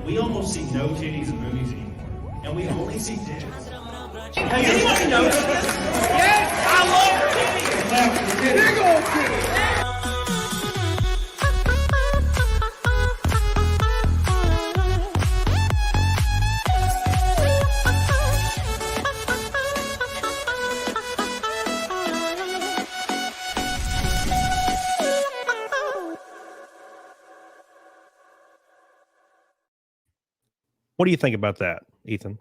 we almost see no titties and boobies anymore, and we only see dicks. Hey, anybody notice this? Yes, I love titties. Big old titties. What do you think about that, Ethan?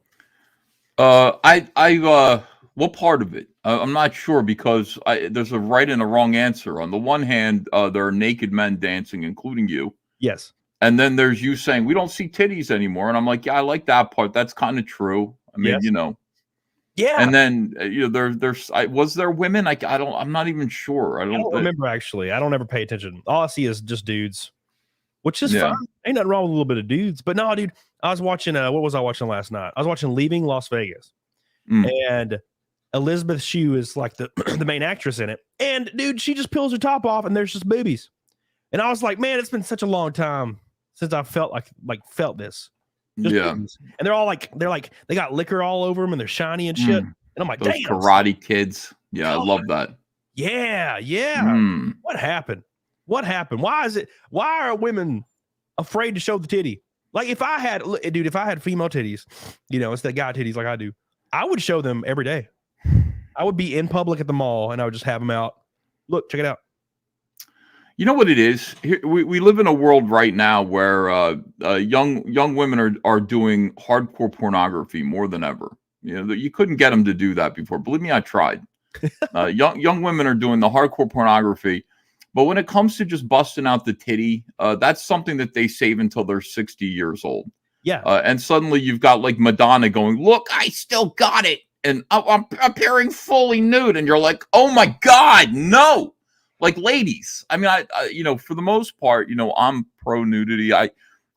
What part of it? I'm not sure because there's a right and a wrong answer. On the one hand, there are naked men dancing, including you. Yes. And then there's you saying we don't see titties anymore, and I'm like, yeah, I like that part. That's kind of true. I mean, you know. Yeah. And then was there women? I'm not even sure. I don't remember actually. I don't ever pay attention. All I see is just dudes, which is fine. Ain't nothing wrong with a little bit of dudes. But no, dude. I was watching, what was I watching last night? I was watching Leaving Las Vegas. And Elizabeth Shue is like the main actress in it. And dude, she just peels her top off and there's just boobies. And I was like, man, it's been such a long time since I felt felt this. Just boobies. And they're all they got liquor all over them and they're shiny and shit. And I'm like, those damn. Karate Kids. Yeah, I love that. Yeah. What happened? Why are women afraid to show the titty? Like if I had female titties, instead of guy titties like I do, I would show them every day. I would be in public at the mall and I would just have them out. Look, check it out. You know what it is? We live in a world right now where young women are doing hardcore pornography more than ever. You couldn't get them to do that before. Believe me, I tried. Young women are doing the hardcore pornography. But when it comes to just busting out the titty, that's something that they save until they're 60 years old. Yeah. And suddenly you've got like Madonna going, look, I still got it. And I'm appearing fully nude. And you're like, oh my God, no. Like ladies. I mean, I for the most part, I'm pro nudity. I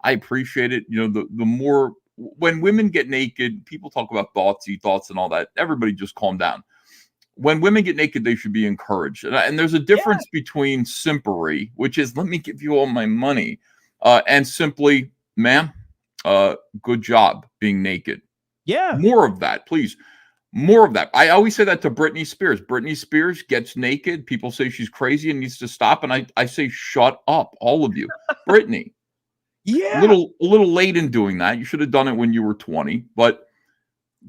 appreciate it. The more when women get naked, people talk about thoughts and all that. Everybody just calm down. When women get naked, they should be encouraged. And there's a difference between simpery, which is, let me give you all my money, and simply, ma'am, good job being naked. Yeah. More of that, please. More of that. I always say that to Britney Spears. Britney Spears gets naked. People say she's crazy and needs to stop. And I say, shut up, all of you. Britney. Yeah. A little late in doing that. You should have done it when you were 20. But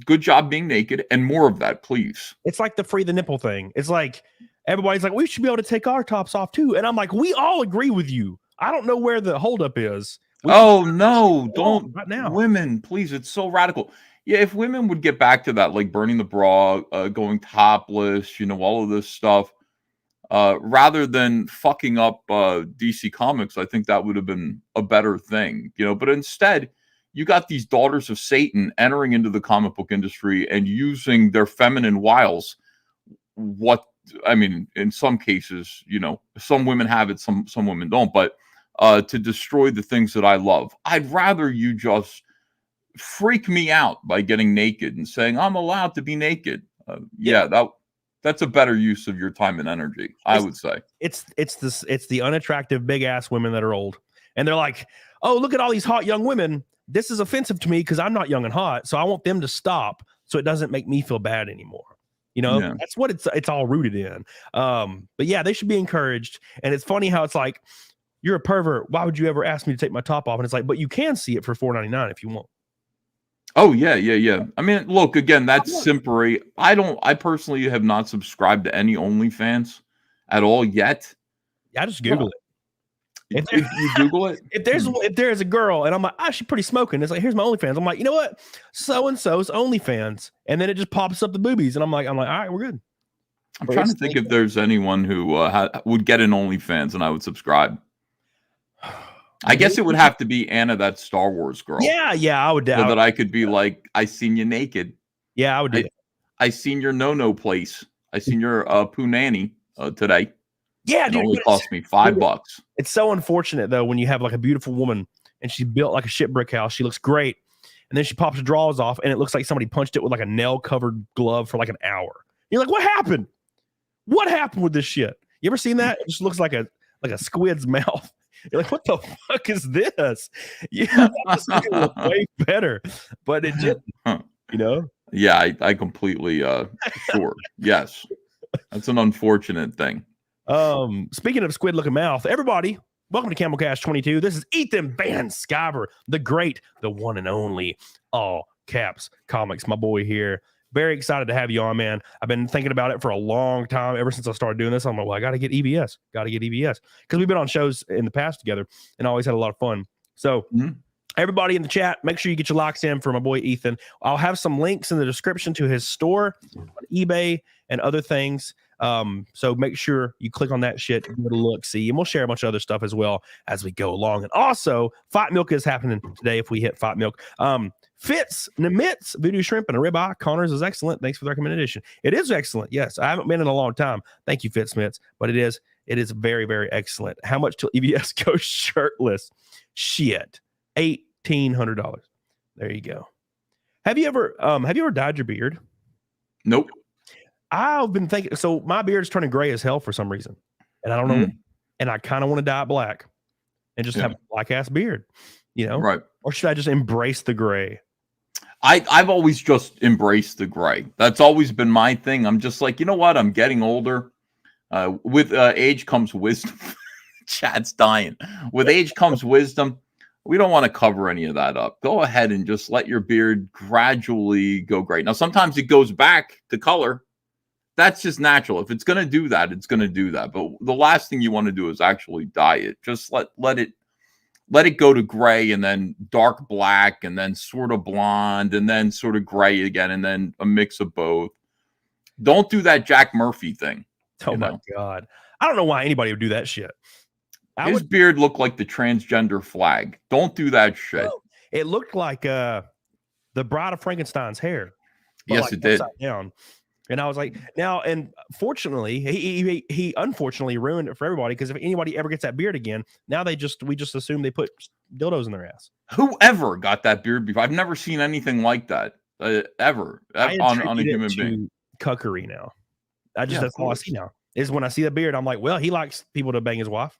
good job being naked, and more of that, please. It's like the free the nipple thing. It's like everybody's like, we should be able to take our tops off too. And I'm like, we all agree with you. I don't know where the holdup is. Don't right now. Women, please. It's so radical. Yeah, if women would get back to that, like burning the bra, going topless, all of this stuff, rather than fucking up DC Comics, I think that would have been a better thing, But instead, you got these daughters of Satan entering into the comic book industry and using their feminine wiles. In some cases, some women have it, some women don't, but to destroy the things that I love. I'd rather you just freak me out by getting naked and saying, I'm allowed to be naked. That's a better use of your time and energy, I would say. It's the unattractive big ass women that are old. And they're like, oh, look at all these hot young women. This is offensive to me because I'm not young and hot. So I want them to stop so it doesn't make me feel bad anymore. That's what it's all rooted in. But yeah, they should be encouraged. And it's funny how it's like, you're a pervert. Why would you ever ask me to take my top off? And it's like, but you can see it for $4.99 if you want. Oh, yeah. I mean, look, again, that's simpery. I personally have not subscribed to any OnlyFans at all yet. Yeah, I just Google it. If you Google it, if there's a girl and I'm like, she's pretty smoking. It's like, here's my OnlyFans. I'm like, you know what? So-and-so's OnlyFans. And then it just pops up the boobies. And I'm like, all right, we're good. I'm trying to think if there's anyone who would get an OnlyFans and I would subscribe. I guess it would have to be Anna, that Star Wars girl. Yeah, I would. So that I could be like, I seen you naked. Yeah, I would do. I seen your no place. I seen your poo nanny today. Yeah, it dude, only cost me $5. It's so unfortunate though when you have like a beautiful woman and she's built like a shit brick house. She looks great, and then she pops her drawers off, and it looks like somebody punched it with like a nail covered glove for like an hour. You're like, what happened? What happened with this shit? You ever seen that? It just looks like a squid's mouth. You're like, what the fuck is this? Yeah, this look way better, but it didn't. You know? Yeah, I completely sure. Yes, that's an unfortunate thing. Speaking of squid looking mouth, everybody, welcome to CamelCast 22. This is Ethan Van Sciver, the great, the one and only, all caps comics, my boy here. Very excited to have you on, man. I've been thinking about it for a long time. Ever since I started doing this, I'm like, well, I got to get EBS. Because we've been on shows in the past together and always had a lot of fun. So everybody in the chat, make sure you get your locks in for my boy Ethan. I'll have some links in the description to his store on eBay and other things. So make sure you click on that shit, give it a look, see, and we'll share a bunch of other stuff as well as we go along. And also, Fight Milk is happening today if we hit Fight Milk. Fitz, Nimitz, Voodoo Shrimp, and a ribeye. Connors is excellent. Thanks for the recommended edition. It is excellent. Yes, I haven't been in a long time. Thank you, Fitz Mitz. But it is very, very excellent. How much till EBS goes shirtless? Shit, $1,800. There you go. Have you ever dyed your beard? Nope. I've been thinking. So my beard's turning gray as hell for some reason, and I don't know. And I kind of want to dye it black and just have a black ass beard. You know, right? Or should I just embrace the gray? I've always just embraced the gray. That's always been my thing. I'm just like, you know what? I'm getting older. With age comes wisdom. Chad's dying. With age comes wisdom. We don't want to cover any of that up. Go ahead and just let your beard gradually go gray. Now, sometimes it goes back to color. That's just natural. If it's going to do that, it's going to do that. But the last thing you want to do is actually dye it. Just let it go to gray and then dark black and then sort of blonde and then sort of gray again and then a mix of both. Don't do that Jack Murphy thing. Oh my God. I don't know why anybody would do that shit. His beard looked like the transgender flag. Don't do that shit. Well, it looked like the Bride of Frankenstein's hair. Yes, like it did. Down. And I was like, now, and fortunately, he unfortunately ruined it for everybody, because if anybody ever gets that beard again, now we just assume they put dildos in their ass. Whoever got that beard before? I've never seen anything like that ever on a human being. Cuckery now. That's all I see now. Is when I see the beard, I'm like, well, he likes people to bang his wife,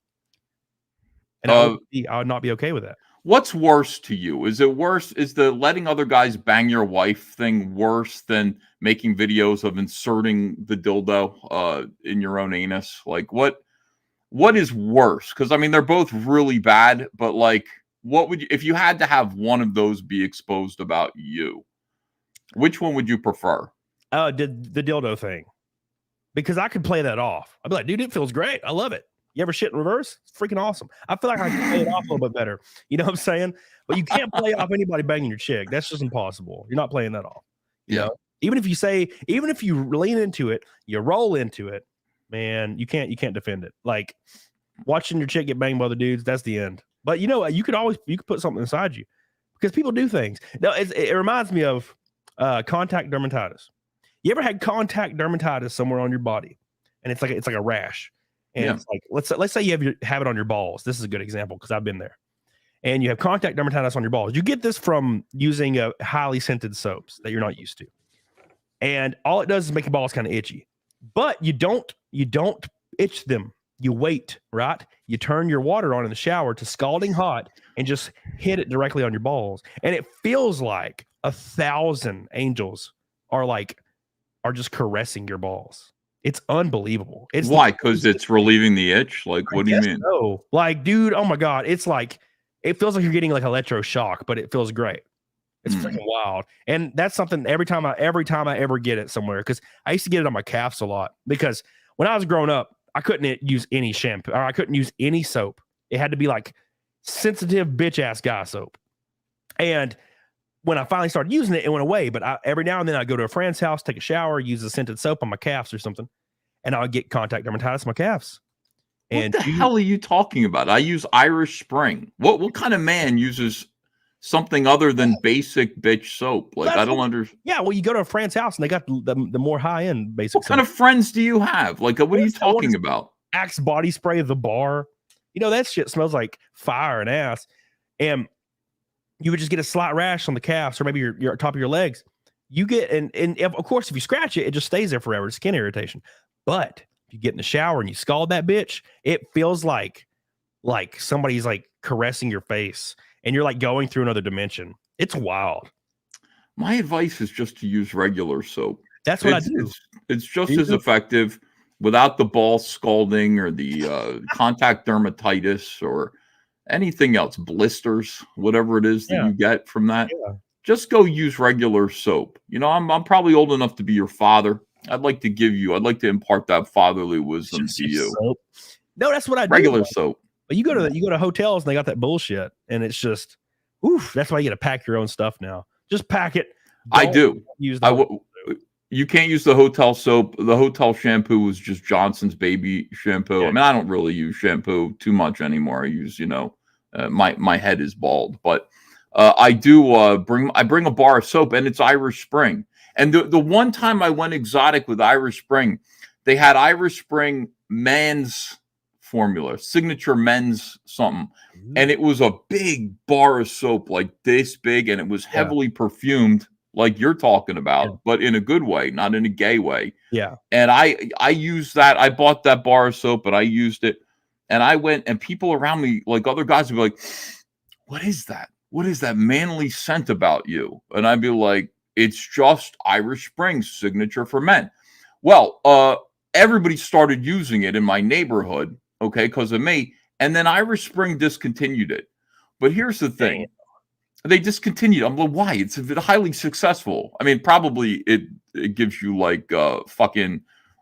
and I would not be okay with that. What's worse to you? Is it worse? Is the letting other guys bang your wife thing worse than making videos of inserting the dildo in your own anus? Like, what is worse? Because I mean, they're both really bad, but like, what would you, if you had to have one of those be exposed about you? Which one would you prefer? The dildo thing, because I could play that off. I'd be like, dude, it feels great. I love it. You ever shit in reverse? It's freaking awesome. I feel like I can play it off a little bit better. You know what I'm saying? But you can't play off anybody banging your chick. That's just impossible. You're not playing that off. You know? Even if you lean into it, you roll into it, man, you can't defend it. Like watching your chick get banged by other dudes, that's the end. But you know, you could put something inside you, because people do things. Now it reminds me of contact dermatitis. You ever had contact dermatitis somewhere on your body, and it's like a rash? And it's like, let's say you have it on your balls. This is a good example because I've been there. And you have contact dermatitis on your balls. You get this from using highly scented soaps that you're not used to. And all it does is make your balls kind of itchy. But you don't itch them. You wait, right? You turn your water on in the shower to scalding hot and just hit it directly on your balls. And it feels like 1,000 angels are just caressing your balls. It's unbelievable. It's why? Because it's relieving the itch. Like, what do you mean? No, like, dude, oh my God, it's like it feels like you're getting like electroshock, but it feels great. It's freaking wild, and that's something every time I ever get it somewhere, because I used to get it on my calves a lot, because when I was growing up, I couldn't use any shampoo, or I couldn't use any soap. It had to be like sensitive bitch ass guy soap, and when I finally started using it, it went away. But every now and then I go to a friend's house, take a shower, use a scented soap on my calves or something, and I'll get contact dermatitis on my calves. And what the hell are you talking about? I use Irish Spring. What kind of man uses something other than basic bitch soap? Like, I don't understand. Yeah, well, you go to a friend's house and they got the more high end basic soap. What kind of friends do you have? Like, what are you talking about? Axe body spray of the bar. You know, that shit smells like fire and ass. And you would just get a slight rash on the calves, or maybe your top of your legs. You get, and of course, if you scratch it, it just stays there forever. It's skin irritation. But if you get in the shower and you scald that bitch, it feels like like somebody's like caressing your face and you're like going through another dimension. It's wild. My advice is just to use regular soap. That's what I do. It's just as effective without the ball scalding or the contact dermatitis or anything else, blisters, whatever it is that you get from that. Yeah. Just go use regular soap. You know, I'm probably old enough to be your father. I'd like to impart that fatherly wisdom to you. Soap. No, that's what I do. Regular soap. But you go to hotels and they got that bullshit, and it's just, oof. That's why you got to pack your own stuff now. Just pack it. I do. You can't use the hotel soap. The hotel shampoo was just Johnson's baby shampoo. I mean, I don't really use shampoo too much anymore. I use, my head is bald, but I do bring a bar of soap, and it's Irish Spring. And the one time I went exotic with Irish Spring, they had Irish Spring men's formula, signature men's something, and it was a big bar of soap like this big, and it was heavily perfumed, like you're talking about, but in a good way, not in a gay way. Yeah. And I used that. I bought that bar of soap, and I used it, and I went, and people around me, like other guys, would be like, "What is that? What is that manly scent about you?" And I'd be like, "It's just Irish Spring signature for men." Well, everybody started using it in my neighborhood, okay, because of me. And then Irish Spring discontinued it. But here's the thing. They discontinued. I'm like, why? It's highly successful. I mean, probably it gives you like fucking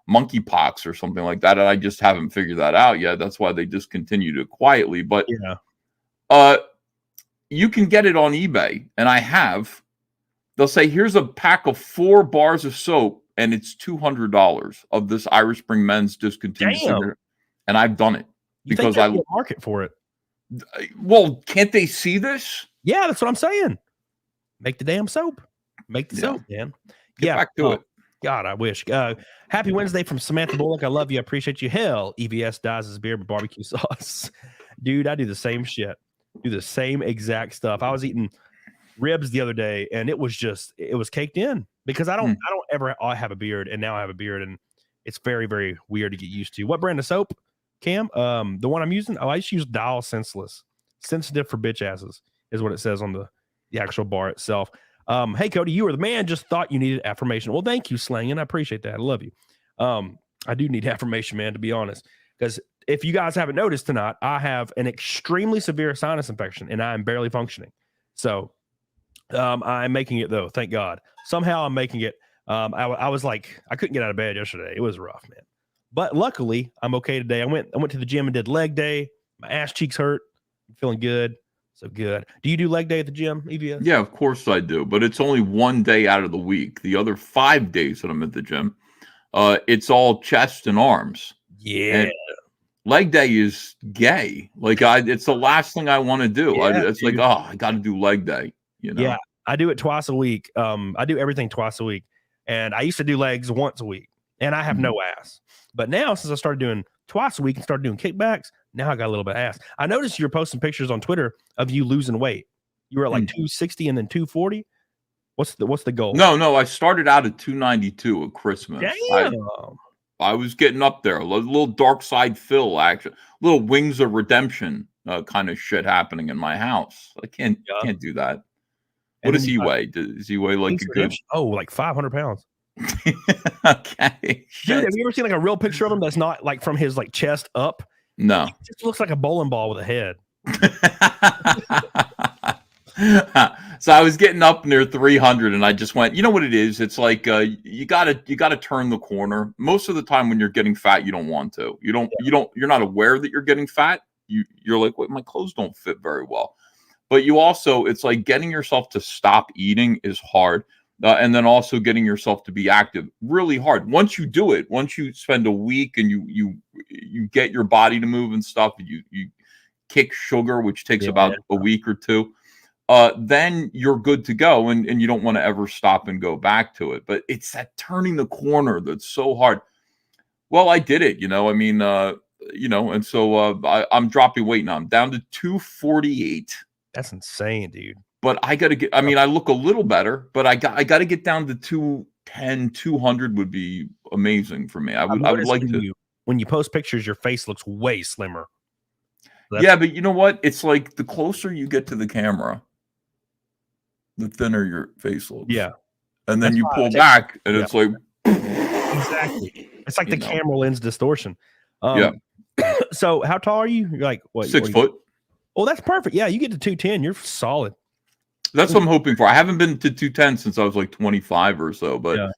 monkeypox or something like that. And I just haven't figured that out yet. That's why they discontinued it quietly. But you can get it on eBay. And I have. They'll say, here's a pack of 4 bars of soap, and it's $200 of this Irish Spring men's discontinued signature. And I've done it because I market for it. Well, can't they see this? Yeah, that's what I'm saying. Make the damn soap. Make the soap, man. Get back to it. God, I wish. Happy Wednesday from Samantha Bullock. I love you. I appreciate you. Hell, EVS dyes his beer with barbecue sauce. Dude, I do the same shit. Do the same exact stuff. I was eating ribs the other day, and it was caked in because I don't ever have a beard, and now I have a beard, and it's very, very weird to get used to. What brand of soap, Cam? The one I'm using, I just use Dial Senseless. Sensitive for bitch asses is what it says on the actual bar itself. Hey, Cody, you are the man. Just thought you needed affirmation. Well, thank you, Slangin'. I appreciate that. I love you. I do need affirmation, man, to be honest, because if you guys haven't noticed tonight, I have an extremely severe sinus infection, and I am barely functioning. So I'm making it, though. Thank God. Somehow I'm making it. I was like, I couldn't get out of bed yesterday. It was rough, man. But luckily, I'm okay today. I went to the gym and did leg day. My ass cheeks hurt. I'm feeling good. So good. Do you do leg day at the gym, EVS? Yeah, of course I do. But it's only one day out of the week. The other 5 days that I'm at the gym, it's all chest and arms. Yeah. And leg day is gay. Like it's the last thing I want to do. Yeah, it's like, oh, I got to do leg day. You know? Yeah, I do it twice a week. I do everything twice a week. And I used to do legs once a week. And I have no ass. But now, since I started doing twice a week and started doing kickbacks, now I got a little bit of ass. I noticed you're posting pictures on Twitter of you losing weight. You were at like 260 and then 240. What's the goal? No. I started out at 292 at Christmas. Damn. I was getting up there. A little Dark Side Phil action. Little Wings of Redemption kind of shit happening in my house. I can't do that. What does he weigh? Does he weigh like a good? Oh, like 500 pounds. Okay. Dude, have you ever seen like a real picture of him that's not like from his like chest up? No. It just looks like a bowling ball with a head. So I was getting up near 300 and I just went, you know what it is? It's like you gotta turn the corner. Most of the time when you're getting fat, you don't want to. You're not aware that you're getting fat. You're like, wait, my clothes don't fit very well. But you also, it's like getting yourself to stop eating is hard. And then also getting yourself to be active, really hard. Once you do it, once you spend a week and you get your body to move and stuff, you kick sugar, which takes about a week or two, then you're good to go. And you don't want to ever stop and go back to it. But it's that turning the corner that's so hard. Well, I did it, and so I'm dropping weight now. I'm down to 248. That's insane, dude. But I got to get, I look a little better, but I got to get down to 210, 200 would be amazing for me. I would like to. When you post pictures, your face looks way slimmer. Yeah, but you know what? It's like the closer you get to the camera, the thinner your face looks. Yeah. And then you pull back, and it's like exactly. It's like the camera lens distortion. Yeah. So how tall are you? You're like what? 6 foot. Oh, that's perfect. Yeah, you get to 210. You're solid. That's what I'm hoping for. I haven't been to 210 since I was like 25 or so, but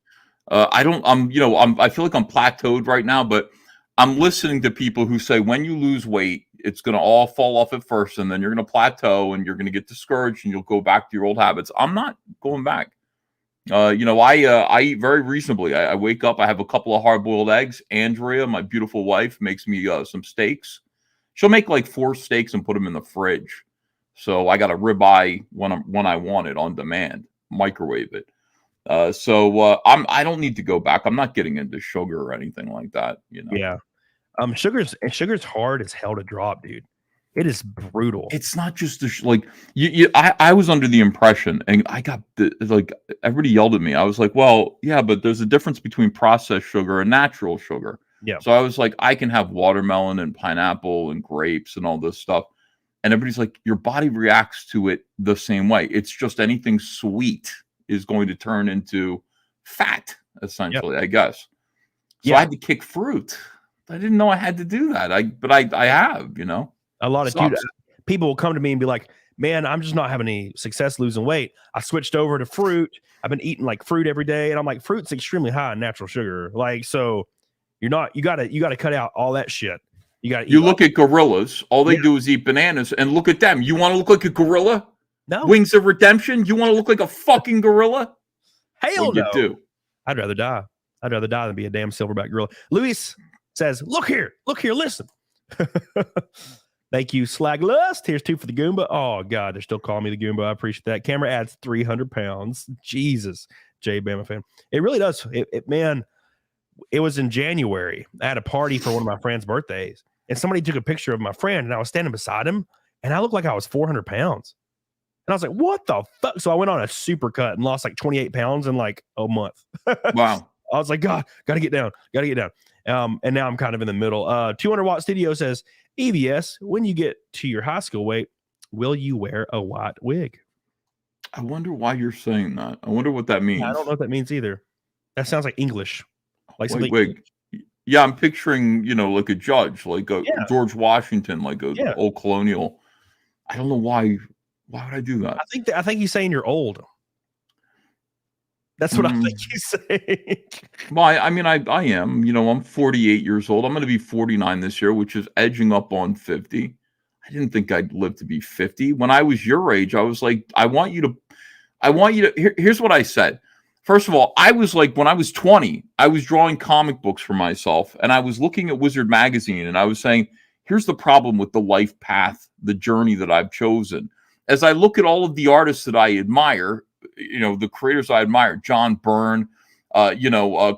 I don't. I feel like I'm plateaued right now, but I'm listening to people who say when you lose weight, it's going to all fall off at first, and then you're going to plateau, and you're going to get discouraged, and you'll go back to your old habits. I'm not going back. I eat very reasonably. I wake up, I have a couple of hard-boiled eggs. Andrea, my beautiful wife, makes me some steaks. She'll make like 4 steaks and put them in the fridge. So I got a ribeye when I want it on demand, microwave it. I don't need to go back. I'm not getting into sugar or anything like that. Yeah. Sugar's hard as hell to drop, dude. It is brutal. It's not just I was under the impression, and I got everybody yelled at me. I was like, well, yeah, but there's a difference between processed sugar and natural sugar. Yeah. So I was like, I can have watermelon and pineapple and grapes and all this stuff. And everybody's like, your body reacts to it the same way. It's just anything sweet is going to turn into fat, essentially, I guess. So I had to kick fruit. I didn't know I had to do that. I have, A lot of people will come to me and be like, man, I'm just not having any success losing weight. I switched over to fruit. I've been eating like fruit every day. And I'm like, fruit's extremely high in natural sugar. Like, so you gotta cut out all that shit. You look at gorillas. All they do is eat bananas, and look at them. You want to look like a gorilla? No. Wings of Redemption. You want to look like a fucking gorilla? Hell no. You do. I'd rather die. I'd rather die than be a damn silverback gorilla. Luis says, look here, listen. Thank you, Slaglust. Here's 2 for the Goomba. Oh, God, they're still calling me the Goomba. I appreciate that. Camera adds 300 pounds. Jesus, Jay Bama fan. It really does. Man, it was in January. I had a party for one of my friend's birthdays, and somebody took a picture of my friend, and I was standing beside him, and I looked like I was 400 pounds. And I was like, what the fuck? So I went on a super cut and lost like 28 pounds in like a month. Wow. I was like, God, gotta get down. And now I'm kind of in the middle. 200 Watt Studio says, EVS, when you get to your high school weight, will you wear a white wig? I wonder why you're saying that. I wonder what that means. I don't know what that means either. That sounds like English. Like white wig. Yeah, I'm picturing, like a judge, like a George Washington, like a old colonial. I don't know why. Why would I do that? I think he's saying you're old. That's what I think he's saying. Well, I am. I'm 48 years old. I'm going to be 49 this year, which is edging up on 50. I didn't think I'd live to be 50. When I was your age, I was like, I want you to. Here's what I said. First of all, I was like, when I was 20, I was drawing comic books for myself, and I was looking at Wizard Magazine, and I was saying, here's the problem with the life path, the journey that I've chosen. As I look at all of the artists that I admire, the creators I admire, John Byrne,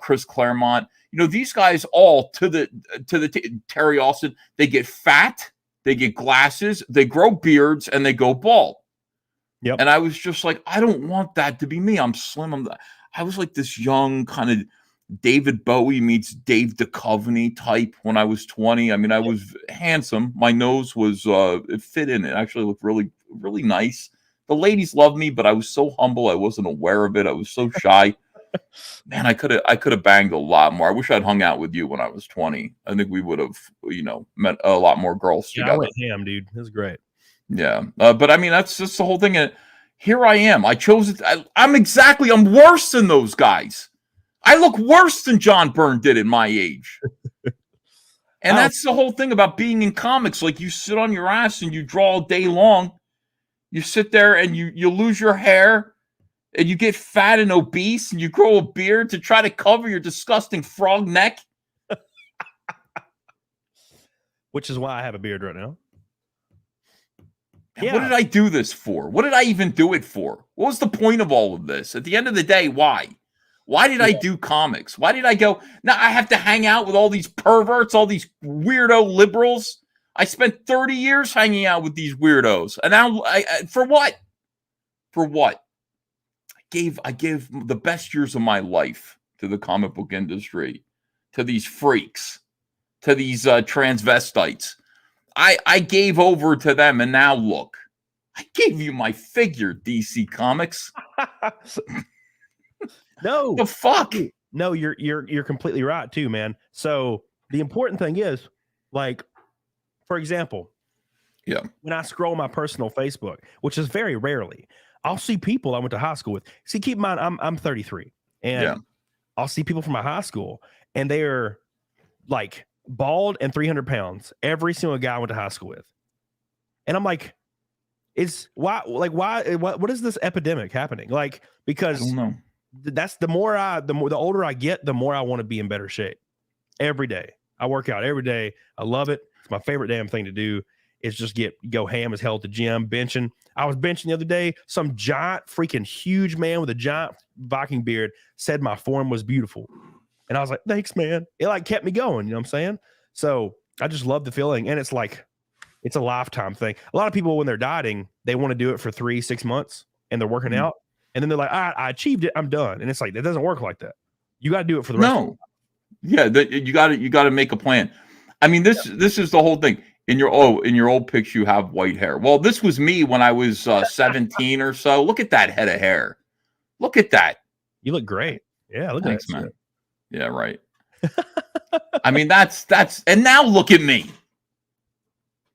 Chris Claremont, these guys all to the Terry Austin, they get fat, they get glasses, they grow beards, and they go bald. Yep. And I was just like, I don't want that to be me. I'm slim. I was like this young kind of David Bowie meets Dave Duchovny type when I was 20. I mean, I was handsome. My nose was, it fit in. It actually looked really, really nice. The ladies loved me, but I was so humble. I wasn't aware of it. I was so shy. Man, I could have banged a lot more. I wish I'd hung out with you when I was 20. I think we would have, met a lot more girls together. I went ham, dude. It was great. Yeah. But I mean, that's just the whole thing. And here I am. I chose it. I'm worse than those guys. I look worse than John Byrne did at my age. And that's the whole thing about being in comics. Like, you sit on your ass and you draw all day long. You sit there and you lose your hair and you get fat and obese and you grow a beard to try to cover your disgusting frog neck. Which is why I have a beard right now. Yeah. What did I do this for? What did I even do it for? What was the point of all of this? At the end of the day, why? Why did I do comics? Why did I go, now I have to hang out with all these perverts, all these weirdo liberals? I spent 30 years hanging out with these weirdos. And now, for what? For what? I gave the best years of my life to the comic book industry, to these freaks, to these transvestites. I gave over to them, and now look, I gave you my figure, DC Comics. No, the fuck. No, you're completely right too, man. So the important thing is, like, for example, when I scroll my personal Facebook, which is very rarely, I'll see people I went to high school with. See, keep in mind, I'm 33, and I'll see people from my high school, and they're like bald and 300 pounds. Every single guy I went to high school with, and I'm like, what is this epidemic happening? Like, because I don't know. That's the older I get, the more I want to be in better shape. Every day I work out every day. I love it. It's my favorite damn thing to do. Is just go ham as hell at the gym, benching. I was benching the other day. Some giant, freaking huge man with a giant Viking beard said my form was beautiful. And I was like, thanks, man. It like kept me going. You know what I'm saying? So I just love the feeling. And it's like, it's a lifetime thing. A lot of people, when they're dieting, they want to do it for 3-6 months and they're working out. And then they're like, I achieved it. I'm done. And it's like, it doesn't work like that. You got to do it for the rest of the life. Yeah. You got to make a plan. I mean, this is the whole thing. In your old pics, you have white hair. Well, this was me when I was 17 or so. Look at that head of hair. Look at that. You look great. Yeah, look Thanks, man. Yeah, right. I mean, that's and now look at me.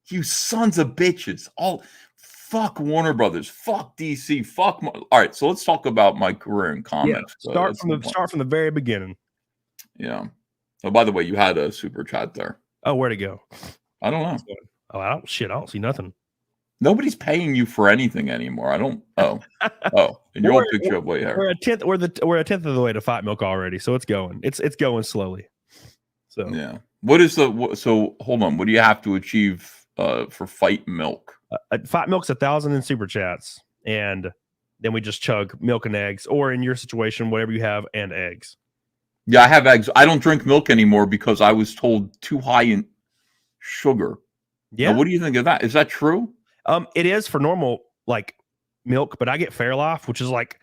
You sons of bitches. All fuck Warner Brothers. Fuck DC. Fuck. All right, so let's talk about my career in comics. Yeah, start from the very beginning. Yeah. Oh, by the way, you had a super chat there. Oh, where'd it go? I don't know. Oh, I don't see nothing. Nobody's paying you for anything anymore. I don't. Oh, and your old picture of white hair. We're a tenth of the way to Fight Milk already, so it's going. It's going slowly. So yeah. What is so? Hold on. What do you have to achieve for Fight Milk? Fight Milk's 1,000 in super chats, and then we just chug milk and eggs, or in your situation, whatever you have, and eggs. Yeah, I have eggs. I don't drink milk anymore because I was told too high in sugar. Yeah. Now, what do you think of that? Is that true? It is for normal like milk, but I get Fairlife, which is like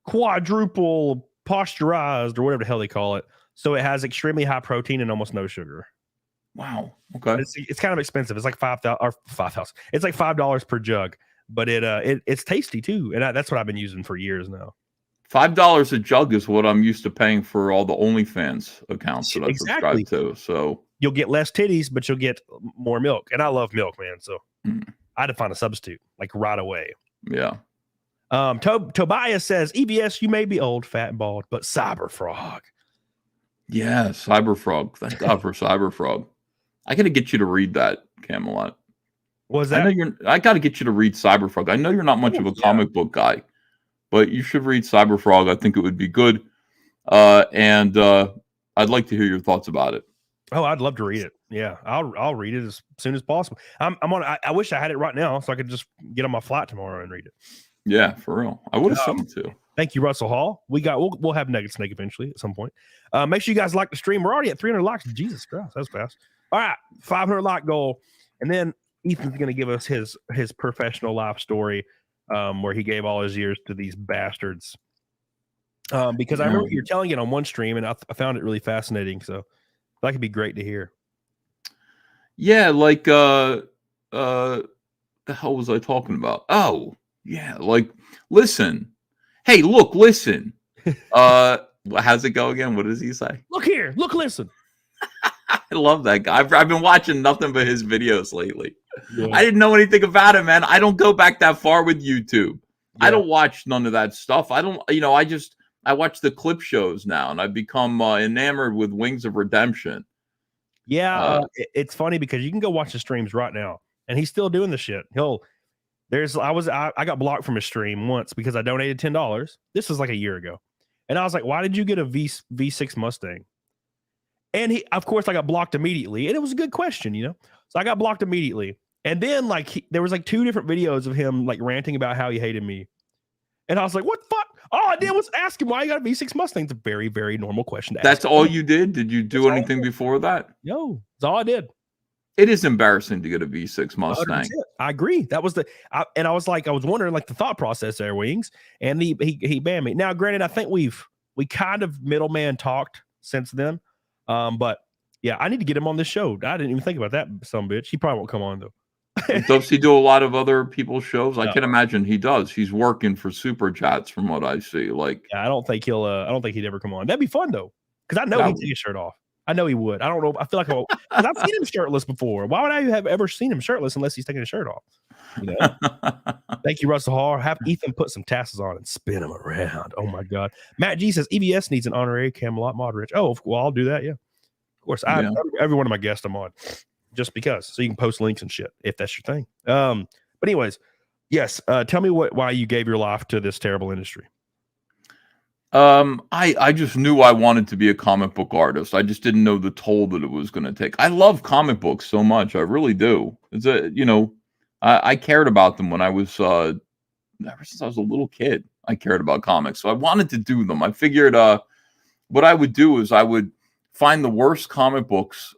quadruple pasteurized or whatever the hell they call it. So it has extremely high protein and almost no sugar. Wow. Okay. It's kind of expensive. It's like $5,000. It's like $5 per jug, but it's tasty too, and that's what I've been using for years now. $5 a jug is what I'm used to paying for all the OnlyFans accounts that I subscribe to. So you'll get less titties, but you'll get more milk. And I love milk, man. So I had to find a substitute like right away. Yeah. Tobias says, EBS, you may be old, fat, and bald, but Cyberfrog. Yeah, Cyberfrog. Thank God for Cyberfrog. I got to get you to read that, Camelot. Was that? I got to get you to read Cyberfrog. I know you're not much of a comic book guy, but you should read Cyberfrog. I think it would be good. And I'd like to hear your thoughts about it. Oh, I'd love to read it. Yeah, I'll read it as soon as possible. I wish I had it right now so I could just get on my flight tomorrow and read it. Yeah, for real. I would have seen too. Thank you, Russell Hall. We'll have Nugget Snake eventually at some point. Make sure you guys like the stream. We're already at 300 likes. Jesus Christ, that was fast. All right, 500 like goal, and then Ethan's going to give us his professional life story, where he gave all his years to these bastards. Because I remember you're telling it on one stream, and I found it really fascinating. So that could be great to hear. Yeah, like the hell was I talking about? Oh, yeah, like listen. Hey, look, listen. How's it go again? What does he say? Look here, look, listen. I love that guy. I've been watching nothing but his videos lately. Yeah. I didn't know anything about him, man. I don't go back that far with YouTube. Yeah. I don't watch none of that stuff. I don't, I watch the clip shows now, and I've become enamored with Wings of Redemption. Yeah, it's funny because you can go watch the streams right now, and he's still doing the shit. I got blocked from his stream once because I donated $10. This was like a year ago, and I was like, "Why did you get a V6 Mustang?" And of course, I got blocked immediately, and it was a good question, So I got blocked immediately, and then there was like 2 different videos of him like ranting about how he hated me, and I was like, "What the fuck?" All I did was ask him why he got a V6 Mustang. It's a very, very normal question to ask. That's all you did? Did you do anything before that? No, that's all I did. It is embarrassing to get a V6 Mustang. 100%. I agree. That was and I was wondering like the thought process there, Wings, and he banned me. Now, granted, I think we kind of middleman talked since then, but Yeah, I need to get him on this show. I didn't even think about that, some bitch. He probably won't come on though. Does he do a lot of other people's shows? I can imagine he does. He's working for Super Chats from what I see. Like, yeah, I don't think he'll. I don't think he'd ever come on. That'd be fun though, because I know he'd take his shirt off. I know he would. I don't know. I feel like because I've seen him shirtless before. Why would I have ever seen him shirtless unless he's taking his shirt off? You know. Thank you, Russell Hall. Have Ethan put some tassels on and spin them around. Oh my God. Matt G says EBS needs an honorary Camelot mod rich. Oh, well, I'll do that. Yeah, of course. Every one of my guests I'm on, just because, so you can post links and shit if that's your thing. But anyways, yes. Tell me why you gave your life to this terrible industry. I just knew I wanted to be a comic book artist. I just didn't know the toll that it was going to take. I love comic books so much. I really do. It's I cared about them when I was, ever since I was a little kid, I cared about comics. So I wanted to do them. I figured, what I would do is I would find the worst comic books,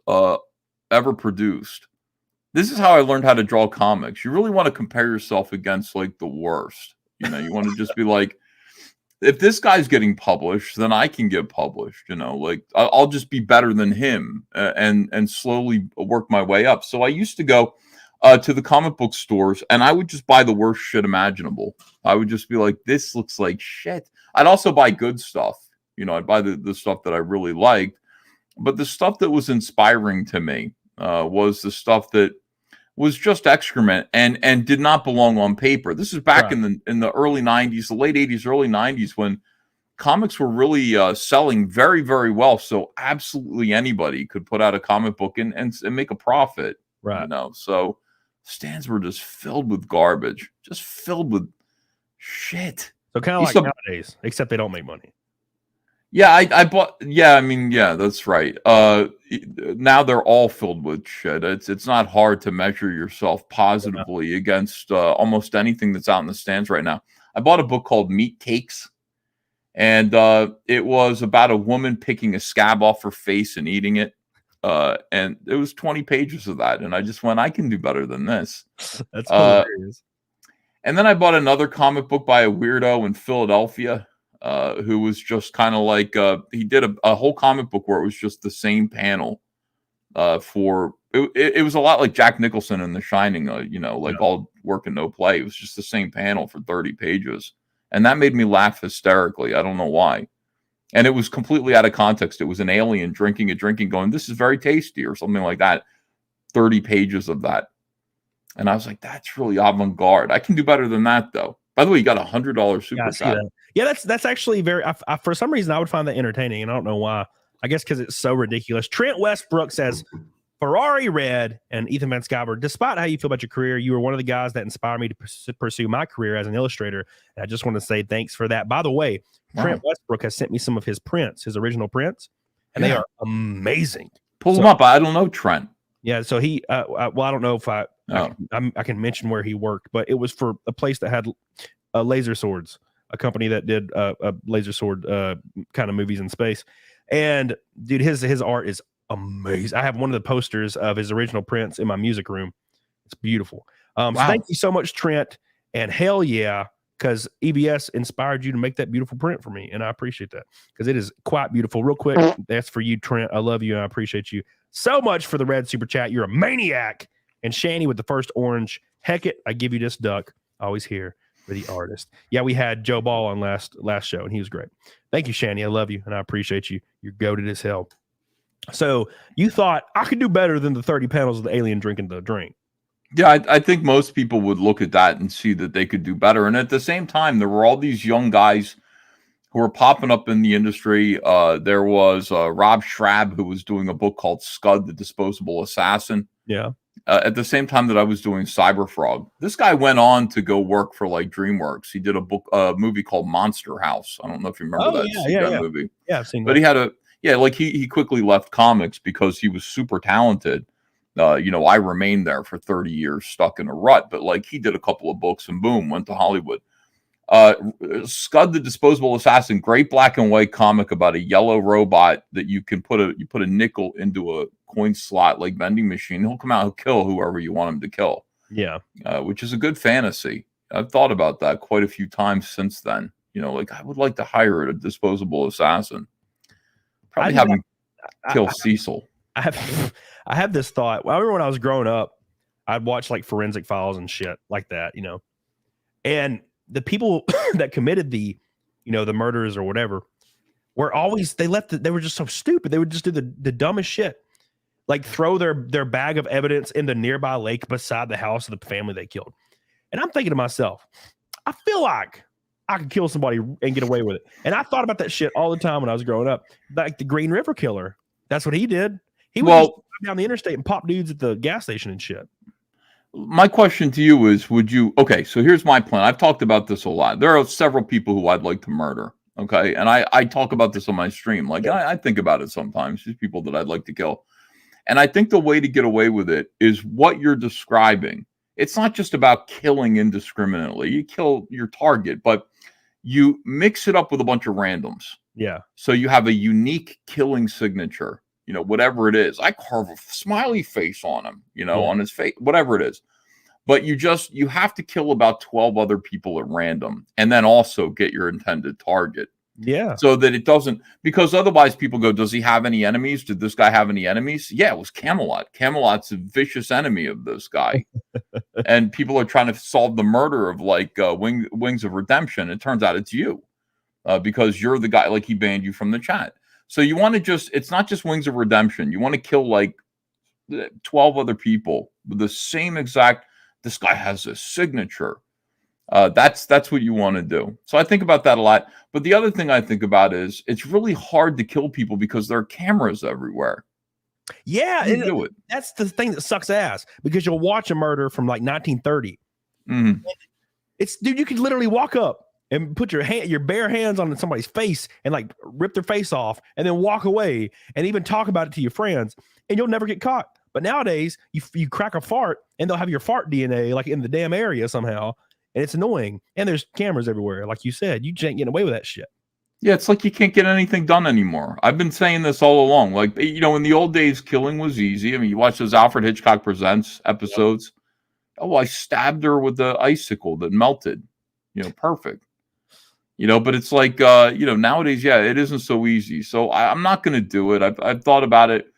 ever produced. This is how I learned how to draw comics. You really want to compare yourself against like the worst. You know, you want to just be like, if this guy's getting published, then I can get published. You know, like I'll just be better than him and slowly work my way up. So I used to go to the comic book stores and I would just buy the worst shit imaginable. I would just be like, this looks like shit. I'd also buy good stuff. You know, I'd buy the stuff that I really liked. But the stuff that was inspiring to me was the stuff that was just excrement and did not belong on paper. This is back in the early 90s, the late 80s, early 90s, when comics were really selling very, very well. So absolutely anybody could put out a comic book and make a profit. Right. You know, so stands were just filled with garbage, just filled with shit. So kind of like nowadays, except they don't make money. Yeah, I bought. Yeah, I mean, yeah, that's right. Now they're all filled with shit. It's not hard to measure yourself positively against almost anything that's out in the stands right now. I bought a book called Meat Cakes, and it was about a woman picking a scab off her face and eating it. And it was 20 pages of that, and I just went, I can do better than this. That's hilarious. And then I bought another comic book by a weirdo in Philadelphia. Who was just kind of like he did a whole comic book where it was just the same panel for it was a lot like Jack Nicholson in The Shining, all work and no play. It was just the same panel for 30 pages, and that made me laugh hysterically. I don't know why, and it was completely out of context. It was an alien drinking, going, "This is very tasty" or something like that. 30 pages of that, and I was like, "That's really avant-garde. I can do better than that, though." By the way, you got $100 super chat. Yeah, that's actually very. For some reason, I would find that entertaining, and I don't know why. I guess because it's so ridiculous. Trent Westbrook says, "Ferrari Red and Ethan Van Sciver, despite how you feel about your career, you were one of the guys that inspired me to pursue my career as an illustrator. And I just want to say thanks for that. By the way, Trent Westbrook has sent me some of his prints, his original prints, and they are amazing. Pull them up. I don't know Trent. Yeah, so he. Well, I don't know if I can mention where he worked, but it was for a place that had laser swords, a company that did a laser sword kind of movies in space. And dude, his art is amazing. I have one of the posters of his original prints in my music room. It's beautiful. So thank you so much, Trent. And hell yeah, because EBS inspired you to make that beautiful print for me. And I appreciate that because it is quite beautiful. Real quick, that's for you, Trent. I love you and I appreciate you so much for the red super chat. You're a maniac. And Shani with the first orange. Heck it, I give you this duck. Always here for the artist. Yeah, we had Joe Ball on last show, and he was great. Thank you, Shani. I love you, and I appreciate you. You're goated as hell. So you thought I could do better than the 30 panels of the alien drinking the drink. Yeah, I think most people would look at that and see that they could do better. And at the same time, there were all these young guys who were popping up in the industry. There was Rob Schrab, who was doing a book called Scud, the Disposable Assassin. Yeah. At the same time that I was doing Cyberfrog. This guy went on to go work for like DreamWorks. He did a movie called Monster House. I don't know if you remember that movie. Yeah, I've seen that. But he had he quickly left comics because he was super talented. I remained there for 30 years stuck in a rut, but like he did a couple of books and boom, went to Hollywood. Scud the Disposable Assassin, great black and white comic about a yellow robot that you can put a nickel into a coin slot like vending machine. He'll come out, he'll kill whoever you want him to kill. Yeah. Which is a good fantasy. I've thought about that quite a few times since then. Like I would like to hire a disposable assassin. Probably have him kill Cecil. I have this thought. I remember when I was growing up, I'd watch like forensic files and shit like that, and the people that committed the murders or whatever were always, they were just so stupid. They would just do the dumbest shit, like throw their bag of evidence in the nearby lake beside the house of the family they killed. And I'm thinking to myself, I feel like I could kill somebody and get away with it. And I thought about that shit all the time when I was growing up, like the Green River Killer. That's what he did. He would just drive down the interstate and pop dudes at the gas station and shit. My question to you is, okay, so here's my plan. I've talked about this a lot. There are several people who I'd like to murder. Okay. And I talk about this on my stream. Like I think about it sometimes. There's people that I'd like to kill. And I think the way to get away with it is what you're describing. It's not just about killing indiscriminately. You kill your target, but you mix it up with a bunch of randoms. Yeah. So you have a unique killing signature. Whatever it is, I carve a smiley face on him, on his face, whatever it is. But you have to kill about 12 other people at random and then also get your intended target. Yeah. So that it doesn't, because otherwise people go, does he have any enemies? Did this guy have any enemies? Yeah, it was Camelot. Camelot's a vicious enemy of this guy. And people are trying to solve the murder of like Wings of Redemption. It turns out it's you because you're the guy, like he banned you from the chat. So you want to it's not just Wings of Redemption. You want to kill like 12 other people with the same exact, this guy has a signature. That's what you want to do. So I think about that a lot. But the other thing I think about is it's really hard to kill people because there are cameras everywhere. Yeah. Do it. That's the thing that sucks ass, because you'll watch a murder from like 1930. Mm-hmm. Dude, you could literally walk up and put your bare hands on somebody's face and like rip their face off and then walk away and even talk about it to your friends and you'll never get caught. But nowadays you crack a fart and they'll have your fart DNA like in the damn area somehow. And it's annoying. And there's cameras everywhere. Like you said, you ain't getting away with that shit. Yeah. It's like you can't get anything done anymore. I've been saying this all along. Like, in the old days, killing was easy. I mean, you watch those Alfred Hitchcock Presents episodes. Yep. Oh, I stabbed her with the icicle that melted, perfect. But it's like, nowadays, yeah, it isn't so easy. So I'm not going to do it. I've thought about it.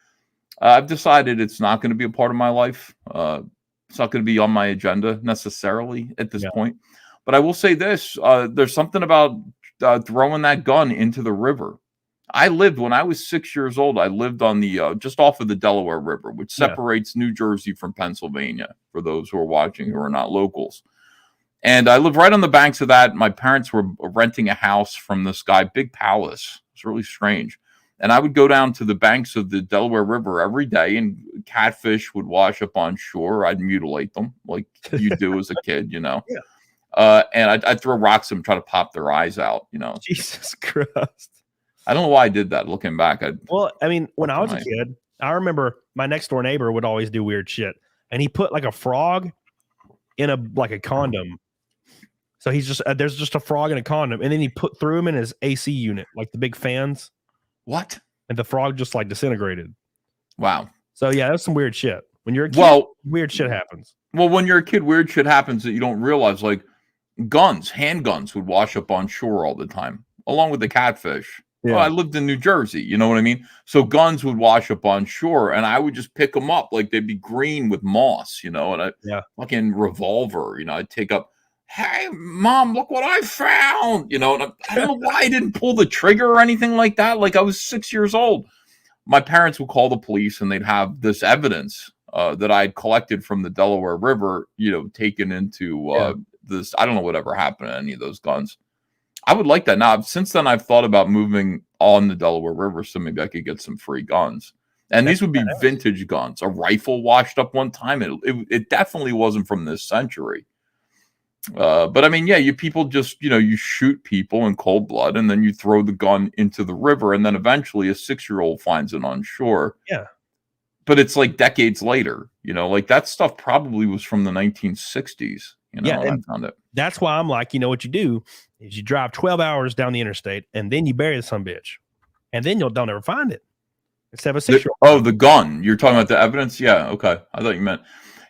I've decided it's not going to be a part of my life. It's not going to be on my agenda necessarily at this point. But I will say this. There's something about throwing that gun into the river. When I was 6 years old, I lived on the just off of the Delaware River, which separates New Jersey from Pennsylvania, for those who are watching who are not locals. And I lived right on the banks of that. My parents were renting a house from this guy, Big Palace. It's really strange. And I would go down to the banks of the Delaware River every day, and catfish would wash up on shore. I'd mutilate them like you do as a kid, Yeah. And I'd throw rocks at them, try to pop their eyes out, Jesus Christ. I don't know why I did that. Looking back. When I was a kid, I remember my next door neighbor would always do weird shit. And he put like a frog in a condom. So he's just there's just a frog in a condom, and then he threw him in his AC unit, like the big fans. What? And the frog just like disintegrated. Wow. So yeah, that's some weird shit. When you're a kid, weird shit happens. Well, when you're a kid, weird shit happens that you don't realize. Like handguns would wash up on shore all the time, along with the catfish. Yeah. I lived in New Jersey, you know what I mean? So guns would wash up on shore, and I would just pick them up like they'd be green with moss, and a fucking revolver, I'd take up. Hey, Mom, look what I found, and I don't know why I didn't pull the trigger or anything like that. Like I was 6 years old. My parents would call the police and they'd have this evidence that I had collected from the Delaware River, taken into this. I don't know whatever happened to any of those guns. I would like that. Now, since then, I've thought about moving on the Delaware River so maybe I could get some free guns. And these would be vintage guns. A rifle washed up one time. It definitely wasn't from this century. But I mean, you people just, you shoot people in cold blood and then you throw the gun into the river. And then eventually a 6-year-old finds it on shore. Yeah. But it's like decades later, like that stuff probably was from the 1960s. And I found it. That's why I'm like, what you do is you drive 12 hours down the interstate and then you bury the son bitch. And then don't ever find it. Instead of a 6-year-old. Oh, the gun. You're talking about the evidence? Yeah. Okay. I thought you meant.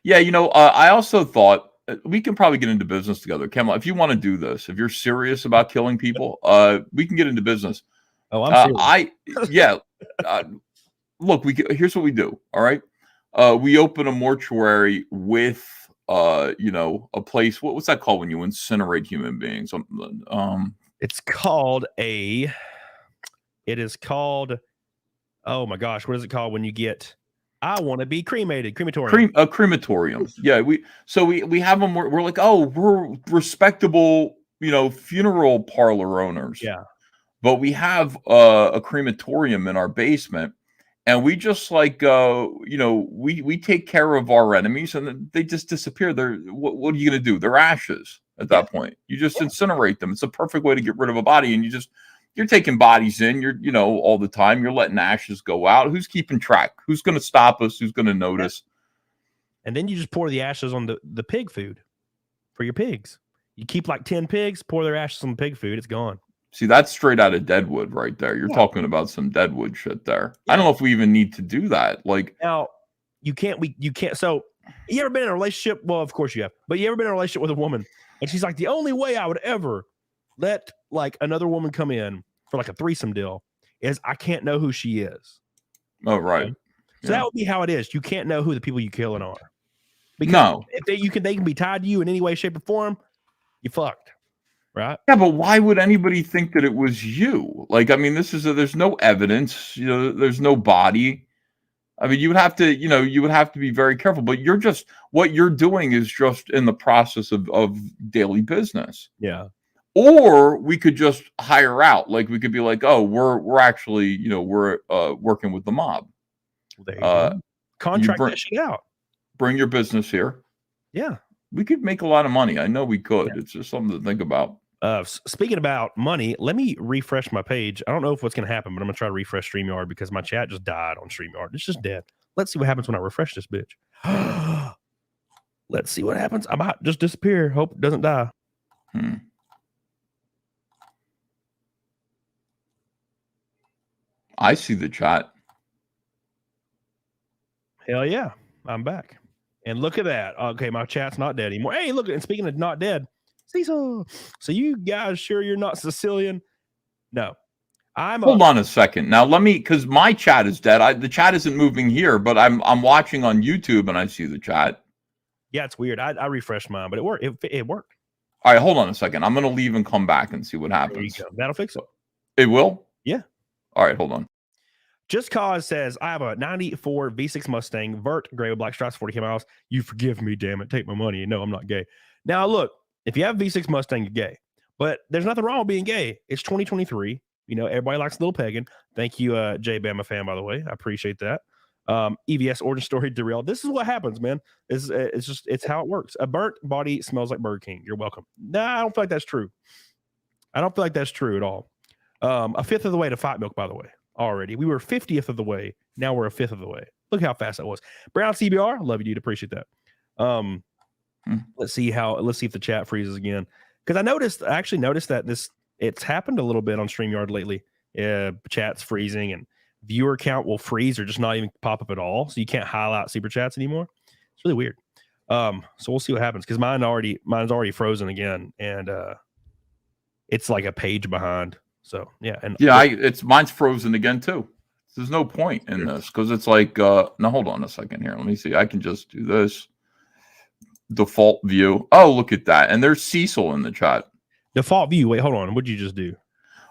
Yeah. I also thought we can probably get into business together. Camelot, if you want to do this, if you're serious about killing people, we can get into business. Oh, I'm serious. look, here's what we do. All right. We open a mortuary with, you know, a place. What's that called when you incinerate human beings? It's called it is called, oh my gosh, what is it called when you get, I want to be cremated, crematorium. A crematorium. Yeah. We have them. We're like, oh, we're respectable, you know, funeral parlor owners. Yeah. But we have a crematorium in our basement. And we just like, you know, we take care of our enemies and they just disappear. What are you going to do? They're ashes at that point. You just incinerate them. It's a perfect way to get rid of a body. And you're taking bodies in, you know, all the time. You're letting ashes go out. Who's keeping track? Who's going to stop us? Who's going to notice? And then you just pour the ashes on the pig food for your pigs. You keep like 10 pigs, pour their ashes on the pig food. It's gone. See, that's straight out of Deadwood right there. You're talking about some Deadwood shit there. I don't know if we even need to do that. Like, now you can't. So you ever been in a relationship? Well, of course you have. But you ever been in a relationship with a woman and she's like, the only way I would ever let like another woman come in for like a threesome deal is I can't know who she is. Oh, right. Okay? So that would be how it is. You can't know who the people you killing are. Because if they can be tied to you in any way, shape, or form, you fucked. Right. Yeah, but why would anybody think that it was you? Like, I mean, there's no evidence, you know, there's no body. I mean, you would have to be very careful, but what you're doing is just in the process of daily business. Yeah. Or we could just hire out. Like, we could be like, oh, we're actually, you know, we're working with the mob. There you go. Contract that shit out. Bring your business here. Yeah. We could make a lot of money. I know we could. Yeah. It's just something to think about. Speaking about money, let me refresh my page. I don't know if what's going to happen, but I'm going to try to refresh StreamYard because my chat just died on StreamYard. It's just dead. Let's see what happens when I refresh this bitch. Let's see what happens. I might just disappear. Hope it doesn't die. I see the chat. Hell yeah. I'm back. And look at that. Okay, my chat's not dead anymore. Hey, look, and speaking of not dead, Cecil. So you guys sure you're not Sicilian? No. Hold on a second. Now let me, because my chat is dead. The chat isn't moving here, but I'm watching on YouTube and I see the chat. Yeah, it's weird. I refreshed mine, but it worked. It worked. All right, hold on a second. I'm gonna leave and come back and see what happens. That'll fix it. It will? Yeah. All right, hold on. Just Cause says, I have a 94 V6 Mustang, vert, gray with black stripes, 40 miles. You forgive me, damn it. Take my money. No, I'm not gay. Now, look, if you have a V6 Mustang, you're gay. But there's nothing wrong with being gay. It's 2023. You know, everybody likes a little pagan. Thank you, Jay Bama fan, by the way. I appreciate that. EVS origin story derailed. This is what happens, man. It's how it works. A burnt body smells like Burger King. You're welcome. Nah, I don't feel like that's true. I don't feel like that's true at all. A fifth of the way to Fight Milk, by the way. Already, we were 50th of the way. Now we're a fifth of the way. Look how fast that was. Brown CBR, love you, dude. Appreciate that. Let's see if the chat freezes again. Because I actually noticed that it's happened a little bit on StreamYard lately. Chat's freezing and viewer count will freeze or just not even pop up at all. So you can't highlight super chats anymore. It's really weird. So we'll see what happens because mine's already frozen again, and it's like a page behind. So yeah, and mine's frozen again too. There's no point in this because it's like now hold on a second here. Let me see. I can just do this. Default view. Oh, look at that. And there's Cecil in the chat. Default view. Wait, hold on. What'd you just do?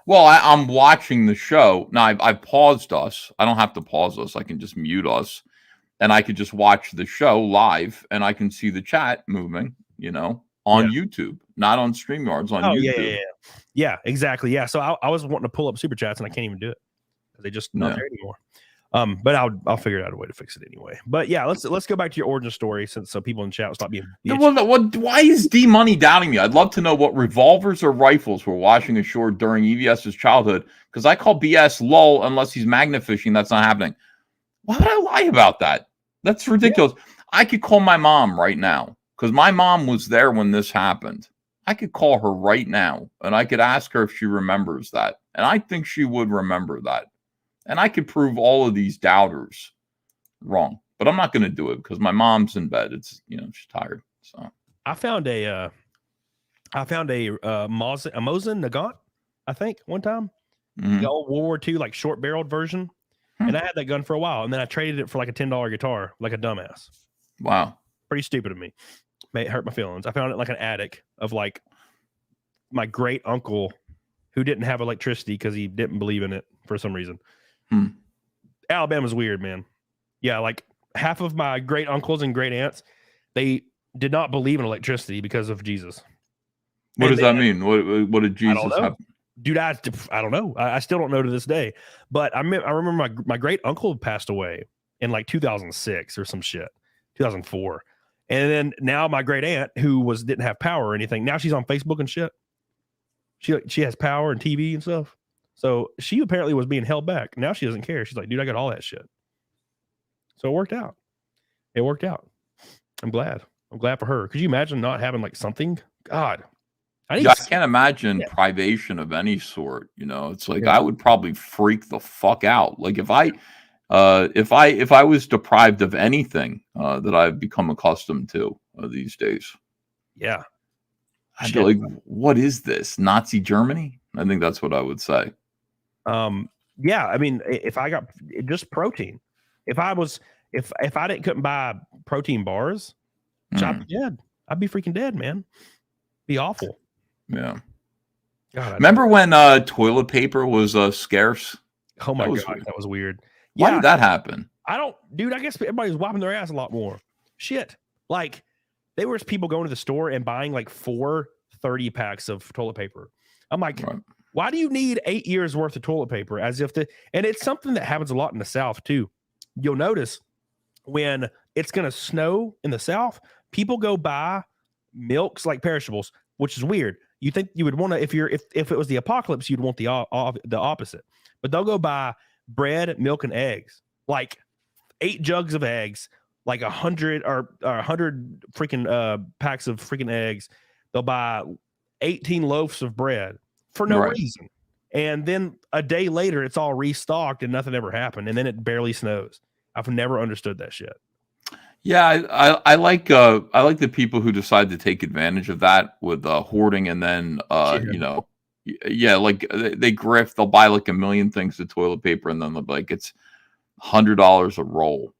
Well, I'm watching the show. Now I paused us. I don't have to pause us. I can just mute us. And I could just watch the show live and I can see the chat moving, you know, on YouTube, not on StreamYards, on YouTube. Yeah, exactly. Yeah. So I was wanting to pull up super chats and I can't even do it because they just not there anymore. But I'll figure out a way to fix it anyway. But yeah, let's go back to your origin story since so people in chat will stop being. Why is D Money doubting me? I'd love to know what revolvers or rifles were washing ashore during EVS's childhood because I call BS lol unless he's magna fishing. That's not happening. Why would I lie about that? That's ridiculous. Yeah. I could call my mom right now because my mom was there when this happened. I could call her right now and I could ask her if she remembers that. And I think she would remember that. And I could prove all of these doubters wrong. But I'm not going to do it because my mom's in bed. It's, you know, she's tired. So I found a Mosin Nagant, I think, one time. The old World War II, like short barreled version. And I had that gun for a while, and then I traded it for like a $10 guitar, like a dumbass. Wow. Pretty stupid of me. It hurt my feelings. I found it like an attic of like my great uncle who didn't have electricity because he didn't believe in it for some reason. Alabama's weird, man. Yeah, like half of my great uncles and great aunts, they did not believe in electricity because of Jesus. What does that mean? What did Jesus have? Dude, I don't know. I still don't know to this day. But I remember my great uncle passed away in like 2006 or some shit, 2004. And then now my great aunt, who didn't have power or anything, now she's on Facebook and shit. She has power and TV and stuff. So she apparently was being held back. Now she doesn't care. She's like, dude, I got all that shit. So it worked out. I'm glad. I'm glad for her. Could you imagine not having like something? God. I can't imagine privation of any sort. You know, it's like I would probably freak the fuck out. Like if I was deprived of anything that I've become accustomed to these days. Yeah. I'd be like, what is this? Nazi Germany? I think that's what I would say. Yeah. I mean, if I got just protein, if I couldn't buy protein bars, I'd be dead. I'd be freaking dead, man. Be awful. Yeah. God, remember when toilet paper was scarce? Oh my God, that was weird. Why did that happen? I guess everybody's wiping their ass a lot more. Shit. Like there was people going to the store and buying like 4 30 packs of toilet paper. I'm like, why do you need 8 years worth of toilet paper? And it's something that happens a lot in the South too. You'll notice when it's going to snow in the South, people go buy milks like perishables, which is weird. You think you would want to, if it was the apocalypse, you'd want the opposite. But they'll go buy bread, milk, and eggs, like 8 jugs of eggs, like 100 or 100 freaking packs of freaking eggs. They'll buy 18 loaves of bread for no reason. And then a day later, it's all restocked and nothing ever happened. And then it barely snows. I've never understood that shit. Yeah, I like the people who decide to take advantage of that with hoarding, and then like they grift. They'll buy like 1 million things of toilet paper, and then they'll be like it's $100 a roll.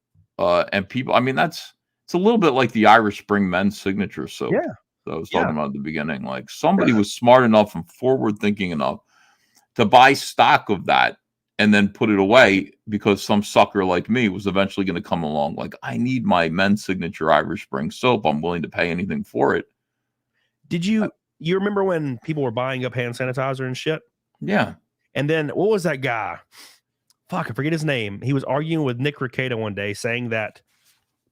And people, I mean, it's a little bit like the Irish Spring men's signature soap. Yeah, that I was talking about at the beginning. Like somebody was smart enough and forward thinking enough to buy stock of that and then put it away because some sucker like me was eventually going to come along. Like, I need my men's signature Irish Spring soap. I'm willing to pay anything for it. Did you remember when people were buying up hand sanitizer and shit? Yeah. And then what was that guy? Fuck, I forget his name. He was arguing with Nick Rekieta one day saying that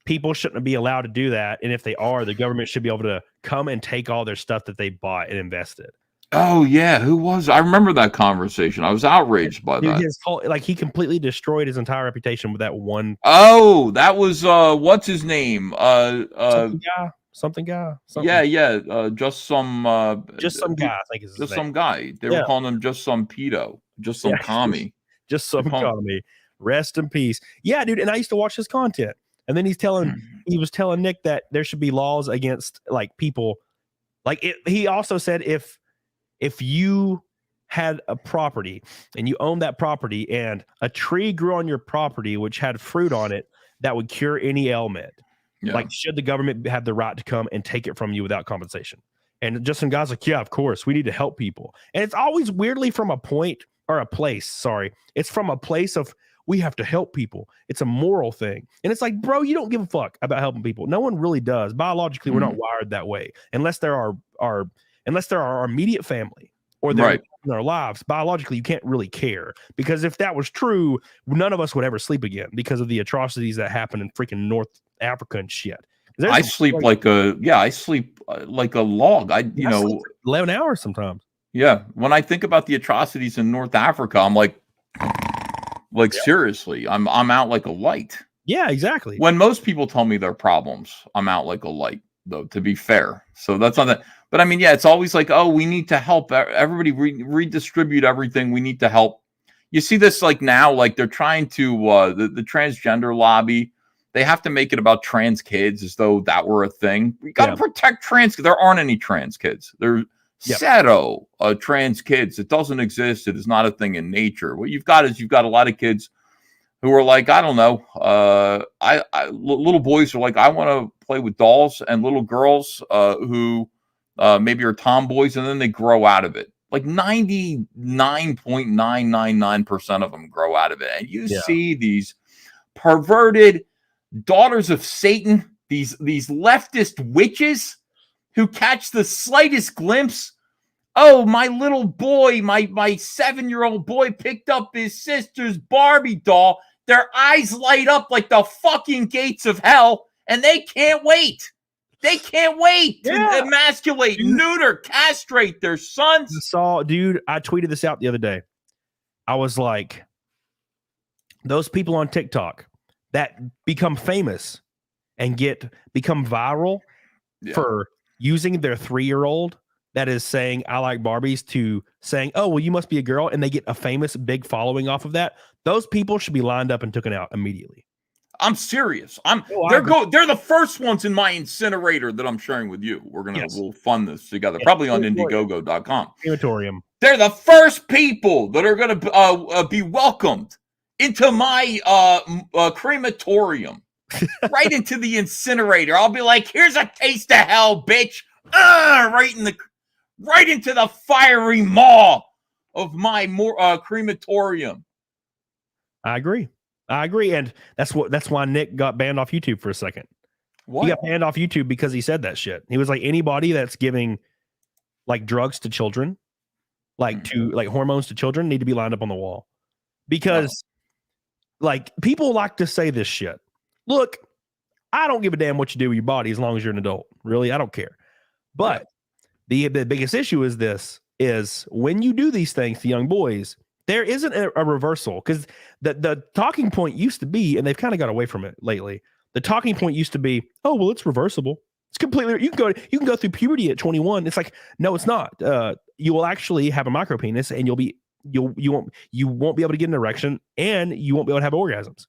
people shouldn't be allowed to do that. And if they are, the government should be able to come and take all their stuff that they bought and invested. Oh yeah, who was? I remember that conversation. I was outraged by that. His whole, like, he completely destroyed his entire reputation with that one. Oh, that was what's his name? Something guy. Yeah. Just some guy. I think is his name. Some guy. They were calling him just some pedo, just some commie, just some commie. Rest in peace. Yeah, dude. And I used to watch his content, and then he was telling Nick that there should be laws against like people. Like he also said if you had a property and you owned that property and a tree grew on your property which had fruit on it that would cure any ailment, like should the government have the right to come and take it from you without compensation? And just some guys like, yeah, of course, we need to help people. And it's always weirdly from a point or a place. Sorry, it's from a place of we have to help people. It's a moral thing. And it's like, bro, you don't give a fuck about helping people. No one really does. Biologically, we're not wired that way unless they're our immediate family or they're in our lives. Biologically, you can't really care, because if that was true, none of us would ever sleep again because of the atrocities that happen in freaking North Africa and shit. I sleep like a log. I sleep 11 hours sometimes. Yeah. When I think about the atrocities in North Africa, I'm like seriously, I'm out like a light. Yeah, exactly. When most people tell me their problems, I'm out like a light, though, to be fair. So that's not that. But I mean, yeah, it's always like, oh, we need to help everybody redistribute everything. We need to help. You see this like now, like they're trying to the transgender lobby. They have to make it about trans kids as though that were a thing. We got to protect trans. There aren't any trans kids. There's zero trans kids. It doesn't exist. It is not a thing in nature. What you've got is a lot of kids who are like, I don't know, little boys are like, I want to play with dolls, and little girls who maybe are tomboys, and then they grow out of it. Like 99.999% of them grow out of it. And you see these perverted daughters of Satan, these leftist witches who catch the slightest glimpse. Oh, my little boy, my 7-year-old boy picked up his sister's Barbie doll. Their eyes light up like the fucking gates of hell, and they can't wait. They can't wait to emasculate, neuter, castrate their sons. Dude, I tweeted this out the other day. I was like, those people on TikTok that become famous and become viral for using their 3-year-old that is saying, I like Barbies, to saying, oh, well, you must be a girl, and they get a famous big following off of that. Those people should be lined up and taken out immediately. I'm serious. They're the first ones in my incinerator that I'm sharing with you. We'll fund this together, probably on Indiegogo.com. Crematorium. They're the first people that are going to be welcomed into my crematorium, right into the incinerator. I'll be like, here's a taste of hell, bitch. Right into the fiery maw of my crematorium. I agree, and that's why Nick got banned off YouTube for a second. What? He got banned off YouTube because he said that shit. He was like, anybody that's giving like drugs to children, like hormones to children, need to be lined up on the wall, because like people like to say this shit. Look, I don't give a damn what you do with your body as long as you're an adult. Really, I don't care. But the biggest issue is when you do these things to young boys, there isn't a reversal, because the talking point used to be, and they've kind of got away from it lately. The talking point used to be, oh, well, it's reversible. It's completely, you can go through puberty at 21. It's like, no, it's not. You will actually have a micro penis, and you won't be able to get an erection, and you won't be able to have orgasms.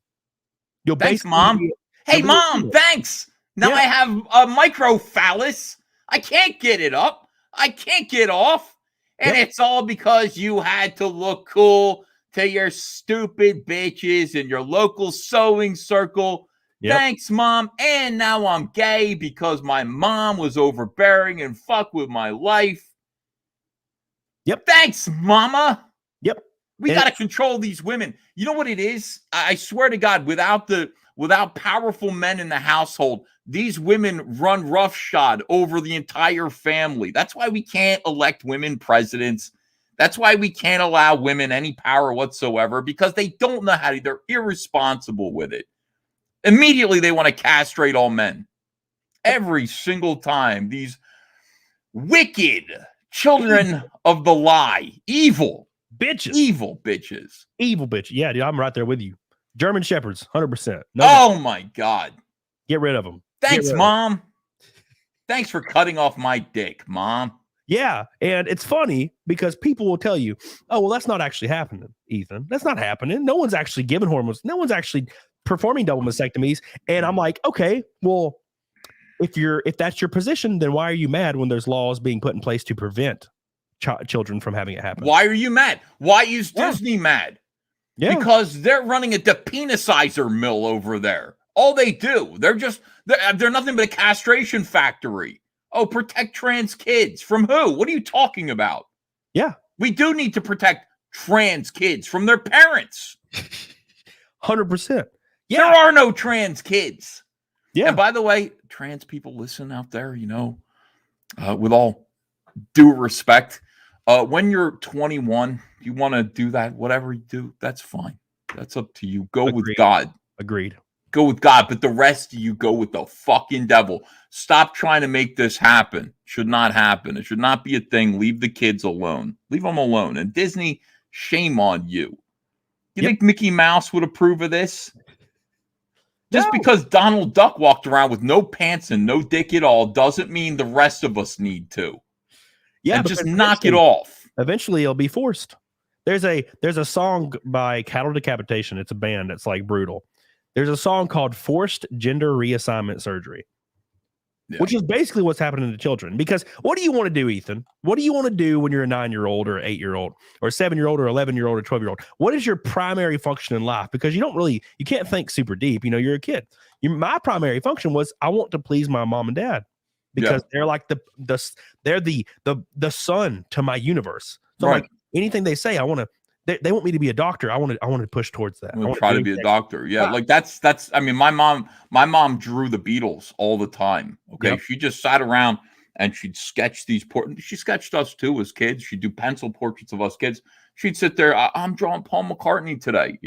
Thanks, Mom. Hey, Mom, thanks. Now I have a micro phallus. I can't get it up. I can't get off. And it's all because you had to look cool to your stupid bitches in your local sewing circle. Yep. Thanks, Mom. And now I'm gay because my mom was overbearing and fucked with my life. Yep. Thanks, Mama. Yep. We got to control these women. You know what it is? I swear to God, without powerful men in the household, these women run roughshod over the entire family. That's why we can't elect women presidents. That's why we can't allow women any power whatsoever, because they don't know how to. They're irresponsible with it. Immediately, they want to castrate all men. Every single time. These wicked children of the lie. Evil. Bitches. Evil bitches. Evil bitch. Yeah, dude, I'm right there with you. German Shepherds, 100%. Oh, my God. Get rid of them. Thanks, Mom. Thanks for cutting off my dick, Mom. Yeah, and it's funny because people will tell you, oh, well, that's not actually happening, Ethan. That's not happening. No one's actually giving hormones. No one's actually performing double mastectomies. And I'm like, okay, well, if that's your position, then why are you mad when there's laws being put in place to prevent children from having it happen? Why are you mad? Why is Disney mad? Yeah. Because they're running a depenicizer mill over there. All they do, they're nothing but a castration factory. Oh, protect trans kids. From who? What are you talking about? Yeah. We do need to protect trans kids from their parents. 100%. Yeah. There are no trans kids. Yeah. And by the way, trans people listen out there, with all due respect, when you're 21, you want to do that, whatever you do, that's fine. That's up to you. Go with God. Agreed. Go with God, but the rest of you go with the fucking devil. Stop trying to make this happen. Should not happen. It should not be a thing. Leave the kids alone. Leave them alone. And Disney, shame on you. You think Mickey Mouse would approve of this? Just because Donald Duck walked around with no pants and no dick at all doesn't mean the rest of us need to. Yeah, and just knock it off. Eventually, it'll be forced. There's a song by Cattle Decapitation. It's a band. It's like brutal. There's a song called Forced Gender Reassignment Surgery. which is basically what's happening to children. Because what do you want to do, Ethan? What do you want to do when you're a 9-year-old or 8-year-old or 7-year-old or 11-year-old or 12-year-old? What is your primary function in life? Because you can't think super deep. You're a kid. My primary function was I want to please my mom and dad because they're like they're the sun to my universe. So I'm like, anything they say, I want to. They want me to be a doctor. I want to push towards that. I want to try to be a doctor. Yeah, like that's. I mean, my mom drew the Beatles all the time. Okay, she just sat around and she'd sketch these She sketched us too as kids. She'd do pencil portraits of us kids. She'd sit there. I'm drawing Paul McCartney today.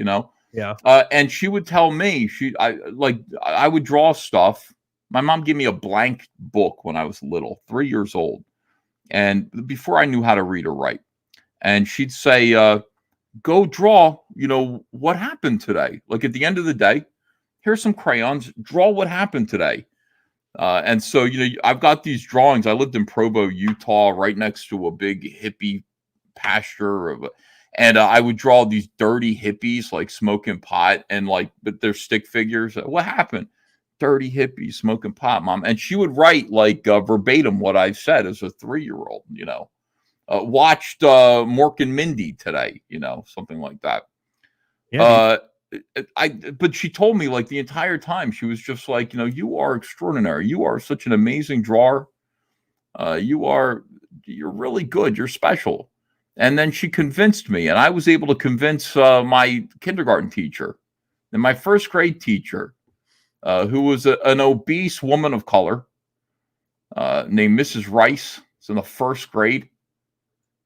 Yeah. And she would tell me I would draw stuff. My mom gave me a blank book when I was little, 3 years old, and before I knew how to read or write, and she'd say. Go draw, what happened today. Like at the end of the day, here's some crayons, draw what happened today. And so, I've got these drawings. I lived in Provo, Utah, right next to a big hippie pasture. And I would draw these dirty hippies, like smoking pot but they're stick figures. What happened? Dirty hippies smoking pot, Mom. And she would write verbatim what I said as a 3-year-old, watched Mork and Mindy today, something like that. Yeah. But she told me the entire time, she was just like, you are extraordinary. You are such an amazing drawer. You're really good. You're special. And then she convinced me, and I was able to convince my kindergarten teacher and my first grade teacher, who was an obese woman of color named Mrs. Rice. It's in the first grade.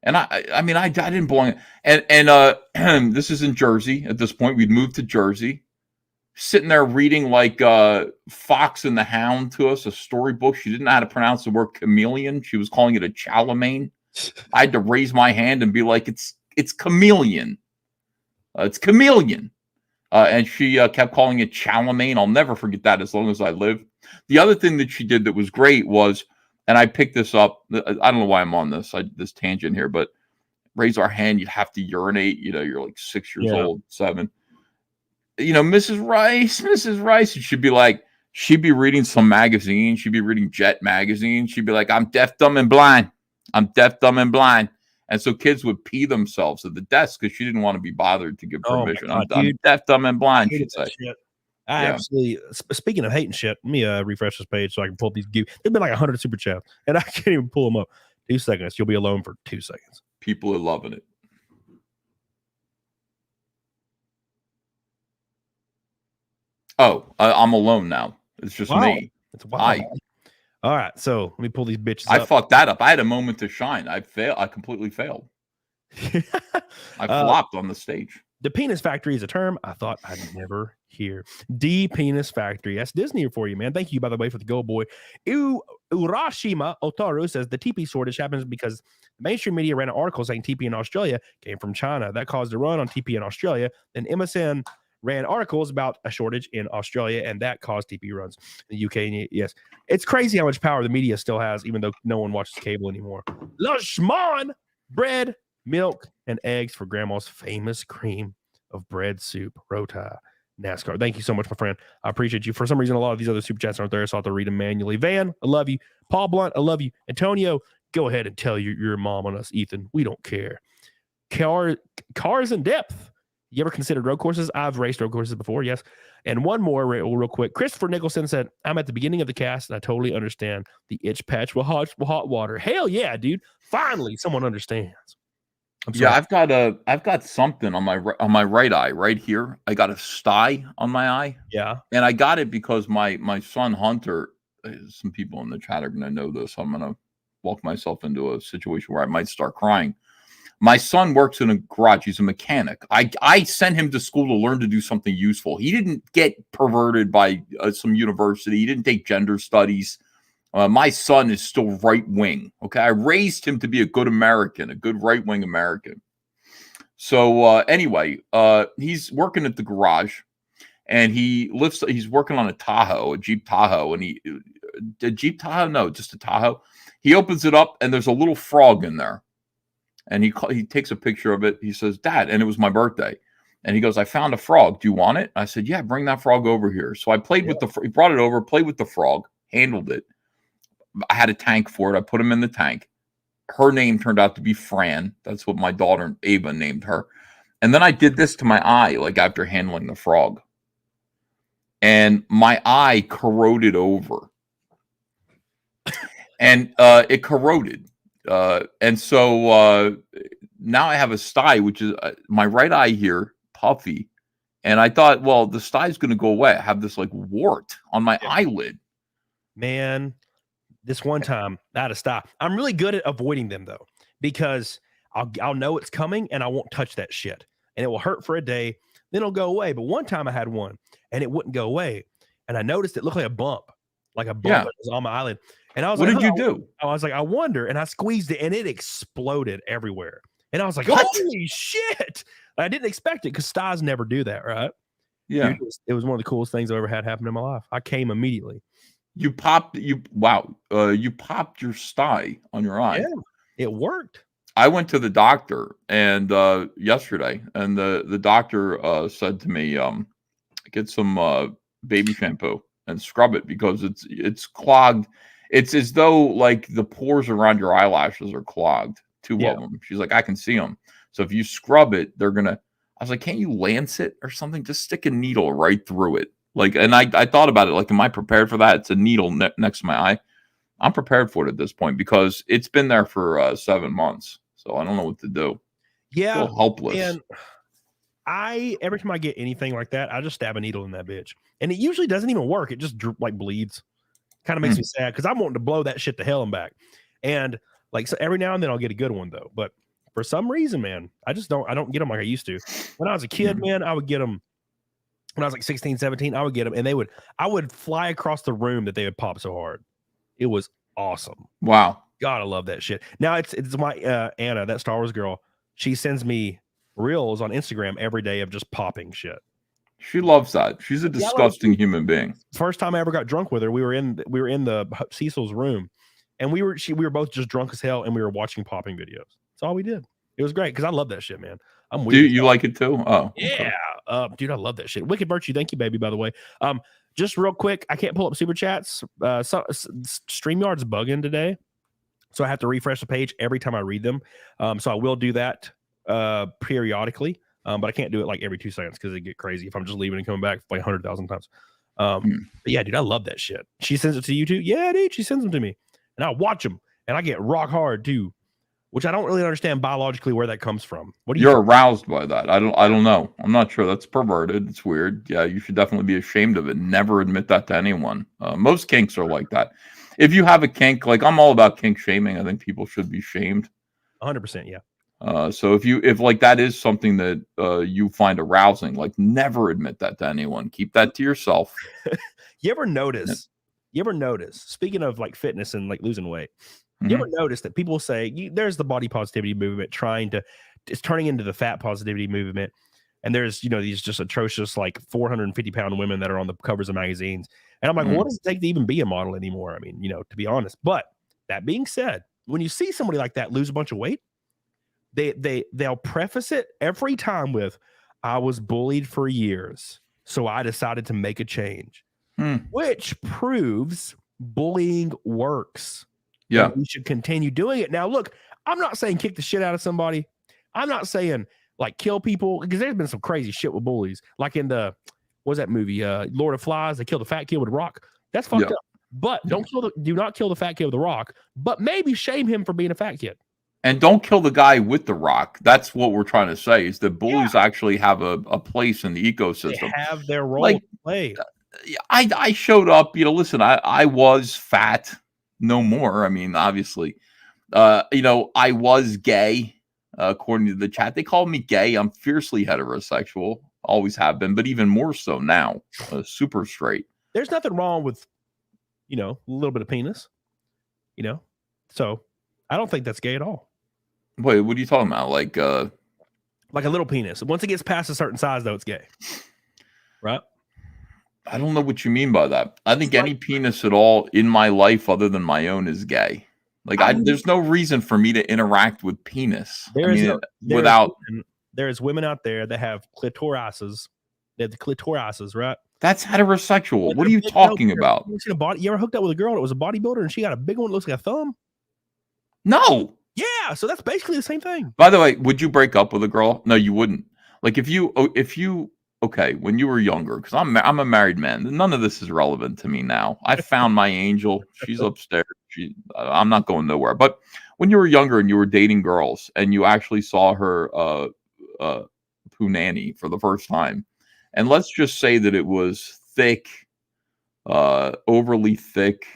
And I didn't belong. And this is in Jersey at this point. We'd moved to Jersey, sitting there reading Fox and the Hound to us, a storybook. She didn't know how to pronounce the word chameleon. She was calling it a Charlemagne. I had to raise my hand and be like, it's chameleon. It's chameleon. And she kept calling it Charlemagne. I'll never forget that as long as I live. The other thing that she did that was great was, and I picked this up. I don't know why I'm on this tangent here, but raise our hand. You have to urinate. You're like 6 years old, 7. Mrs. Rice. She'd be reading some magazine. She'd be reading Jet magazine. She'd be like, I'm deaf, dumb, and blind. I'm deaf, dumb, and blind. And so kids would pee themselves at the desk because she didn't want to be bothered to give permission. God, I'm deaf, dumb, and blind, she'd say. I absolutely. Speaking of hating shit, let me refresh this page so I can pull these. There's been like 100 super chats, and I can't even pull them up. 2 seconds. You'll be alone for 2 seconds. People are loving it. Oh, I'm alone now. It's just me. It's wild. All right, so let me pull these bitches I up. fucked that up. I had a moment to shine. I completely failed. I flopped on the stage. The penis factory is a term I thought I'd never hear. The penis factory. That's Disney for you, man. Thank you, by the way, for the go boy. Urashima Otaru says the TP shortage happens because the mainstream media ran an article saying TP in Australia came from China. That caused a run on TP in Australia. Then MSN ran articles about a shortage in Australia, and that caused TP runs in the UK. Yes, it's crazy how much power the media still has, even though no one watches cable anymore. Lashman, bread, milk, and eggs for grandma's famous cream of bread soup, rota, NASCAR. Thank you so much, my friend. I appreciate you. For some reason, a lot of these other super chats aren't there, so I have to read them manually. Van, I love you. Paul Blunt, I love you. Antonio, go ahead and tell your mom on us, Ethan. We don't care. Cars in depth. You ever considered road courses? I've raced road courses before, yes. And one more real quick. Christopher Nicholson said, I'm at the beginning of the cast, and I totally understand the itch patch with hot water. Hell yeah, dude. Finally, someone understands. Yeah, I've got something on my right eye right here. I got a sty on my eye. Yeah. And I got it because my son Hunter, some people in the chat are going to know this. I'm going to walk myself into a situation where I might start crying. My son works in a garage. He's a mechanic. I sent him to school to learn to do something useful. He didn't get perverted by some university. He didn't take gender studies. My son is still right wing. Okay. I raised him to be a good American, a good right wing American. So anyway, he's working at the garage, and he's working on a Jeep Tahoe, and just a Tahoe. He opens it up, and there's a little frog in there. And he takes a picture of it. He says, Dad, and it was my birthday. And he goes, I found a frog. Do you want it? I said, yeah, bring that frog over here. So I played with he brought it over, played with the frog, handled it. I had a tank for it. I put him in the tank. Her name turned out to be Fran. That's what my daughter Ava named her. And then I did this to my eye, like after handling the frog. And my eye corroded over. And it corroded. And so now I have a sty, which is my right eye here, puffy. And I thought, well, the sty's going to go away. I have this like wart on my eyelid. Man, this one time I had to stop. I'm really good at avoiding them though, because I'll know it's coming and I won't touch that shit. And it will hurt for a day, then it'll go away. But one time I had one and it wouldn't go away. And I noticed it looked like a bump that was on my eyelid. And I was what like, did you do? I was like, I wonder. And I squeezed it and it exploded everywhere. And I was like, what? Holy shit. I didn't expect it because styes never do that, right? Yeah. Dude, it was one of the coolest things I ever had happen in my life. I came immediately. You popped you popped your sty on your eye. Yeah, it worked. I went to the doctor and yesterday, and the doctor said to me, get some baby shampoo and scrub it because it's clogged. It's as though like the pores around your eyelashes are clogged. Two of them. She's like, I can see them. So if you scrub it, they're gonna. I was like, can't you lance it or something? Just stick a needle right through it. Like, and I thought about it. Like, am I prepared for that? It's a needle next to my eye. I'm prepared for it at this point because it's been there for 7 months. So I don't know what to do. Yeah, I feel helpless. And every time I get anything like that, I just stab a needle in that bitch, and it usually doesn't even work. It just like bleeds. Kind of makes me sad because I'm wanting to blow that shit to hell and back. And like, so every now and then I'll get a good one though. But for some reason, man, I don't get them like I used to. When I was a kid, man, I would get them. When I was like 16, 17, I would get them, and I would fly across the room that they would pop so hard. It was awesome. Wow. God, I love that shit. Now it's my Anna, that Star Wars girl. She sends me reels on Instagram every day of just popping shit. She loves that. She's a disgusting human being. First time I ever got drunk with her, we were in the Cecil's room, and we were both just drunk as hell, and we were watching popping videos. That's all we did. It was great because I love that shit, man. I'm weird. Do you like it too? Oh, yeah. Okay. Dude, I love that shit. Wicked Virtue, thank you, baby, by the way. Just real quick, I can't pull up super chats. StreamYard's bugging today, so I have to refresh the page every time I read them. So I will do that periodically, but I can't do it like every 2 seconds because it get crazy if I'm just leaving and coming back like 100,000 times. But yeah, dude, I love that shit. She sends it to you too. Yeah, dude, she sends them to me, and I watch them, and I get rock hard too. Which I don't really understand biologically where that comes from. What do you're aroused by that? I don't know. I'm not sure. That's perverted. It's weird. Yeah, you should definitely be ashamed of it. Never admit that to anyone. Most kinks are like that. If you have a kink, like I'm all about kink shaming. I think people should be shamed. 100%. Yeah. So if like that is something that you find arousing, like never admit that to anyone. Keep that to yourself. You ever notice? Speaking of like fitness and like losing weight. You ever notice that people say there's the body positivity movement it's turning into the fat positivity movement, and there's these just atrocious like 450-pound women that are on the covers of magazines, and I'm like, what does it take to even be a model anymore? I mean, to be honest. But that being said, when you see somebody like that lose a bunch of weight, they'll preface it every time with, "I was bullied for years, so I decided to make a change," which proves bullying works. Yeah, we should continue doing it. Now, look, I'm not saying kick the shit out of somebody. I'm not saying like kill people, because there's been some crazy shit with bullies. Like in what was that movie? Lord of Flies, they killed the fat kid with a rock. That's fucked up. But do not kill the fat kid with a rock, but maybe shame him for being a fat kid. And don't kill the guy with the rock. That's what we're trying to say, is that bullies actually have a place in the ecosystem. They have their role to play. I showed up, listen, I was fat. No more. I mean, obviously, I was gay, according to the chat. They called me gay. I'm fiercely heterosexual, always have been, but even more so now, super straight. There's nothing wrong with, a little bit of penis, so I don't think that's gay at all. Wait, what are you talking about? Like a little penis. Once it gets past a certain size, though, it's gay. Right? I don't know what you mean by that. I think any penis at all in my life other than my own is gay. Like there's no reason for me to interact with penis. There's women out there that have clitorises. They have the clitorises, right? That's heterosexual. Like What are you talking about? You ever hooked up with a girl that was a bodybuilder and she got a big one that looks like a thumb? No. Yeah, so that's basically the same thing. By the way, would you break up with a girl? No, you wouldn't. Like if you okay, when you were younger, because I'm a married man. None of this is relevant to me now. I found my angel. She's upstairs. I'm not going nowhere. But when you were younger and you were dating girls and you actually saw her punani for the first time, and let's just say that it was thick, overly thick,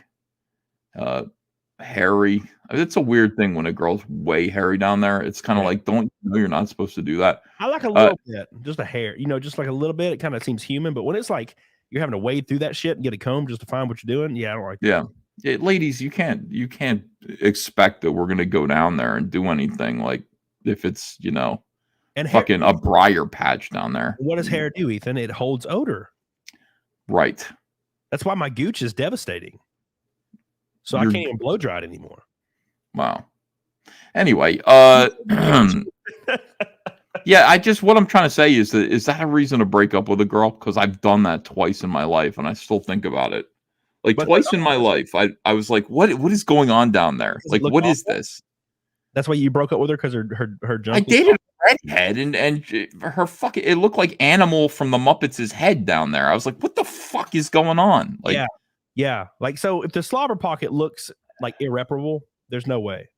hairy. I mean, it's a weird thing when a girl's way hairy down there. It's kind of like, don't you know you're not supposed to do that? I like a little bit, just a hair, just like a little bit. It kind of seems human, but when it's like you're having to wade through that shit and get a comb just to find what you're doing, yeah, I don't like that. Yeah, ladies, you can't expect that we're gonna go down there and do anything like if it's and fucking a briar patch down there. What does hair do, Ethan? It holds odor. Right. That's why my gooch is devastating. So I can't even blow dry it anymore. Wow. Anyway, yeah, what I'm trying to say is that a reason to break up with a girl? Because I've done that twice in my life and I still think about it. Like twice in my life, I was like, what is going on down there? Like, what is this? That's why you broke up with her, because her junk. I dated a redhead and her fucking, it looked like Animal from the Muppets' head down there. I was like, what the fuck is going on? Like, yeah. Like, so if the slobber pocket looks like irreparable, there's no way.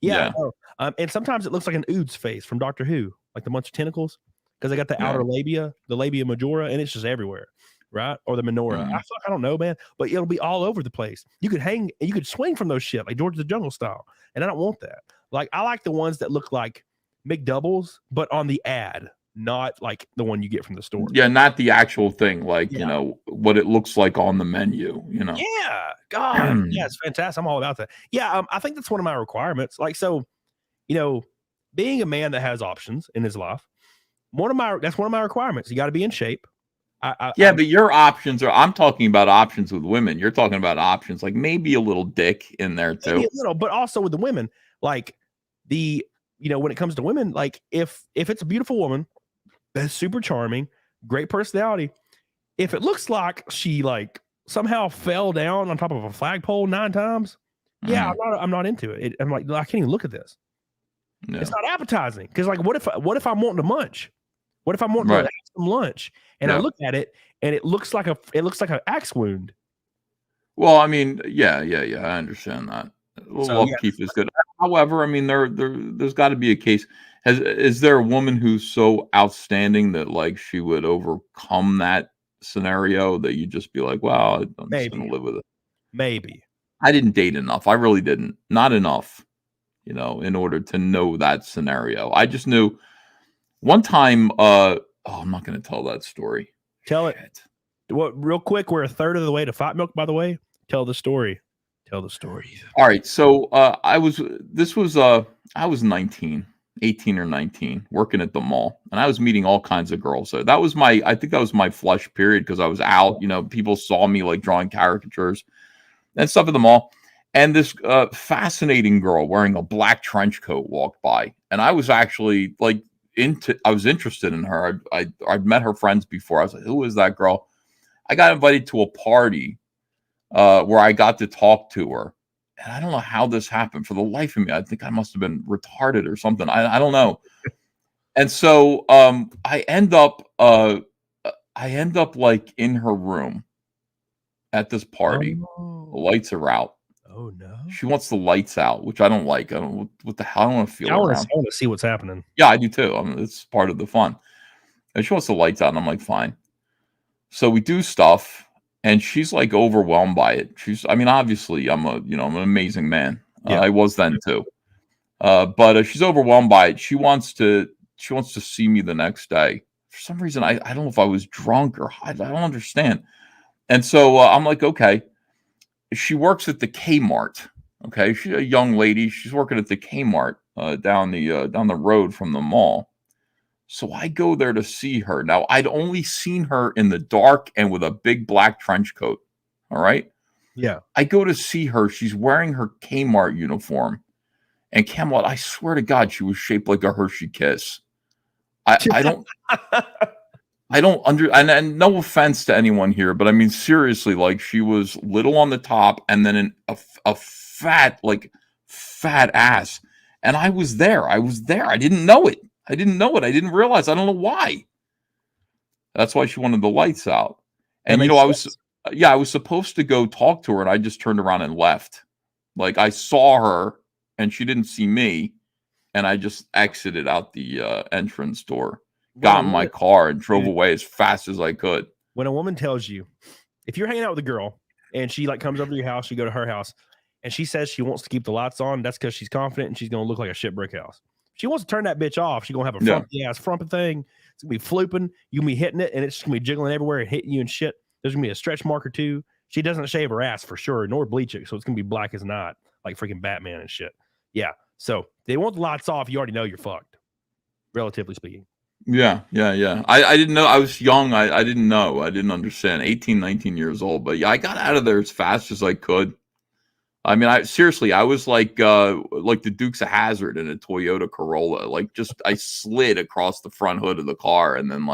Yeah. And sometimes it looks like an Ood's face from Doctor Who, like the bunch of tentacles, because they got the outer labia, the labia majora, and it's just everywhere, right? Or the minora. I don't know, man, but it'll be all over the place. You could swing from those shit like George of the Jungle style, and I don't want that. Like, I like the ones that look like McDoubles, but on the ad, not like the one you get from the store. Yeah, not the actual thing, like what it looks like on the menu. Yeah, God, yeah, it's fantastic. I'm all about that. Yeah, I think that's one of my requirements. Like, so, being a man that has options in his life, that's one of my requirements. You got to be in shape. But your options are. I'm talking about options with women. You're talking about options like maybe a little dick in there too. Maybe a little, but also with the women, like when it comes to women, like if it's a beautiful woman that's super charming, great personality, if it looks like she like somehow fell down on top of a flagpole 9 times, I'm not into it. I'm like, I can't even look at this. No. It's not appetizing, because like, what if I'm wanting to munch? What if I'm wanting to have some lunch and I look at it and it looks like an axe wound? Well, I mean, yeah, I understand that. Upkeep is good. However, I mean, there's got to be a case. Is there a woman who's so outstanding that like she would overcome that scenario that you just be like, wow, I'm just gonna live with it? Maybe. I didn't date enough. I really didn't. Not enough, in order to know that scenario. I just knew one time. I'm not going to tell that story. Tell it. What? Real quick, we're a third of the way to Fight Milk, by the way. Tell the story. All right. So I was 18 or 19, working at the mall, and I was meeting all kinds of girls. So I think that was my flush period, because I was out. People saw me like drawing caricatures and stuff at the mall. And this fascinating girl wearing a black trench coat walked by, and I was actually like I was interested in her. I'd met her friends before. I was like, who is that girl? I got invited to a party where I got to talk to her. And I don't know how this happened. For the life of me, I think I must have been retarded or something. I don't know. And so I end up like in her room at this party. Oh. The lights are out. Oh no! She wants the lights out, which I don't like. I don't. What the hell? I don't want to feel. I want to see what's happening. Yeah, I do too. I mean, it's part of the fun. And she wants the lights out, and I'm like, fine. So we do stuff, and she's like overwhelmed by it. I mean, obviously, I'm an amazing man. Yeah. I was then too. But she's overwhelmed by it. She wants to see me the next day. For some reason, I don't know if I was drunk or I don't understand. And so I'm like, okay. She works at the Kmart. Okay, she's a young lady. She's working at the Kmart down the road from the mall. So I go there to see her. Now, I'd only seen her in the dark and with a big black trench coat. All right. Yeah. I go to see her. She's wearing her Kmart uniform. And Camelot, I swear to God, she was shaped like a Hershey Kiss. I don't. I don't and no offense to anyone here, but I mean seriously, like she was little on the top and then a fat ass, and I was there. I didn't know it. I didn't realize. I don't know why. That's why she wanted the lights out. And I was supposed to go talk to her, and I just turned around and left. Like I saw her, and she didn't see me, and I just exited out the entrance door. Got in my car and drove away as fast as I could. When a woman tells you, if you're hanging out with a girl and she like comes over to your house, you go to her house, and she says she wants to keep the lights on, that's because she's confident and she's going to look like a shit brick house. She wants to turn that bitch off. She's going to have a frumpy thing. It's going to be flooping. You're going to be hitting it, and it's going to be jiggling everywhere and hitting you and shit. There's going to be a stretch mark or two. She doesn't shave her ass for sure, nor bleach it, so it's going to be black as night, like freaking Batman and shit. Yeah. So they want the lights off. You already know you're fucked, relatively speaking. Yeah. I didn't know. I was young. I didn't know. I didn't understand. 18, 19 years old. But yeah, I got out of there as fast as I could. I mean, I was like the Dukes of Hazzard in a Toyota Corolla. Like I slid across the front hood of the car and then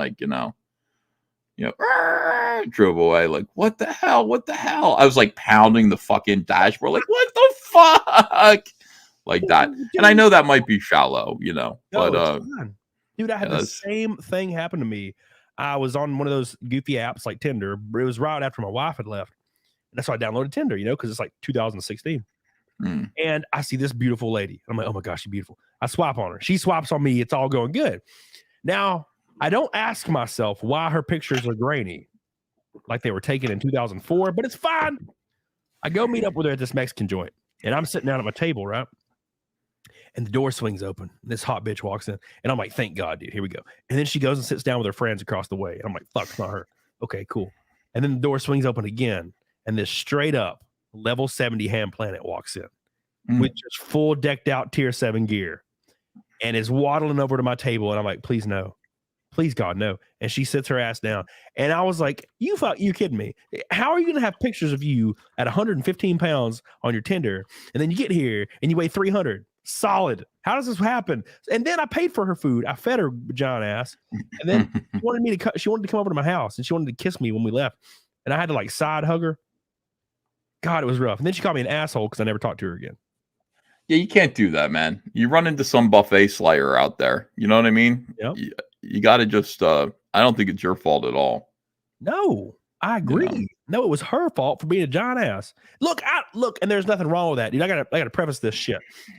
drove away. Like, what the hell? I was like pounding the fucking dashboard. Like, what the fuck? Like that. And I know that might be shallow, but dude, I had the same thing happen to me. I was on one of those goofy apps like Tinder. It was right after my wife had left. And that's why I downloaded Tinder, because it's like 2016. And I see this beautiful lady. I'm like, oh my gosh, she's beautiful. I swipe on her. She swipes on me. It's all going good. Now, I don't ask myself why her pictures are grainy, like they were taken in 2004, but it's fine. I go meet up with her at this Mexican joint, and I'm sitting down at my table, right? And the door swings open. And this hot bitch walks in. And I'm like, thank God, dude. Here we go. And then she goes and sits down with her friends across the way. And I'm like, fuck, it's not her. Okay, cool. And then the door swings open again. And this straight up level 70 Ham Planet walks in with just full decked out tier 7 gear and is waddling over to my table. And I'm like, please no. Please God, no. And she sits her ass down. And I was like, you're kidding me. How are you going to have pictures of you at 115 pounds on your Tinder? And then you get here and you weigh 300. Solid. How does this happen? And then I paid for her food. I fed her giant ass. And then she wanted to come over to my house and she wanted to kiss me when we left. And I had to like side hug her. God, it was rough. And then she called me an asshole because I never talked to her again. Yeah, you can't do that, man. You run into some buffet slayer out there. You know what I mean? Yep. You got to just, I don't think it's your fault at all. No, I agree. No, it was her fault for being a giant ass. Look, and there's nothing wrong with that, dude. I gotta preface this shit.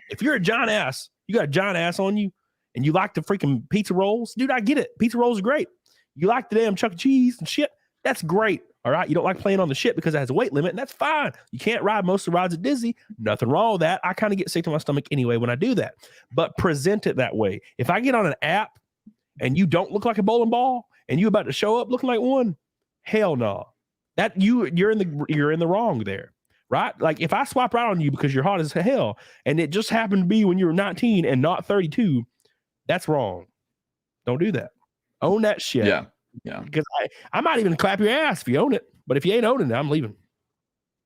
If you're a giant ass, you got a giant ass on you, and you like the freaking pizza rolls, dude, I get it. Pizza rolls are great. You like the damn Chuck E. Cheese and shit, that's great. All right, you don't like playing on the shit because it has a weight limit, and that's fine. You can't ride most of the rides at Disney. Nothing wrong with that. I kind of get sick to my stomach anyway when I do that. But present it that way. If I get on an app and you don't look like a bowling ball, and you about to show up looking like one, hell no. That you're in the wrong there, right? Like if I swipe right on you because you're hot as hell, and it just happened to be when you were 19 and not 32, that's wrong. Don't do that. Own that shit. Yeah. Because I might even clap your ass if you own it, but if you ain't owning it, I'm leaving.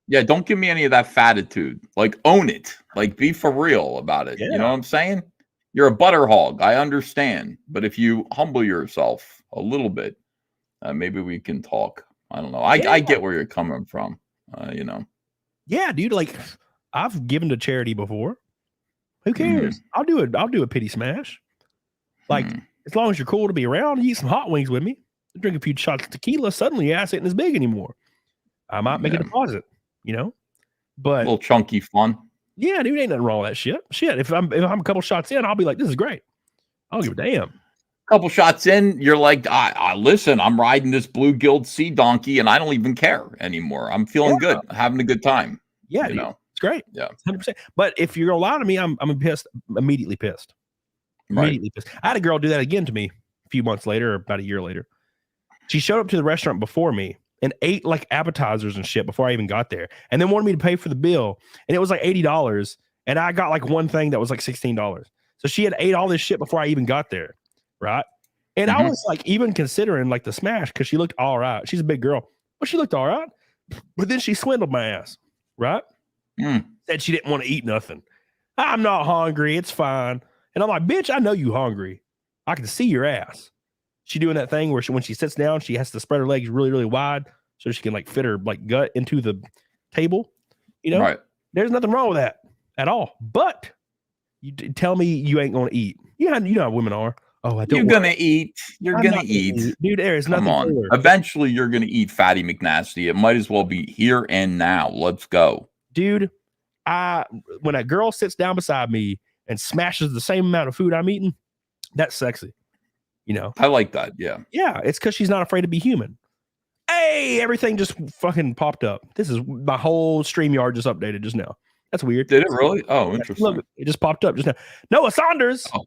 Yeah, don't give me any of that fatitude. Like own it. Like be for real about it. Yeah. You know what I'm saying? You're a butter hog. I understand, but if you humble yourself a little bit, maybe we can talk. I don't know. I get where you're coming from. Yeah, dude. Like I've given to charity before. Who cares? I'll do a pity smash. Like as long as you're cool to be around, you eat some hot wings with me, drink a few shots of tequila. Suddenly, your ass ain't as big anymore. I might make a deposit. But a little chunky fun. Yeah, dude, ain't nothing wrong with that shit. Shit, if I'm a couple shots in, I'll be like, this is great. I don't give a damn. Couple shots in, you're like, listen, I'm riding this blue gilt sea donkey and I don't even care anymore. I'm feeling good, having a good time. Yeah, dude, it's great. Yeah, 100%. But if you're gonna lie to me, I'm pissed, immediately pissed. Immediately pissed. I had a girl do that again to me a few months later, or about a year later. She showed up to the restaurant before me and ate like appetizers and shit before I even got there, and then wanted me to pay for the bill, and it was like $80, and I got like one thing that was like $16. So she had ate all this shit before I even got there. Right. And I was like, even considering like the smash, because she looked all right. She's a big girl, but she looked all right. But then she swindled my ass. Right. Said she didn't want to eat nothing. I'm not hungry. It's fine. And I'm like, bitch, I know you hungry. I can see your ass. she doing that thing where when she sits down, she has to spread her legs really, really wide so she can like fit her like gut into the table. You know, right. There's nothing wrong with that at all. But you tell me you ain't going to eat. You know how women are. Oh, I don't. You're gonna eat. You're gonna eat, dude. There is nothing. Come on. Eventually, you're gonna eat Fatty McNasty. It might as well be here and now. Let's go, dude. When a girl sits down beside me and smashes the same amount of food I'm eating, that's sexy. You know, I like that. Yeah, yeah. It's because she's not afraid to be human. Hey, everything just fucking popped up. This is my whole StreamYard just updated just now. That's weird. Did it really? Oh, interesting. Look, it just popped up just now. Noah Saunders. Oh.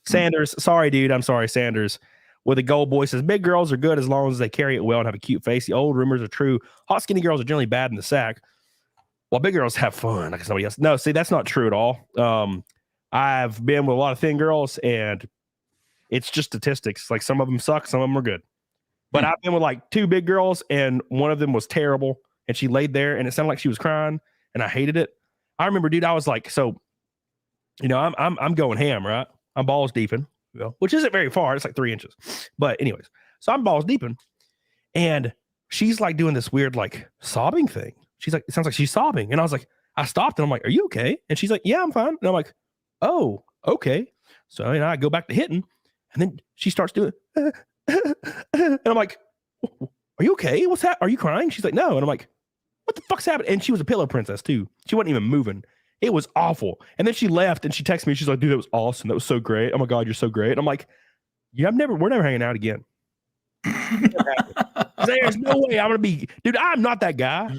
Sanders. Sorry, dude. I'm sorry, Sanders. With a gold boy says big girls are good as long as they carry it well and have a cute face. The old rumors are true. Hot skinny girls are generally bad in the sack. While big girls have fun like somebody else. No, see, that's not true at all. I've been with a lot of thin girls, and it's just statistics. Like some of them suck, some of them are good. But I've been with like 2 big girls, and one of them was terrible, and she laid there, and it sounded like she was crying, and I hated it. I remember, dude, I was like, so, you know, I'm going ham, right? I'm balls deeping, you know, which isn't very far. It's like 3 inches. But anyways, so I'm balls deeping, and she's like doing this weird like sobbing thing. She's like, it sounds like she's sobbing, and I was like, I stopped, and I'm like, are you okay? And she's like, yeah, I'm fine. And I'm like, oh, okay. So, you know, I go back to hitting, and then she starts doing. And I'm like, are you okay? What's that? Are you crying? She's like, no. And I'm like, what the fuck's happening? And she was a pillow princess too. She wasn't even moving. It was awful. And then she left and she texted me. She's like, dude, that was awesome. That was so great. Oh my God, you're so great. And I'm like, yeah, we're never hanging out again. There's no way I'm going to be, dude, I'm not that guy.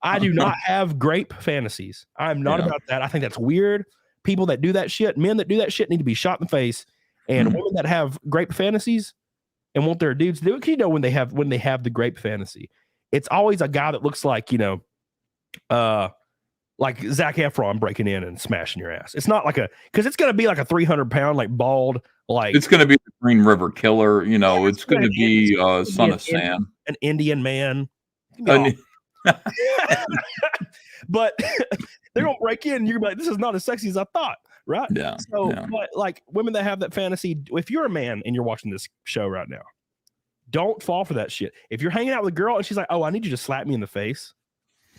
I do not have grape fantasies. I'm not about that. I think that's weird. People that do that shit, men that do that shit need to be shot in the face. And women that have grape fantasies and want their dudes to do it, you know, when they have the grape fantasy, it's always a guy that looks like, you know, like Zac Efron breaking in and smashing your ass. It's not like because it's going to be like a 300-pound, like bald, like it's going to be the Green River Killer. You know, it's going to be Son of Sam, an Indian man. But they're going to break in and you're going to be like, this is not as sexy as I thought. Right. Yeah. So, but like women that have that fantasy, if you're a man and you're watching this show right now, don't fall for that shit. If you're hanging out with a girl and she's like, oh, I need you to slap me in the face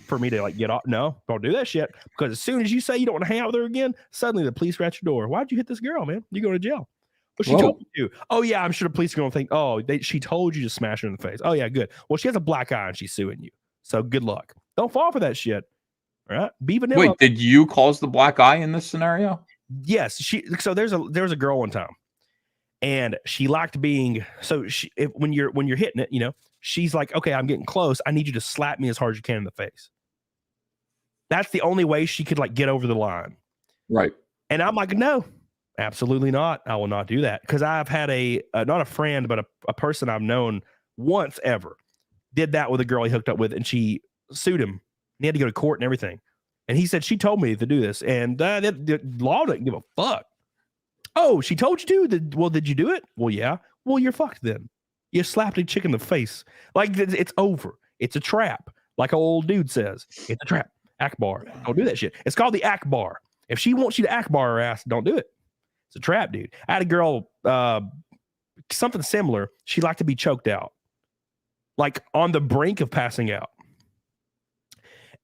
for me to like get off. No, don't do that shit. Because as soon as you say you don't want to hang out with her again, suddenly the police are at your door. Why'd you hit this girl, man? You go to jail. Well, she told you to. Oh, yeah, I'm sure the police are going to think, oh, she told you to smash her in the face. Oh, yeah, good. Well, she has a black eye and she's suing you. So good luck. Don't fall for that shit. All right. Be vanilla. Wait, did you cause the black eye in this scenario? Yes. So there was a girl one time, and she liked being when you're hitting it, you know, she's like, okay, I'm getting close. I need you to slap me as hard as you can in the face. That's the only way she could like get over the line. Right. And I'm like, no, absolutely not. I will not do that. Because I've had not a friend, but a person I've known once ever did that with a girl he hooked up with, and she sued him. And he had to go to court and everything. And he said, she told me to do this. And the law doesn't give a fuck. Oh, she told you to? Well, did you do it? Well, yeah. Well, you're fucked then. You slapped a chick in the face. Like, it's over. It's a trap. Like an old dude says. It's a trap. Akbar. Don't do that shit. It's called the Akbar. If she wants you to Akbar her ass, don't do it. It's a trap, dude. I had a girl, something similar. She liked to be choked out. Like, on the brink of passing out.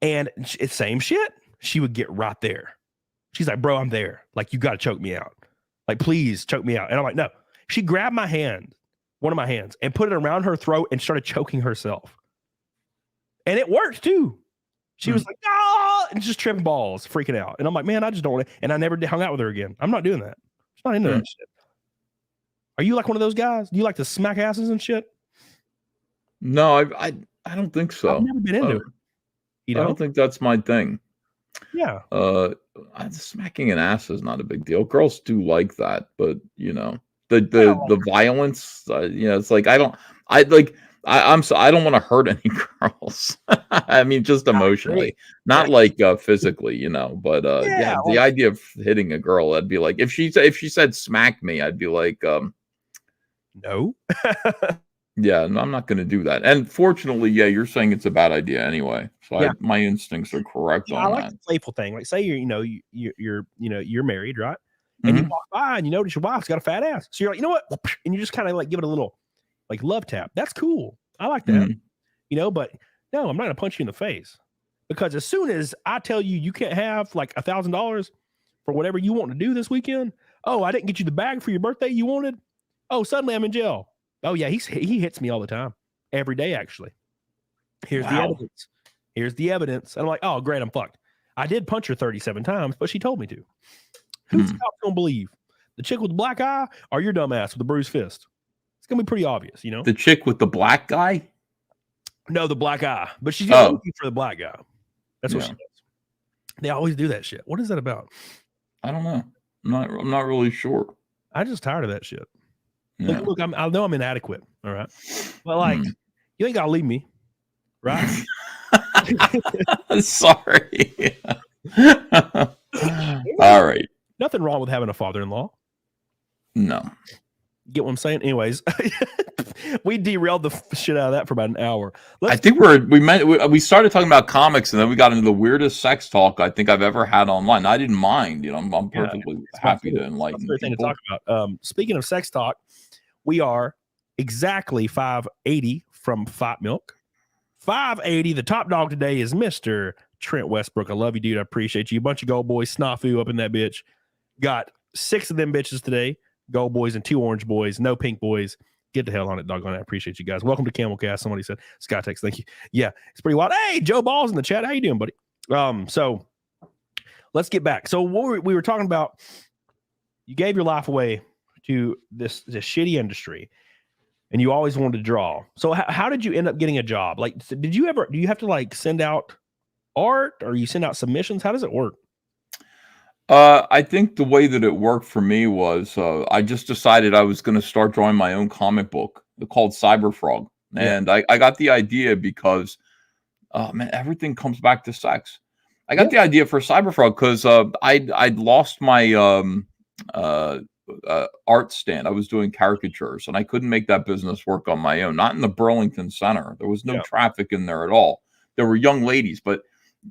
And it's same shit. She would get right there. She's like, bro, I'm there. Like, you got to choke me out. Like, please choke me out. And I'm like, no. She grabbed my hand, one of my hands, and put it around her throat and started choking herself. And it worked too. She was like, ah, and just tripping balls, freaking out. And I'm like, man, I just don't want to. And I never hung out with her again. I'm not doing that. I'm not into that shit. Are you like one of those guys? Do you like to smack asses and shit? No, I don't think so. I've never been into it. You know? I don't think that's my thing. Yeah. Smacking an ass is not a big deal. Girls do like that, but you know, the violence, you know, it's like I don't want to hurt any girls. I mean, just emotionally, not like physically, you know. But the idea of hitting a girl, I'd be like, if she said smack me, I'd be like, no. Yeah, no, I'm not going to do that. And fortunately, yeah, you're saying it's a bad idea anyway. So my instincts are correct on that. I like the playful thing. Like, say you're married, right? And you walk by and you notice your wife's got a fat ass. So you're like, you know what? And you just kind of like give it a little like love tap. That's cool. I like that. You know, but no, I'm not gonna punch you in the face, because as soon as I tell you you can't have like $1,000 for whatever you want to do this weekend, oh, I didn't get you the bag for your birthday you wanted. Oh, suddenly I'm in jail. Oh yeah, he hits me all the time, every day actually. Here's the evidence. Here's the evidence. And I'm like, oh great, I'm fucked. I did punch her 37 times, but she told me to. Who's gonna believe? The chick with the black eye or your dumb ass with the bruised fist? It's gonna be pretty obvious, you know. The chick with the black guy? No, the black eye. But she's gonna look for the black guy. That's what she does. They always do that shit. What is that about? I don't know. I'm not really sure. I'm just tired of that shit. Yeah. Look, I know I'm inadequate. All right. Well, like, you ain't gotta leave me. Right? Sorry. All right. Nothing wrong with having a father-in-law. No. Get what I'm saying? Anyways, we derailed the shit out of that for about an hour. I think we started talking about comics, and then we got into the weirdest sex talk I think I've ever had online. I didn't mind. You know, I'm perfectly happy to enlighten people. Thing to talk about. Speaking of sex talk, we are exactly 580 from Fight Milk. 580. The top dog today is Mr. Trent Westbrook. I love you, dude. I appreciate you. A bunch of gold boys, snafu up in that bitch. Got 6 of them bitches today. Gold boys and 2 orange boys. No pink boys. Get the hell on it, doggone. I appreciate you guys. Welcome to CamelCast. Somebody said Skytex. Thank you. Yeah, it's pretty wild. Hey, Joe Ball's in the chat. How you doing, buddy? So let's get back. So what we were talking about, you gave your life away to this shitty industry, and you always wanted to draw. So how did you end up getting a job? Like, do you have to like send out art, or you send out submissions? How does it work? I think the way that it worked for me was I just decided I was going to start drawing my own comic book called Cyberfrog. And I got the idea because, man, everything comes back to sex. I got the idea for Cyberfrog because I'd lost my art stand. I was doing caricatures, and I couldn't make that business work on my own. Not in the Burlington Center. There was no traffic in there at all. There were young ladies, but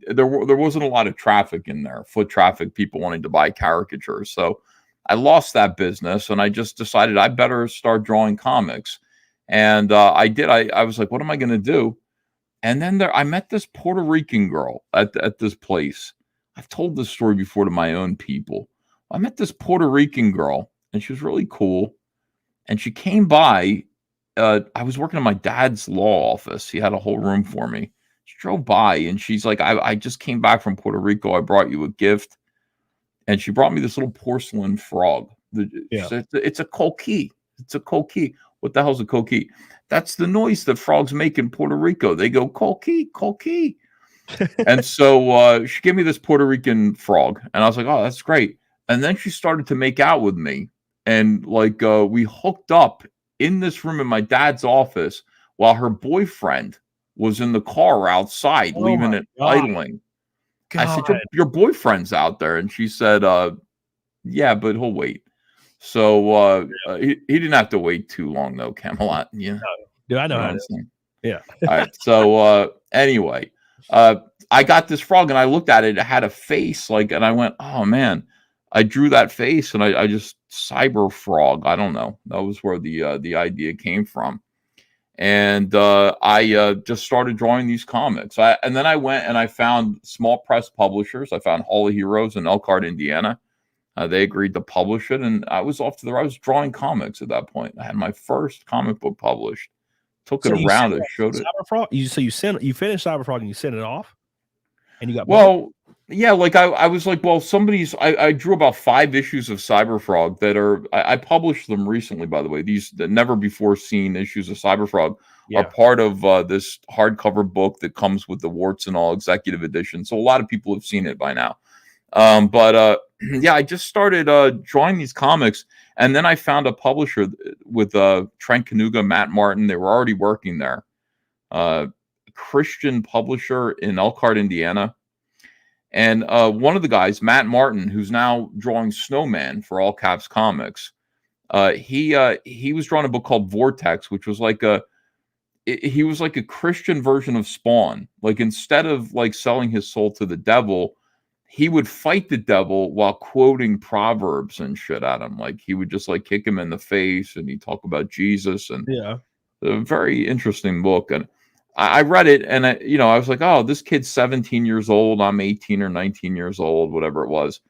there wasn't a lot of traffic in there, foot traffic, people wanting to buy caricatures. So I lost that business, and I just decided I better start drawing comics. And I did. I was like, what am I going to do? And then I met this Puerto Rican girl at this place. I've told this story before to my own people. I met this Puerto Rican girl, and she was really cool. And she came by. I was working in my dad's law office. He had a whole room for me. She drove by, and she's like, I just came back from Puerto Rico. I brought you a gift. And she brought me this little porcelain frog. It's a coquille. It's a coquille. What the hell's a coquille? That's the noise that frogs make in Puerto Rico. They go coquille, coquille. And so she gave me this Puerto Rican frog. And I was like, oh, that's great. And then she started to make out with me. And like we hooked up in this room in my dad's office while her boyfriend was in the car outside, leaving it idling. God. I said, your boyfriend's out there. And she said, yeah, but he'll wait. So he didn't have to wait too long, though, Camelot. Yeah. Dude, I know how to do. Yeah. All right. So anyway, I got this frog, and I looked at it. It had a face, and I went, oh, man. I drew that face, and I just cyber frog. I don't know. That was where the idea came from. And I just started drawing these comics. And then I went and I found small press publishers. I found Hall of Heroes in Elkhart, Indiana. They agreed to publish it, and I was off to I was drawing comics at that point. I had my first comic book published. Took it around and showed it. Cyberfrog? You finished Cyberfrog and you sent it off, and you got yeah, like I was like, well, I drew about 5 issues of Cyberfrog that I published them recently, by the way. These the never before seen issues of Cyberfrog are part of this hardcover book that comes with the warts and all executive edition. So a lot of people have seen it by now. But I just started drawing these comics, and then I found a publisher with Trent Kanuga, Matt Martin. They were already working there. Christian publisher in Elkhart, Indiana. And one of the guys, Matt Martin, who's now drawing Snowman for All Caps Comics, he was drawing a book called Vortex, which was he was like a Christian version of Spawn. Like, instead of like selling his soul to the devil, he would fight the devil while quoting proverbs and shit at him. Like, he would just like kick him in the face, and he'd talk about Jesus. And A very interesting book, and I read it, and I was like, oh, this kid's 17 years old. I'm 18 or 19 years old, whatever it was.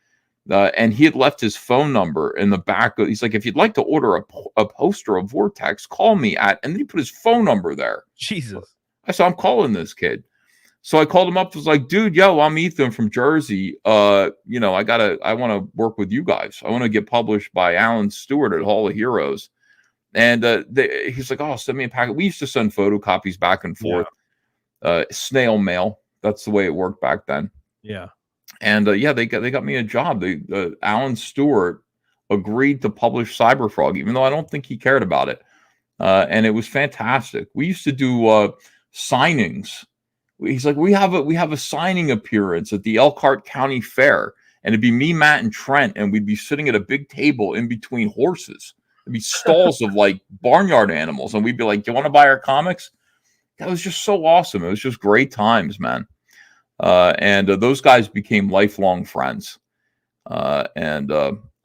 And he had left his phone number in the back. He's like, if you'd like to order a poster of Vortex, call me at, and then he put his phone number there. Jesus. I said, I'm calling this kid. So I called him up. Was like, dude, yo, I'm Ethan from Jersey. I want to work with you guys. I want to get published by Alan Stewart at Hall of Heroes. And he's like, oh, send me a packet. We used to send photocopies back and forth, snail mail. That's the way it worked back then. Yeah. And they got me a job. Alan Stewart agreed to publish Cyberfrog, even though I don't think he cared about it. And it was fantastic. We used to do signings. He's like, we have a signing appearance at the Elkhart County Fair, and it'd be me, Matt, and Trent, and we'd be sitting at a big table in between horses. It'd be stalls of like barnyard animals, and we'd be like, "Do you want to buy our comics?" That was just so awesome. It was just great times, man. And those guys became lifelong friends. I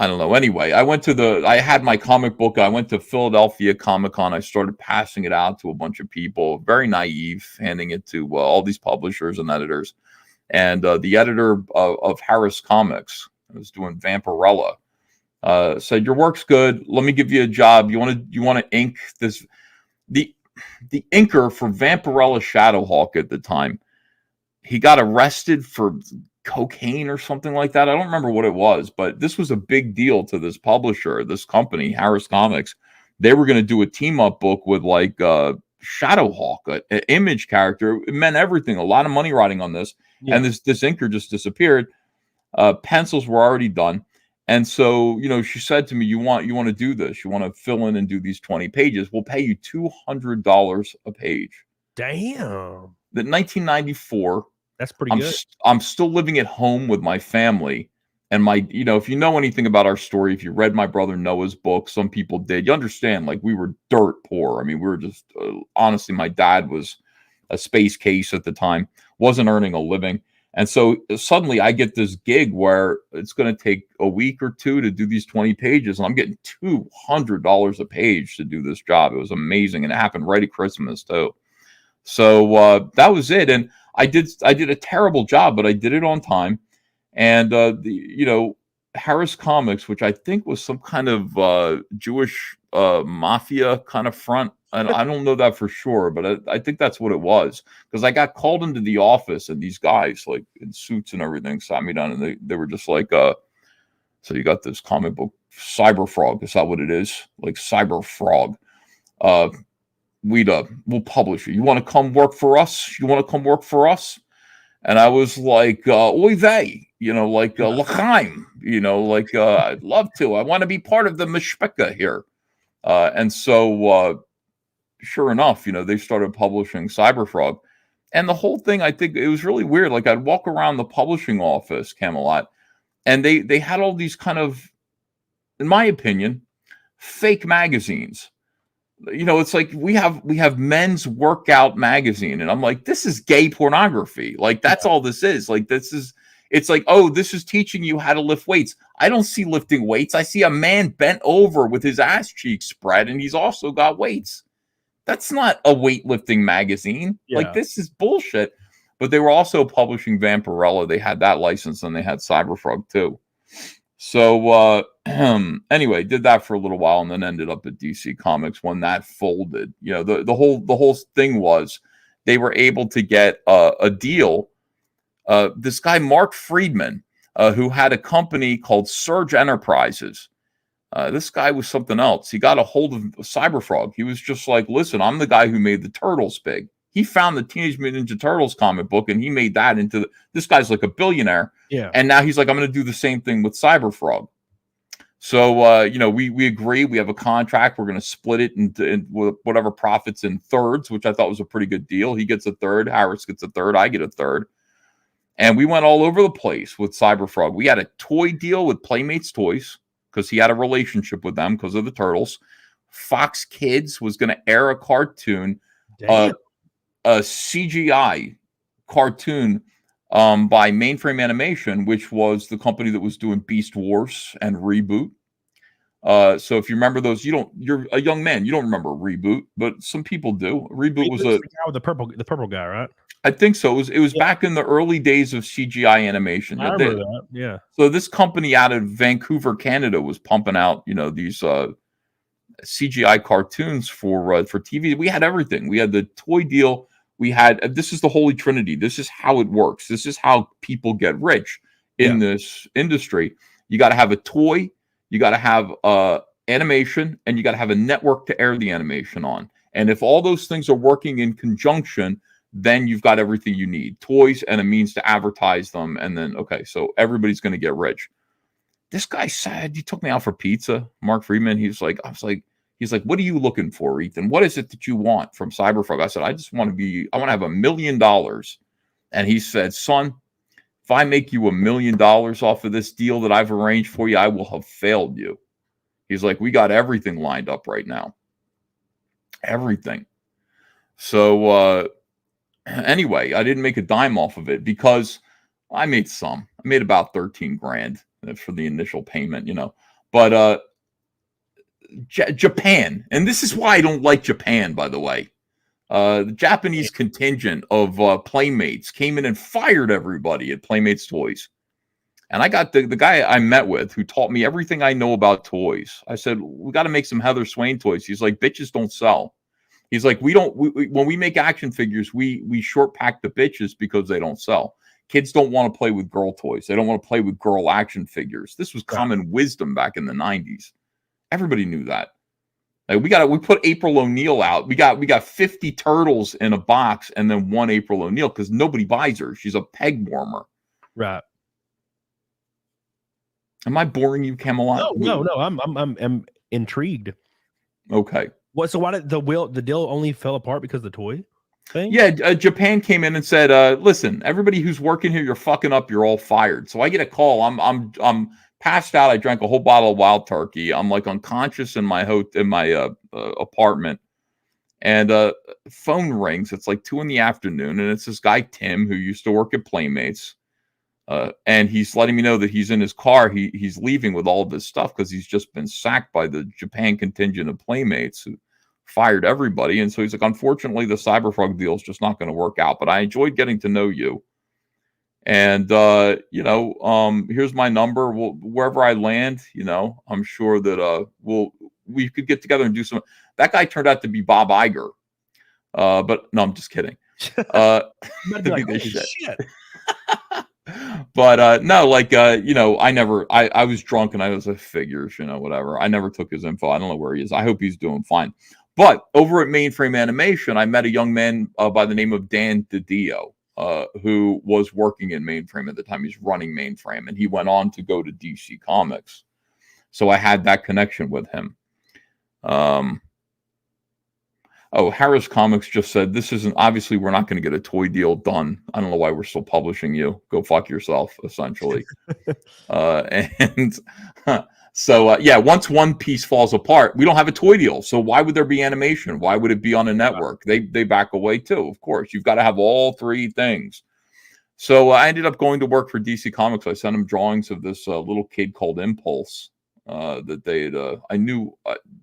don't know. Anyway, I had my comic book. I went to Philadelphia Comic-Con. I started passing it out to a bunch of people, very naive, handing it to all these publishers and editors. And the editor of Harris Comics, I was doing Vampirella, said, your work's good. Let me give you a job. You want to ink this? The inker for Vampirella Shadowhawk at the time, he got arrested for cocaine or something like that. I don't remember what it was, but this was a big deal to this publisher, this company, Harris Comics. They were going to do a team-up book with like Shadowhawk, an image character. It meant everything. A lot of money riding on this. Yeah. And this inker just disappeared. Pencils were already done. And so, she said to me, you want to do this? You want to fill in and do these 20 pages? We'll pay you $200 a page. Damn. The 1994. That's pretty good. I'm still living at home with my family. And if you know anything about our story, if you read my brother Noah's book, some people did, you understand, like we were dirt poor. I mean, we were just, honestly, my dad was a space case at the time, wasn't earning a living. And so suddenly I get this gig where it's going to take a week or two to do these 20 pages. And I'm getting $200 a page to do this job. It was amazing. And it happened right at Christmas too. So that was it. And I did a terrible job, but I did it on time. And, Harris Comics, which I think was some kind of Jewish mafia kind of front. I don't know that for sure, but I think that's what it was. Because I got called into the office and these guys, like in suits and everything, sat me down and they were just like, so you got this comic book, Cyberfrog. Is that what it is? Like Cyberfrog. We'll publish it. You want to come work for us? And I was like, oy vey, l'chaim, I'd love to. I want to be part of the mishpeka here. And so, sure enough, they started publishing Cyberfrog. And the whole thing, I think it was really weird. Like I'd walk around the publishing office, Camelot, and they had all these kind of, in my opinion, fake magazines. It's like we have Men's Workout magazine, and I'm like, this is gay pornography. Like that's all this is. Like it's like, oh, this is teaching you how to lift weights. I don't see lifting weights. I see a man bent over with his ass cheeks spread, and he's also got weights. That's not a weightlifting magazine. Yeah. Like this is bullshit. But they were also publishing Vampirella. They had that license, and they had Cyberfrog too. So anyway, did that for a little while and then ended up at DC Comics when that folded. The whole thing was they were able to get a deal. This guy, Mark Friedman, who had a company called Surge Enterprises. This guy was something else. He got a hold of Cyberfrog. He was just like, listen, I'm the guy who made the Turtles big. He found the Teenage Mutant Ninja Turtles comic book and he made that into this guy's like a billionaire. Yeah. And now he's like, I'm going to do the same thing with Cyberfrog. So, we agree. We have a contract. We're going to split it into whatever profits in thirds, which I thought was a pretty good deal. He gets a third. Harris gets a third. I get a third. And we went all over the place with Cyberfrog. We had a toy deal with Playmates Toys because he had a relationship with them because of the Turtles. Fox Kids was going to air a cartoon, a CGI cartoon by Mainframe Animation, which was the company that was doing Beast Wars and Reboot. So if you remember those, you're a young man, you don't remember Reboot, but some people do. Reboot was the guy with the purple guy, right? I think so. It was back in the early days of CGI animation. I remember that. Yeah. So this company out of Vancouver, Canada, was pumping out, these CGI cartoons for TV. We had everything. We had the toy deal. We had this is the Holy Trinity. This is how it works. This is how people get rich in this industry. You got to have a toy. You got to have animation, and you got to have a network to air the animation on. And if all those things are working in conjunction, then you've got everything you need, toys and a means to advertise them. And then, okay, so everybody's going to get rich. This guy said, he took me out for pizza, Mark Friedman. He's like, what are you looking for, Ethan? What is it that you want from Cyberfrog? I said, I want to have $1 million. And he said, son, if I make you $1 million off of this deal that I've arranged for you, I will have failed you. He's like, we got everything lined up right now. Everything. So, anyway, I didn't make a dime off of it because I made some. I made about 13 grand for the initial payment, But Japan, and this is why I don't like Japan, by the way. The Japanese contingent of Playmates came in and fired everybody at Playmates Toys. And I got the guy I met with who taught me everything I know about toys. I said, we got to make some Heather Swain toys. He's like, bitches don't sell. He's like, when we make action figures, we short pack the bitches because they don't sell. Kids don't want to play with girl toys. They don't want to play with girl action figures. This was common wisdom back in the 90s. Everybody knew that. Like we put April O'Neil out. We got 50 turtles in a box and then one April O'Neil because nobody buys her. She's a peg warmer. Right. Am I boring you, Camelot? No. I'm intrigued. Okay. What? So why did the deal only fell apart because of the toy thing? Yeah, Japan came in and said, "Listen, everybody who's working here, you're fucking up. You're all fired." So I get a call. I'm passed out. I drank a whole bottle of Wild Turkey. I'm like unconscious in my apartment, and phone rings. It's like 2 PM, and it's this guy Tim who used to work at Playmates. And he's letting me know that he's in his car. He's leaving with all of this stuff because he's just been sacked by the Japan contingent of Playmates who fired everybody. And so he's like, unfortunately, the Cyberfrog deal is just not going to work out. But I enjoyed getting to know you. And, here's my number. Wherever I land, I'm sure that we could get together and do some. That guy turned out to be Bob Iger. But no, I'm just kidding. Shit. But no, I was drunk and I was like, figures, whatever. I never took his info. I don't know where he is. I hope he's doing fine. But over at Mainframe Animation, I met a young man by the name of Dan DiDio, who was working in Mainframe at the time. He's running Mainframe, and he went on to go to DC Comics. So I had that connection with him. Harris Comics just said, this isn't, obviously we're not going to get a toy deal done. I don't know why we're still publishing you. Go fuck yourself, essentially. Once one piece falls apart, we don't have a toy deal. So why would there be animation? Why would it be on a network? They back away too, of course. You've got to have all three things. So I ended up going to work for DC Comics. I sent them drawings of this little kid called Impulse. That they had, I knew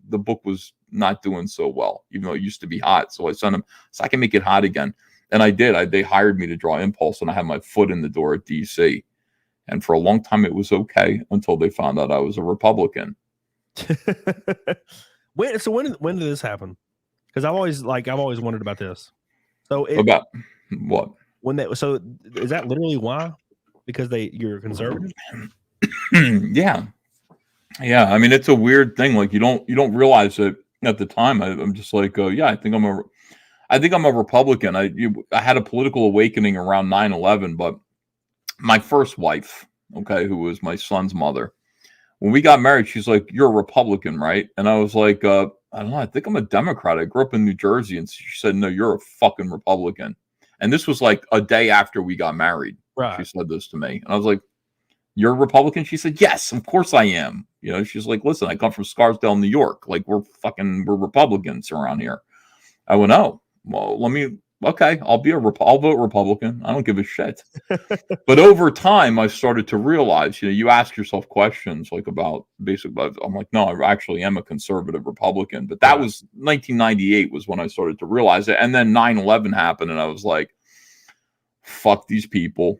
the book was not doing so well, even though it used to be hot. So I sent them, so I can make it hot again. And I did. They hired me to draw Impulse, and I had my foot in the door at DC. And for a long time, it was okay until they found out I was a Republican. Wait, so when did this happen? Because I've always wondered about this. So about what? So is that literally why? Because you're conservative? Yeah. Yeah, I mean, it's a weird thing. Like you don't realize it at the time. I'm just like, I think I'm a Republican. I had a political awakening around 9/11, but my first wife, who was my son's mother, when we got married, she's like, "You're a Republican, right?" And I was like, "I don't know. I think I'm a Democrat. I grew up in New Jersey." And she said, "No, you're a fucking Republican." And this was like a day after we got married. Right. She said this to me, and I was like, "You're a Republican?" She said, "Yes, of course I am." She's like, "Listen, I come from Scarsdale, New York. Like we're Republicans around here." I went, "Oh, well, let me okay, I'll vote Republican. I don't give a shit. But over time, I started to realize, you ask yourself questions like about basically, I'm like, no, I actually am a conservative Republican. But that was 1998 was when I started to realize it. And then 9/11 happened, and I was like, fuck these people.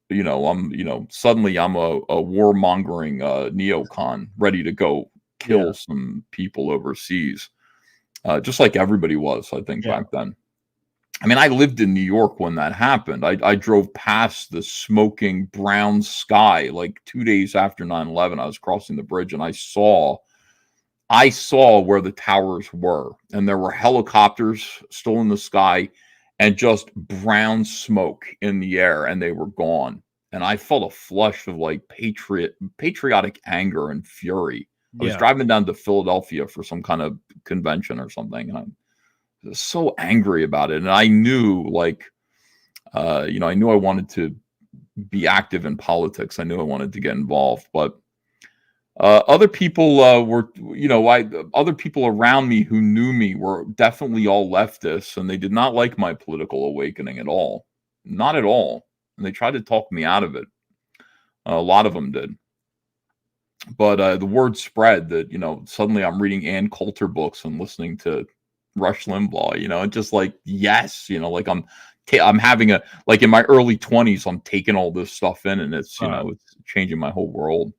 Suddenly I'm a warmongering neocon ready to go kill some people overseas. Just like everybody was, I think, back then. I mean, I lived in New York when that happened. I drove past the smoking brown sky like 2 days after 9/11. I was crossing the bridge, and I saw where the towers were, and there were helicopters still in the sky and just brown smoke in the air, and they were gone. And I felt a flush of like patriotic anger and fury. I was driving down to Philadelphia for some kind of convention or something, and I was so angry about it. And I knew, I knew I wanted to be active in politics. I knew I wanted to get involved, but other people other people around me who knew me were definitely all leftists, and they did not like my political awakening at all. Not at all. And they tried to talk me out of it. A lot of them did. But the word spread that, suddenly I'm reading Ann Coulter books and listening to Rush Limbaugh, and just like, yes, like I'm having like in my early 20s, I'm taking all this stuff in, and it's, it's changing my whole world.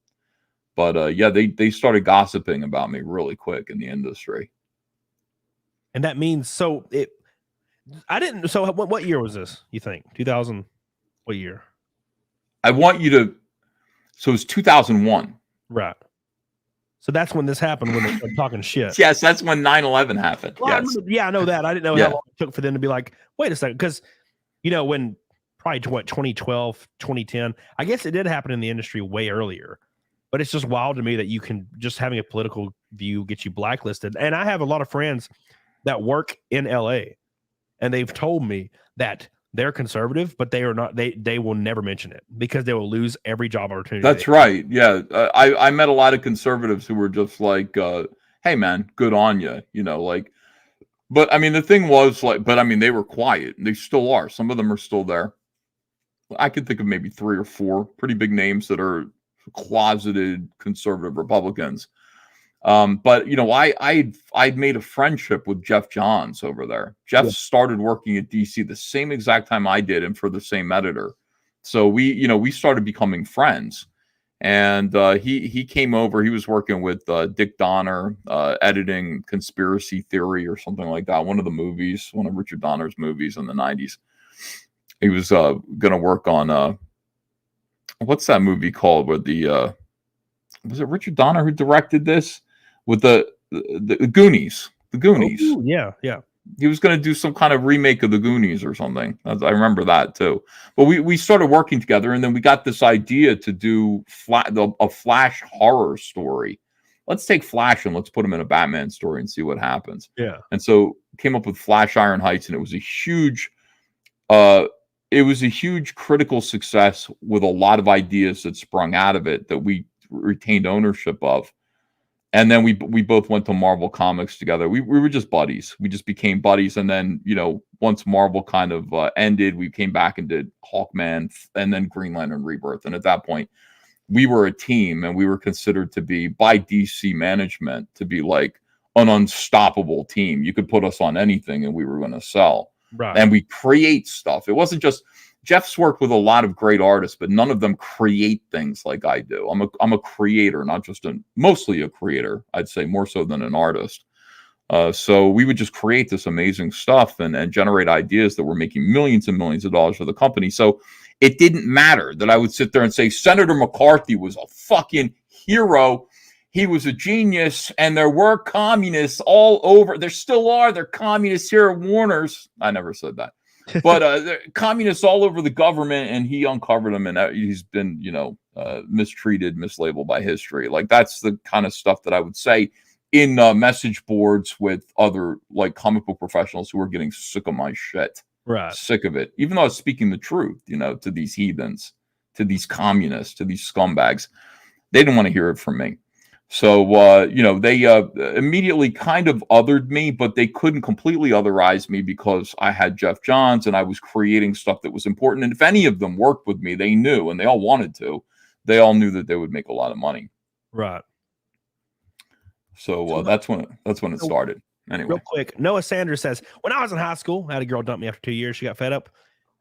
But they started gossiping about me really quick in the industry. And that means, so what year was this, you think? 2000, what year? I want you to, so it's 2001. Right. So that's when this happened, when they started talking shit. Yes, that's when 9/11 happened. Well, yes. I know that. I didn't know how long it took for them to be like, wait a second. Because, when probably 2012, 2010, I guess it did happen in the industry way earlier. But it's just wild to me that you can just having a political view get you blacklisted. And I have a lot of friends that work in LA, and they've told me that they're conservative, but they are not. They will never mention it because they will lose every job opportunity. That's right. Yeah, I met a lot of conservatives who were just like, "Hey, man, good on you," But I mean, the thing was they were quiet. They still are. Some of them are still there. I could think of maybe 3 or 4 pretty big names that are closeted conservative Republicans. But I'd made a friendship with Jeff Johns over there. Jeff started working at DC the same exact time I did, and for the same editor. So we started becoming friends. And he came over. He was working with Dick Donner, editing Conspiracy Theory or something like that. One of Richard Donner's movies in the 90s. He was going to work on what's that movie called? Where was it Richard Donner who directed this? With the Goonies. The Goonies. Oh, yeah. He was going to do some kind of remake of the Goonies or something. I remember that too. But we started working together, and then we got this idea to do a Flash horror story. Let's take Flash and let's put him in a Batman story and see what happens. Yeah. And so came up with Flash Iron Heights, and it was a huge critical success with a lot of ideas that sprung out of it that we retained ownership of. And then we both went to Marvel Comics together. We were just buddies. We just became buddies. And then, once Marvel kind of ended, we came back and did Hawkman and then Green Lantern Rebirth. And at that point, we were a team, and we were considered to be, by DC management, to be like an unstoppable team. You could put us on anything and we were going to sell. Right. And we create stuff. It wasn't just Jeff's worked with a lot of great artists, but none of them create things like I do. I'm a creator, not just mostly a creator. I'd say more so than an artist. So we would just create this amazing stuff and generate ideas that were making millions and millions of dollars for the company. So it didn't matter that I would sit there and say Senator McCarthy was a fucking hero. He was a genius, and there were communists all over. There still are. There are communists here at Warner's. I never said that. But there are communists all over the government, and he uncovered them, and he's been, mistreated, mislabeled by history. Like, that's the kind of stuff that I would say in message boards with other, like, comic book professionals who are getting sick of my shit. Right. Sick of it. Even though I was speaking the truth, to these heathens, to these communists, to these scumbags. They didn't want to hear it from me. So, they immediately kind of othered me, but they couldn't completely otherize me because I had Jeff Johns and I was creating stuff that was important. And if any of them worked with me, they knew, and they all wanted to, they all knew that they would make a lot of money. Right. So that's when it started. Anyway, real quick, Noah Sanders says, when I was in high school, I had a girl dump me after 2 years. She got fed up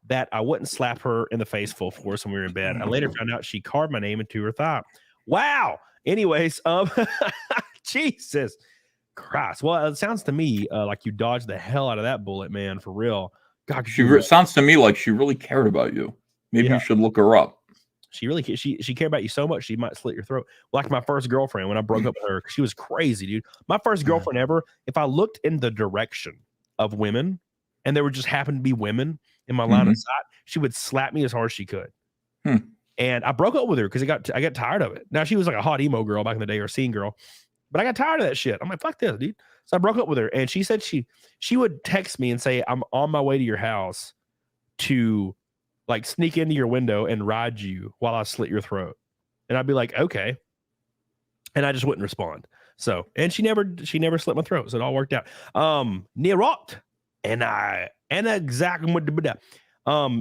that I wouldn't slap her in the face full force when we were in bed. I later found out she carved my name into her thigh. Wow. Anyways, Jesus Christ. Well, it sounds to me like you dodged the hell out of that bullet, man, for real. God, sounds to me like she really cared about you. Maybe you should look her up. She cared about you so much she might slit your throat. Like my first girlfriend when I broke up with her, she was crazy, dude. My first girlfriend ever. If I looked in the direction of women, and there would just happen to be women in my line of sight, she would slap me as hard as she could. And I broke up with her because I got tired of it. Now she was like a hot emo girl back in the day, or a scene girl, but I got tired of that shit. I'm like, fuck this, dude. So I broke up with her, and she said she would text me and say, I'm on my way to your house to like sneak into your window and ride you while I slit your throat. And I'd be like, okay. And I just wouldn't respond. So, and she never slit my throat. So it all worked out. Nirot and exactly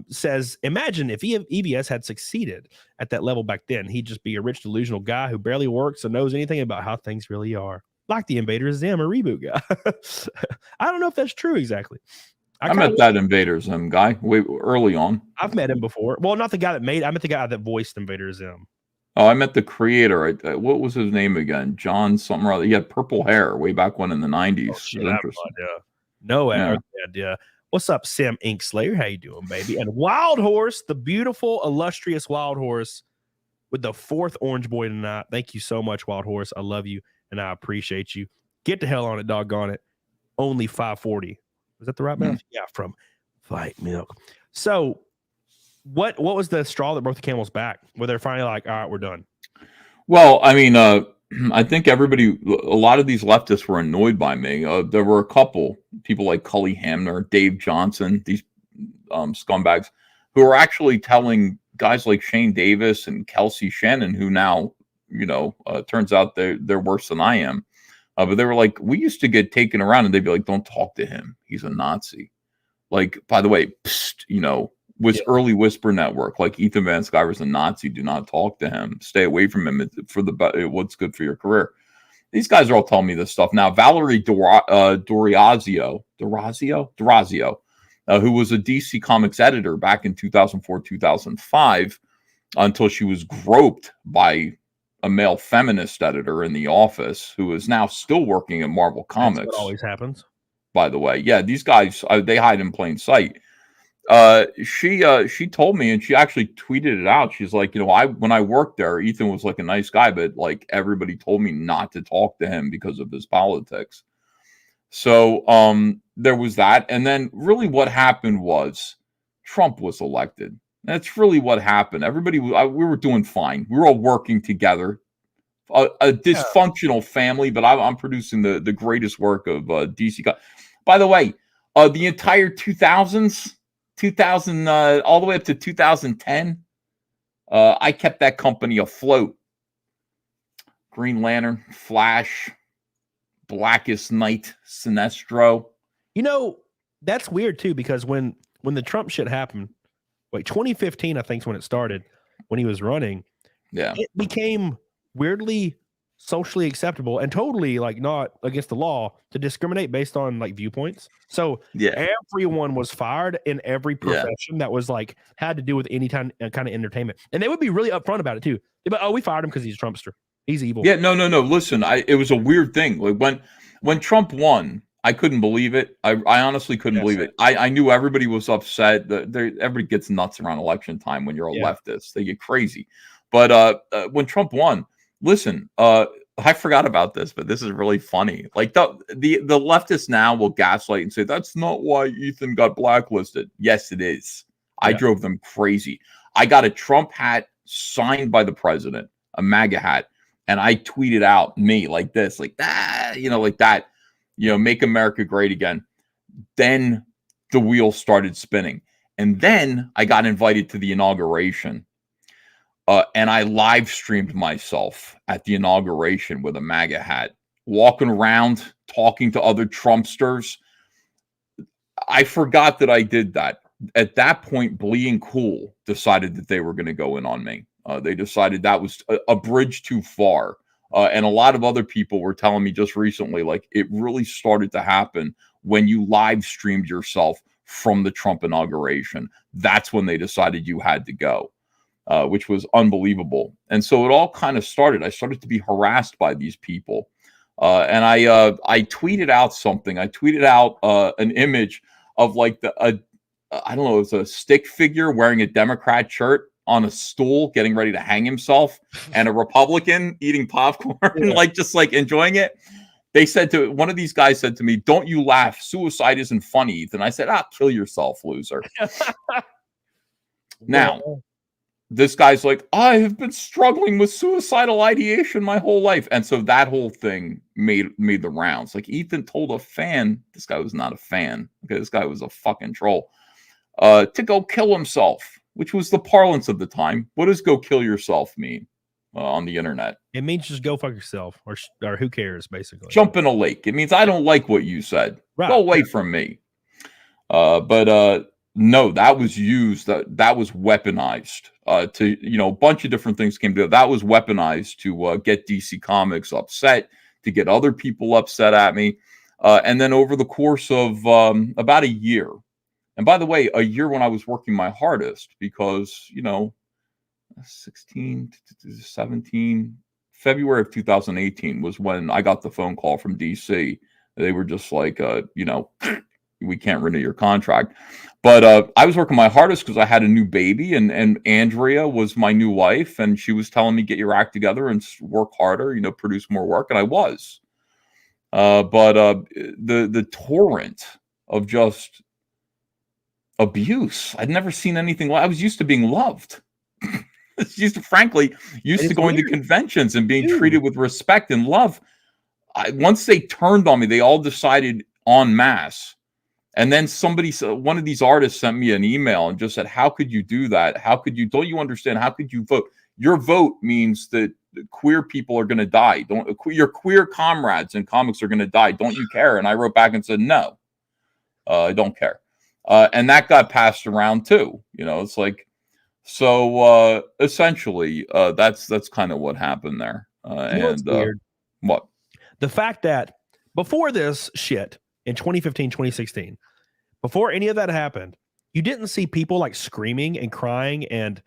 says, imagine if EVS had succeeded at that level back then, he'd just be a rich, delusional guy who barely works and knows anything about how things really are. Like the Invader Zim, a reboot guy. I don't know if that's true exactly. I met that Invader Zim guy way early on. I've met him before. Well, not the guy that made. I met the guy that voiced Invader Zim. Oh, I met the creator. What was his name again? John something or other. He had purple hair way back when in the 90s. Oh, shit, no idea. What's up, Sim Ink Slayer? How you doing, baby? And Wild Horse, the beautiful, illustrious Wild Horse with the 4th Orange Boy tonight. Thank you so much, Wild Horse. I love you and I appreciate you. Get the hell on it, doggone it. Only 540. Was that the right math? Yeah, from Fight Milk. So what was the straw that broke the camel's back? Where they're finally like, all right, we're done. Well, I mean, I think a lot of these leftists were annoyed by me. There were a couple people like Cully Hamner, Dave Johnson, these scumbags who are actually telling guys like Shane Davis and Kelsey Shannon, who now, turns out they're worse than I am. But they were like, we used to get taken around and they'd be like, don't talk to him. He's a Nazi. Like, by the way, early Whisper Network, like Ethan Van Sciver's a Nazi. Do not talk to him. Stay away from him for what's good for your career. These guys are all telling me this stuff. Now, Valerie Durazio, who was a DC Comics editor back in 2004, 2005, until she was groped by a male feminist editor in the office who is now still working at Marvel Comics. That's what always happens. By the way, yeah, these guys, they hide in plain sight. She told me, and she actually tweeted it out. She's like, when I worked there, Ethan was like a nice guy, but like everybody told me not to talk to him because of his politics. So there was that. And then really what happened was Trump was elected. That's really what happened. Everybody, we were doing fine. We were all working together. A dysfunctional family, but I'm producing the greatest work of DC. By the way, the entire 2000s, 2000 all the way up to 2010, I kept that company afloat. Green Lantern, Flash, Blackest Night, Sinestro. That's weird too, because when the Trump shit happened, 2015, I think is when it started, when he was running. Yeah, it became weirdly socially acceptable and totally like not against the law to discriminate based on like viewpoints. So everyone was fired in every profession that was like had to do with any kind of entertainment, and they would be really upfront about it too. But we fired him because he's a Trumpster. He's evil. Yeah, no. Listen, it was a weird thing. Like when Trump won, I couldn't believe it. I honestly couldn't believe it. I knew everybody was upset. Everybody gets nuts around election time when you're a leftist. They get crazy. But when Trump won, listen, I forgot about this, but this is really funny. Like the leftists now will gaslight and say, that's not why Ethan got blacklisted. Yes, it is. I drove them crazy. I got a Trump hat signed by the president, a MAGA hat, and I tweeted out me like this, like that, like that. Make America great again. Then the wheels started spinning. And then I got invited to the inauguration. and I live streamed myself at the inauguration with a MAGA hat, walking around, talking to other Trumpsters. I forgot that I did that. At that point, Bleeding Cool decided that they were going to go in on me. They decided that was a bridge too far. And a lot of other people were telling me just recently, like, it really started to happen when you live streamed yourself from the Trump inauguration. That's when they decided you had to go, which was unbelievable. And so it all kind of started. I started to be harassed by these people. And I tweeted out something. I tweeted out an image of like I don't know, it's a stick figure wearing a Democrat shirt on a stool, getting ready to hang himself, and a Republican eating popcorn, like just like enjoying it. They said to one of these guys said to me, "Don't you laugh? Suicide isn't funny, Ethan." I said, kill yourself, loser. Now, this guy's like, I have been struggling with suicidal ideation my whole life. And so that whole thing made the rounds. Like, Ethan told a fan, this guy was not a fan. Okay, this guy was a fucking troll, to go kill himself, which was the parlance of the time. What does go kill yourself mean on the internet? It means just go fuck yourself, or who cares, basically. Jump in a lake. It means I don't like what you said. Right. Go away from me. No, that was used. That was weaponized. To, you know, a bunch of different things came together. That was weaponized to get DC Comics upset, to get other people upset at me. And then over the course of about a year, and by the way, a year when I was working my hardest, because, you know, 16, 17, February of 2018 was when I got the phone call from DC. They were just like, you know, we can't renew your contract. But I was working my hardest because I had a new baby, and Andrea was my new wife, and she was telling me, get your act together and work harder, you know, produce more work. And I was. But the torrent of just abuse, I'd never seen anything like. I was used to being loved. Frankly, used to going to conventions and being treated with respect and love. Once they turned on me, they all decided en masse. And then one of these artists sent me an email and just said, how could you do that? Don't you understand? How could you vote? Your vote means that queer people are going to die. Your queer comrades in comics are going to die. Don't you care? And I wrote back and said, no, I don't care. And that got passed around too. You know, it's like, so essentially, that's kind of what happened there. And weird. What? The fact that before this shit in 2015, 2016, before any of that happened, you didn't see people like screaming and crying and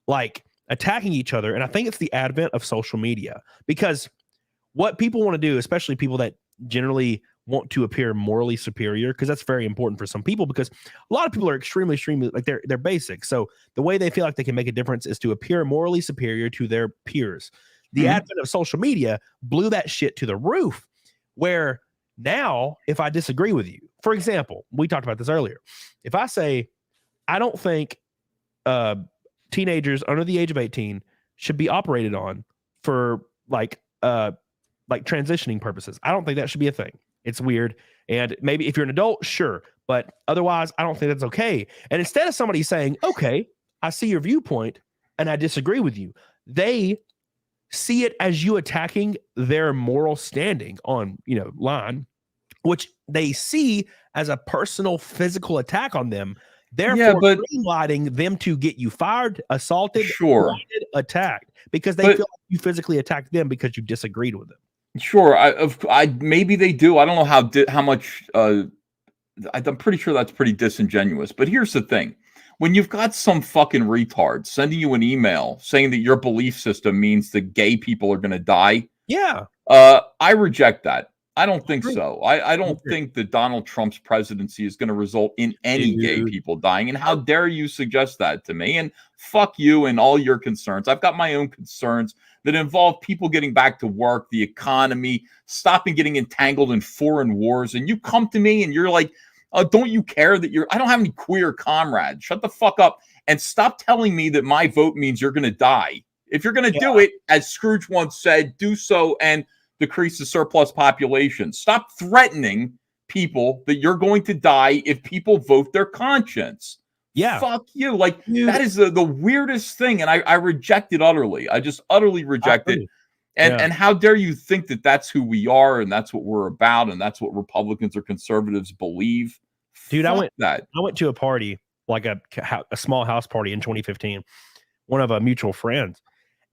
like attacking each other. And I think it's the advent of social media, because what people want to do, especially people that generally want to appear morally superior, because that's very important for some people, because a lot of people are extremely like they're basic. So the way they feel like they can make a difference is to appear morally superior to their peers. The advent of social media blew that shit to the roof, where now if I disagree with you, for example, we talked about this earlier. If I say, I don't think teenagers under the age of 18 should be operated on for like transitioning purposes, I don't think that should be a thing. It's weird. And maybe if you're an adult, sure. But otherwise, I don't think that's okay. And instead of somebody saying, okay, I see your viewpoint and I disagree with you, they see it as you attacking their moral standing on, you know, line, which they see as a personal physical attack on them. Therefore, greenlighting them to get you fired, assaulted, wanted, attacked, because they feel like you physically attacked them because you disagreed with them. Sure, I maybe they do. I don't know how much. I'm pretty sure that's pretty disingenuous. But here's the thing: when you've got some fucking retard sending you an email saying that your belief system means that gay people are going to die, I reject that. I don't think so. I don't think that Donald Trump's presidency is going to result in any gay people dying. And how dare you suggest that to me? And fuck you and all your concerns. I've got my own concerns that involve people getting back to work, the economy, stopping getting entangled in foreign wars. And you come to me and you're like, don't you care that I don't have any queer comrades. Shut the fuck up and stop telling me that my vote means you're going to die. If you're going to do it, as Scrooge once said, do so and decrease the surplus population. Stop threatening people that you're going to die if people vote their conscience. Yeah. Fuck you. Like, that is the weirdest thing. And I reject it utterly. I just utterly reject it. And how dare you think that that's who we are and that's what we're about and that's what Republicans or conservatives believe? Dude, Fuck I went to a party, like a small house party in 2015, one of a mutual friends.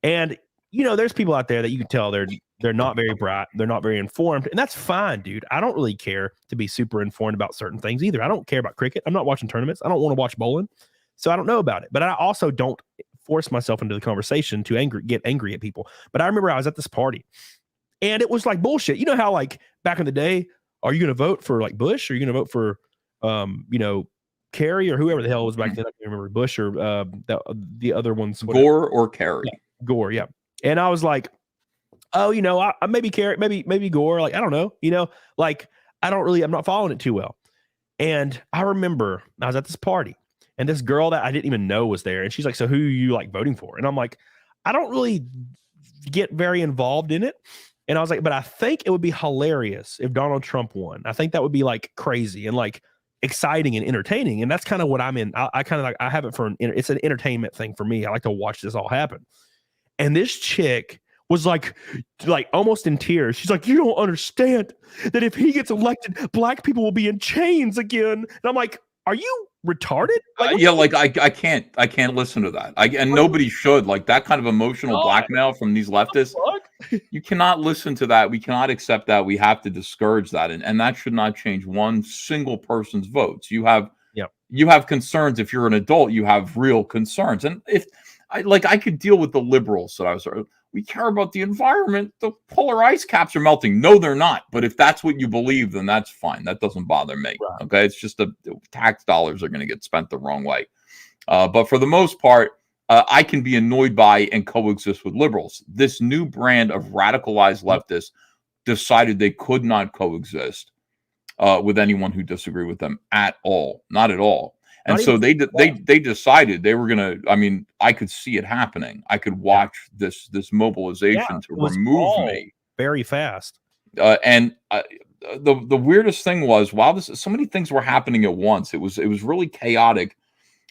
And, you know, there's people out there that you can tell they're not very bright. They're not very informed. And that's fine, dude. I don't really care to be super informed about certain things either. I don't care about cricket. I'm not watching tournaments. I don't want to watch bowling. So I don't know about it. But I also don't force myself into the conversation to get angry at people. But I remember I was at this party and it was like bullshit. You know how, like, back in the day, are you going to vote for like Bush? Or are you going to vote for, you know, Kerry or whoever the hell was back then? I can't remember, Bush or the other ones. Whatever. Gore or Kerry? Yeah, Gore, yeah. And I was like, oh, you know, I maybe Kerry, maybe Gore. Like, I don't know, you know, like, I'm not following it too well. And I remember I was at this party and this girl that I didn't even know was there. And she's like, so who are you like voting for? And I'm like, I don't really get very involved in it. And I was like, but I think it would be hilarious if Donald Trump won. I think that would be like crazy and like exciting and entertaining. And that's kind of what I'm in. I kind of like, I have it for it's an entertainment thing for me. I like to watch this all happen. And this chick was like almost in tears. She's like, you don't understand that if he gets elected, black people will be in chains again. And I'm like, are you retarded? Like, yeah, like I can't listen to that. And nobody should. Like, that kind of emotional blackmail from these leftists. You cannot listen to that. We cannot accept that. We have to discourage that. And that should not change one single person's votes. You have concerns. If you're an adult, you have real concerns. And if I could deal with the liberals that I was, we care about the environment. The polar ice caps are melting. No, they're not. But if that's what you believe, then that's fine. That doesn't bother me. Right. Okay. It's just the tax dollars are going to get spent the wrong way. But for the most part, I can be annoyed by and coexist with liberals. This new brand of radicalized leftists decided they could not coexist with anyone who disagreed with them at all. Not at all. And so they decided they were going to, I mean, I could see it happening. I could watch this mobilization to remove me very fast. And the weirdest thing was, while so many things were happening at once, it was really chaotic.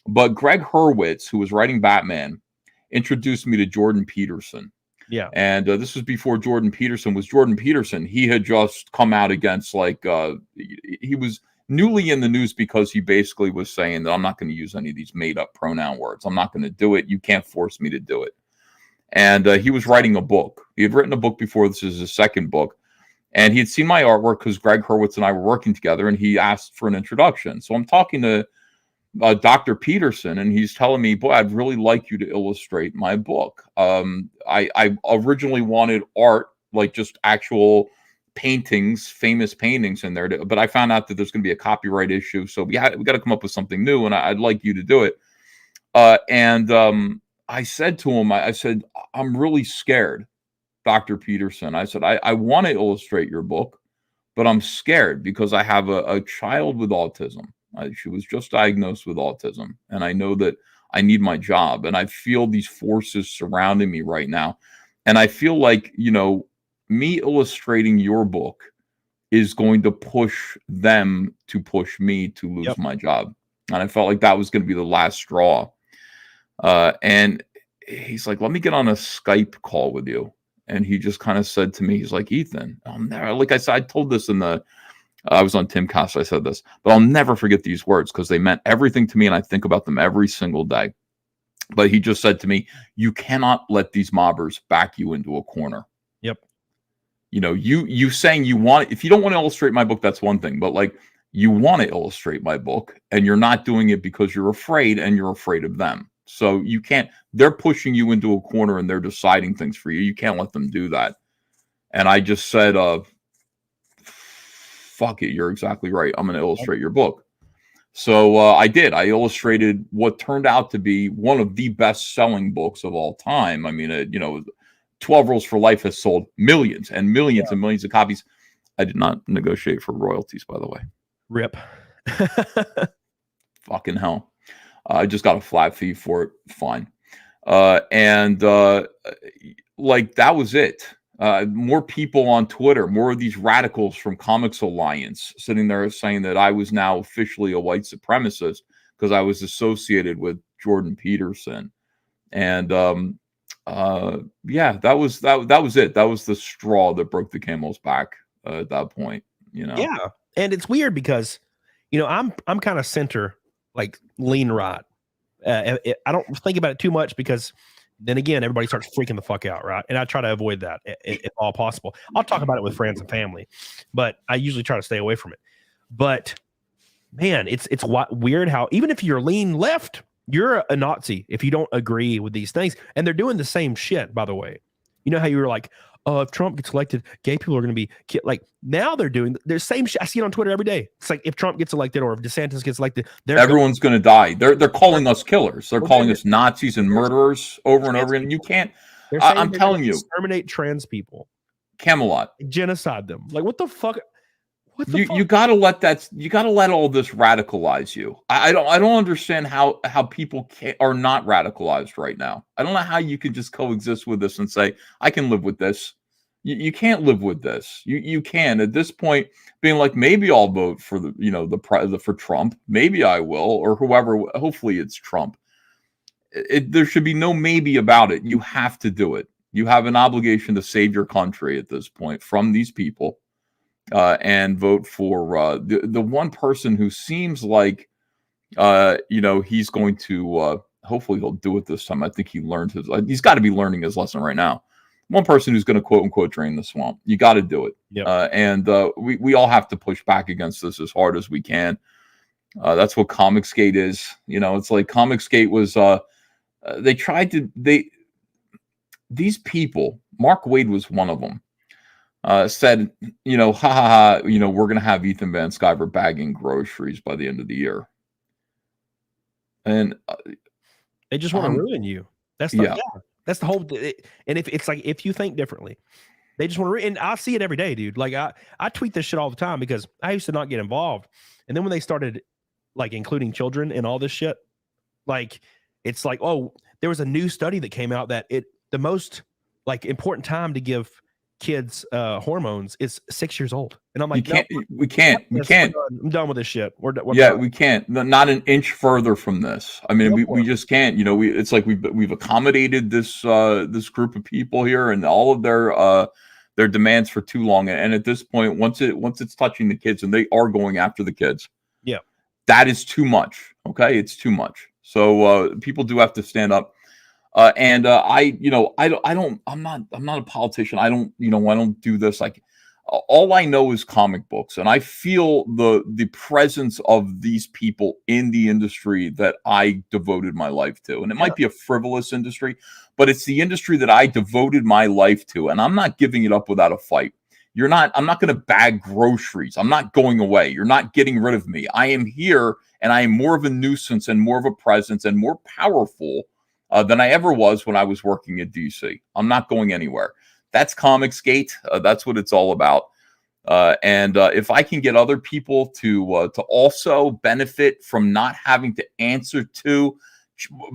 But Greg Hurwitz, who was writing Batman, introduced me to Jordan Peterson. Yeah. And this was before Jordan Peterson was Jordan Peterson. He had just come out against, like, he was newly in the news because he basically was saying that I'm not going to use any of these made up pronoun words. I'm not going to do it. You can't force me to do it. And he was writing a book. He had written a book before. This is his second book. And he had seen my artwork because Greg Hurwitz and I were working together, and he asked for an introduction. So I'm talking to Dr. Peterson, and he's telling me, boy, I'd really like you to illustrate my book. I originally wanted art, like just actual paintings, famous paintings in there, but I found out that there's going to be a copyright issue, so we got to come up with something new, and I'd like you to do it. I said to him, I said, I'm really scared, Dr. Peterson. I said, I want to illustrate your book, but I'm scared because I have a child with autism. She was just diagnosed with autism, and I know that I need my job, and I feel these forces surrounding me right now, and I feel like, you know, me illustrating your book is going to push them to push me to lose my job. And I felt like that was going to be the last straw. And he's like, let me get on a Skype call with you. And he just kind of said to me, he's like, Ethan, I'll never, like I said, I told this I was on TimCast, I said this, but I'll never forget these words because they meant everything to me and I think about them every single day. But he just said to me, you cannot let these mobbers back you into a corner. Yep. You know, you saying you want, if you don't want to illustrate my book, that's one thing, but like, you want to illustrate my book and you're not doing it because you're afraid and you're afraid of them. So you can't, they're pushing you into a corner and they're deciding things for you. You can't let them do that. And I just said, fuck it. You're exactly right. I'm going to illustrate your book. So I did. I illustrated what turned out to be one of the best selling books of all time. I mean, you know, 12 Rules for Life has sold millions and millions and millions of copies. I did not negotiate for royalties, by the way. Rip. Fucking hell. I just got a flat fee for it. Fine. Like, that was it. More people on Twitter, more of these radicals from Comics Alliance sitting there saying that I was now officially a white supremacist because I was associated with Jordan Peterson. And yeah, that was it. That was the straw that broke the camel's back at that point, Yeah. And it's weird because, I'm kind of center, like lean right. I don't think about it too much because then again, everybody starts freaking the fuck out, right? And I try to avoid that if all possible. I'll talk about it with friends and family, but I usually try to stay away from it. But man, it's weird how even if you're lean left, you're a Nazi if you don't agree with these things. And they're doing the same shit, by the way. You know how you were like, oh, if Trump gets elected, gay people are going to be like, now they're doing the same shit. I see it on Twitter every day. It's like if Trump gets elected or if DeSantis gets elected, everyone's going to die. They're calling us killers. They're calling us Nazis and murderers over and over again. You can't. I'm telling you, exterminate trans people. Camelot. Genocide them. Like what the fuck? You gotta let all this radicalize you. I don't understand how people are not radicalized right now. I don't know how you can just coexist with this and say I can live with this. You can't live with this. You can at this point being like maybe I'll vote for for Trump. Maybe I will or whoever. Hopefully it's Trump. There should be no maybe about it. You have to do it. You have an obligation to save your country at this point from these people. And vote for the one person who seems like, he's going to, hopefully he'll do it this time. I think he's got to be learning his lesson right now. One person who's going to quote unquote drain the swamp. You got to do it. Yep. And we all have to push back against this as hard as we can. That's what ComicsGate is. It's like ComicsGate was, they tried to, these people, Mark Wade was one of them. Said, ha ha ha, we're going to have Ethan Van Sciver bagging groceries by the end of the year. And they just want to ruin you. That's the whole. And if it's like, if you think differently, they just want to, and I see it every day, dude. Like I tweet this shit all the time because I used to not get involved. And then when they started like including children and all this shit, like, it's like, oh, there was a new study that came out that the most like important time to give kids hormones is 6 years old, and I'm like, we can't. I'm done with this shit. We're we can't. Not an inch further from this. I mean, we just can't. It's like we've accommodated this group of people here and all of their demands for too long. And at this point, once it's touching the kids, and they are going after the kids, that is too much. Okay, it's too much. So people do have to stand up. I'm not a politician. I don't do this. Like, all I know is comic books, and I feel the presence of these people in the industry that I devoted my life to. And it might be a frivolous industry, but it's the industry that I devoted my life to, and I'm not giving it up without a fight. I'm not going to bag groceries. I'm not going away. You're not getting rid of me. I am here, and I am more of a nuisance and more of a presence and more powerful than I ever was when I was working at DC. I'm not going anywhere. That's ComicsGate. That's what it's all about. And if I can get other people to also benefit from not having to answer to,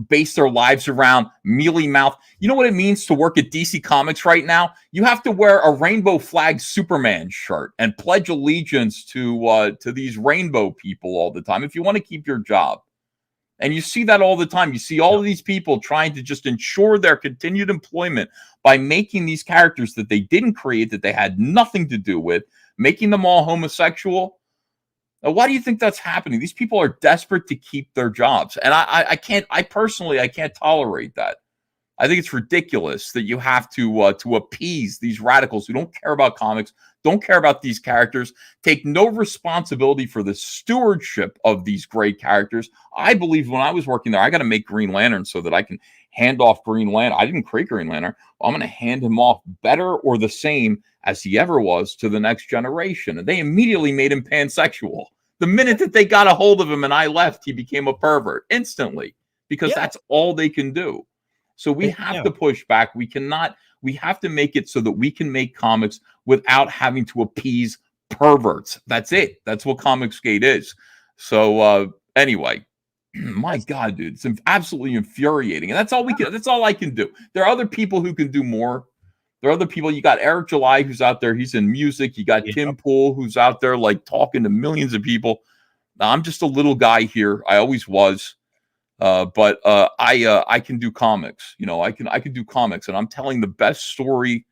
base their lives around mealy mouth. You know what it means to work at DC Comics right now? You have to wear a rainbow flag Superman shirt and pledge allegiance to these rainbow people all the time if you want to keep your job. And you see that all the time. You see all of these people trying to just ensure their continued employment by making these characters that they didn't create, that they had nothing to do with, making them all homosexual. Why do you think that's happening? These people are desperate to keep their jobs. And I can't tolerate that. I think it's ridiculous that you have to appease these radicals who don't care about comics, don't care about these characters, take no responsibility for the stewardship of these great characters. I believe when I was working there, I got to make Green Lantern so that I can hand off Green Lantern. I didn't create Green Lantern. I'm going to hand him off better or the same as he ever was to the next generation. And they immediately made him pansexual. The minute that they got a hold of him and I left, he became a pervert instantly, because that's all they can do. So we have to push back. We have to make it so that we can make comics without having to appease perverts. That's it. That's what ComicsGate is. So anyway, my God, dude, it's absolutely infuriating. And that's all I can do. There are other people who can do more. There are other people. You got Eric July, who's out there. He's in music. You got Pimple, who's out there like talking to millions of people. I'm just a little guy here. I always was. But I can do comics. You know, I can do comics, and I'm telling the best story.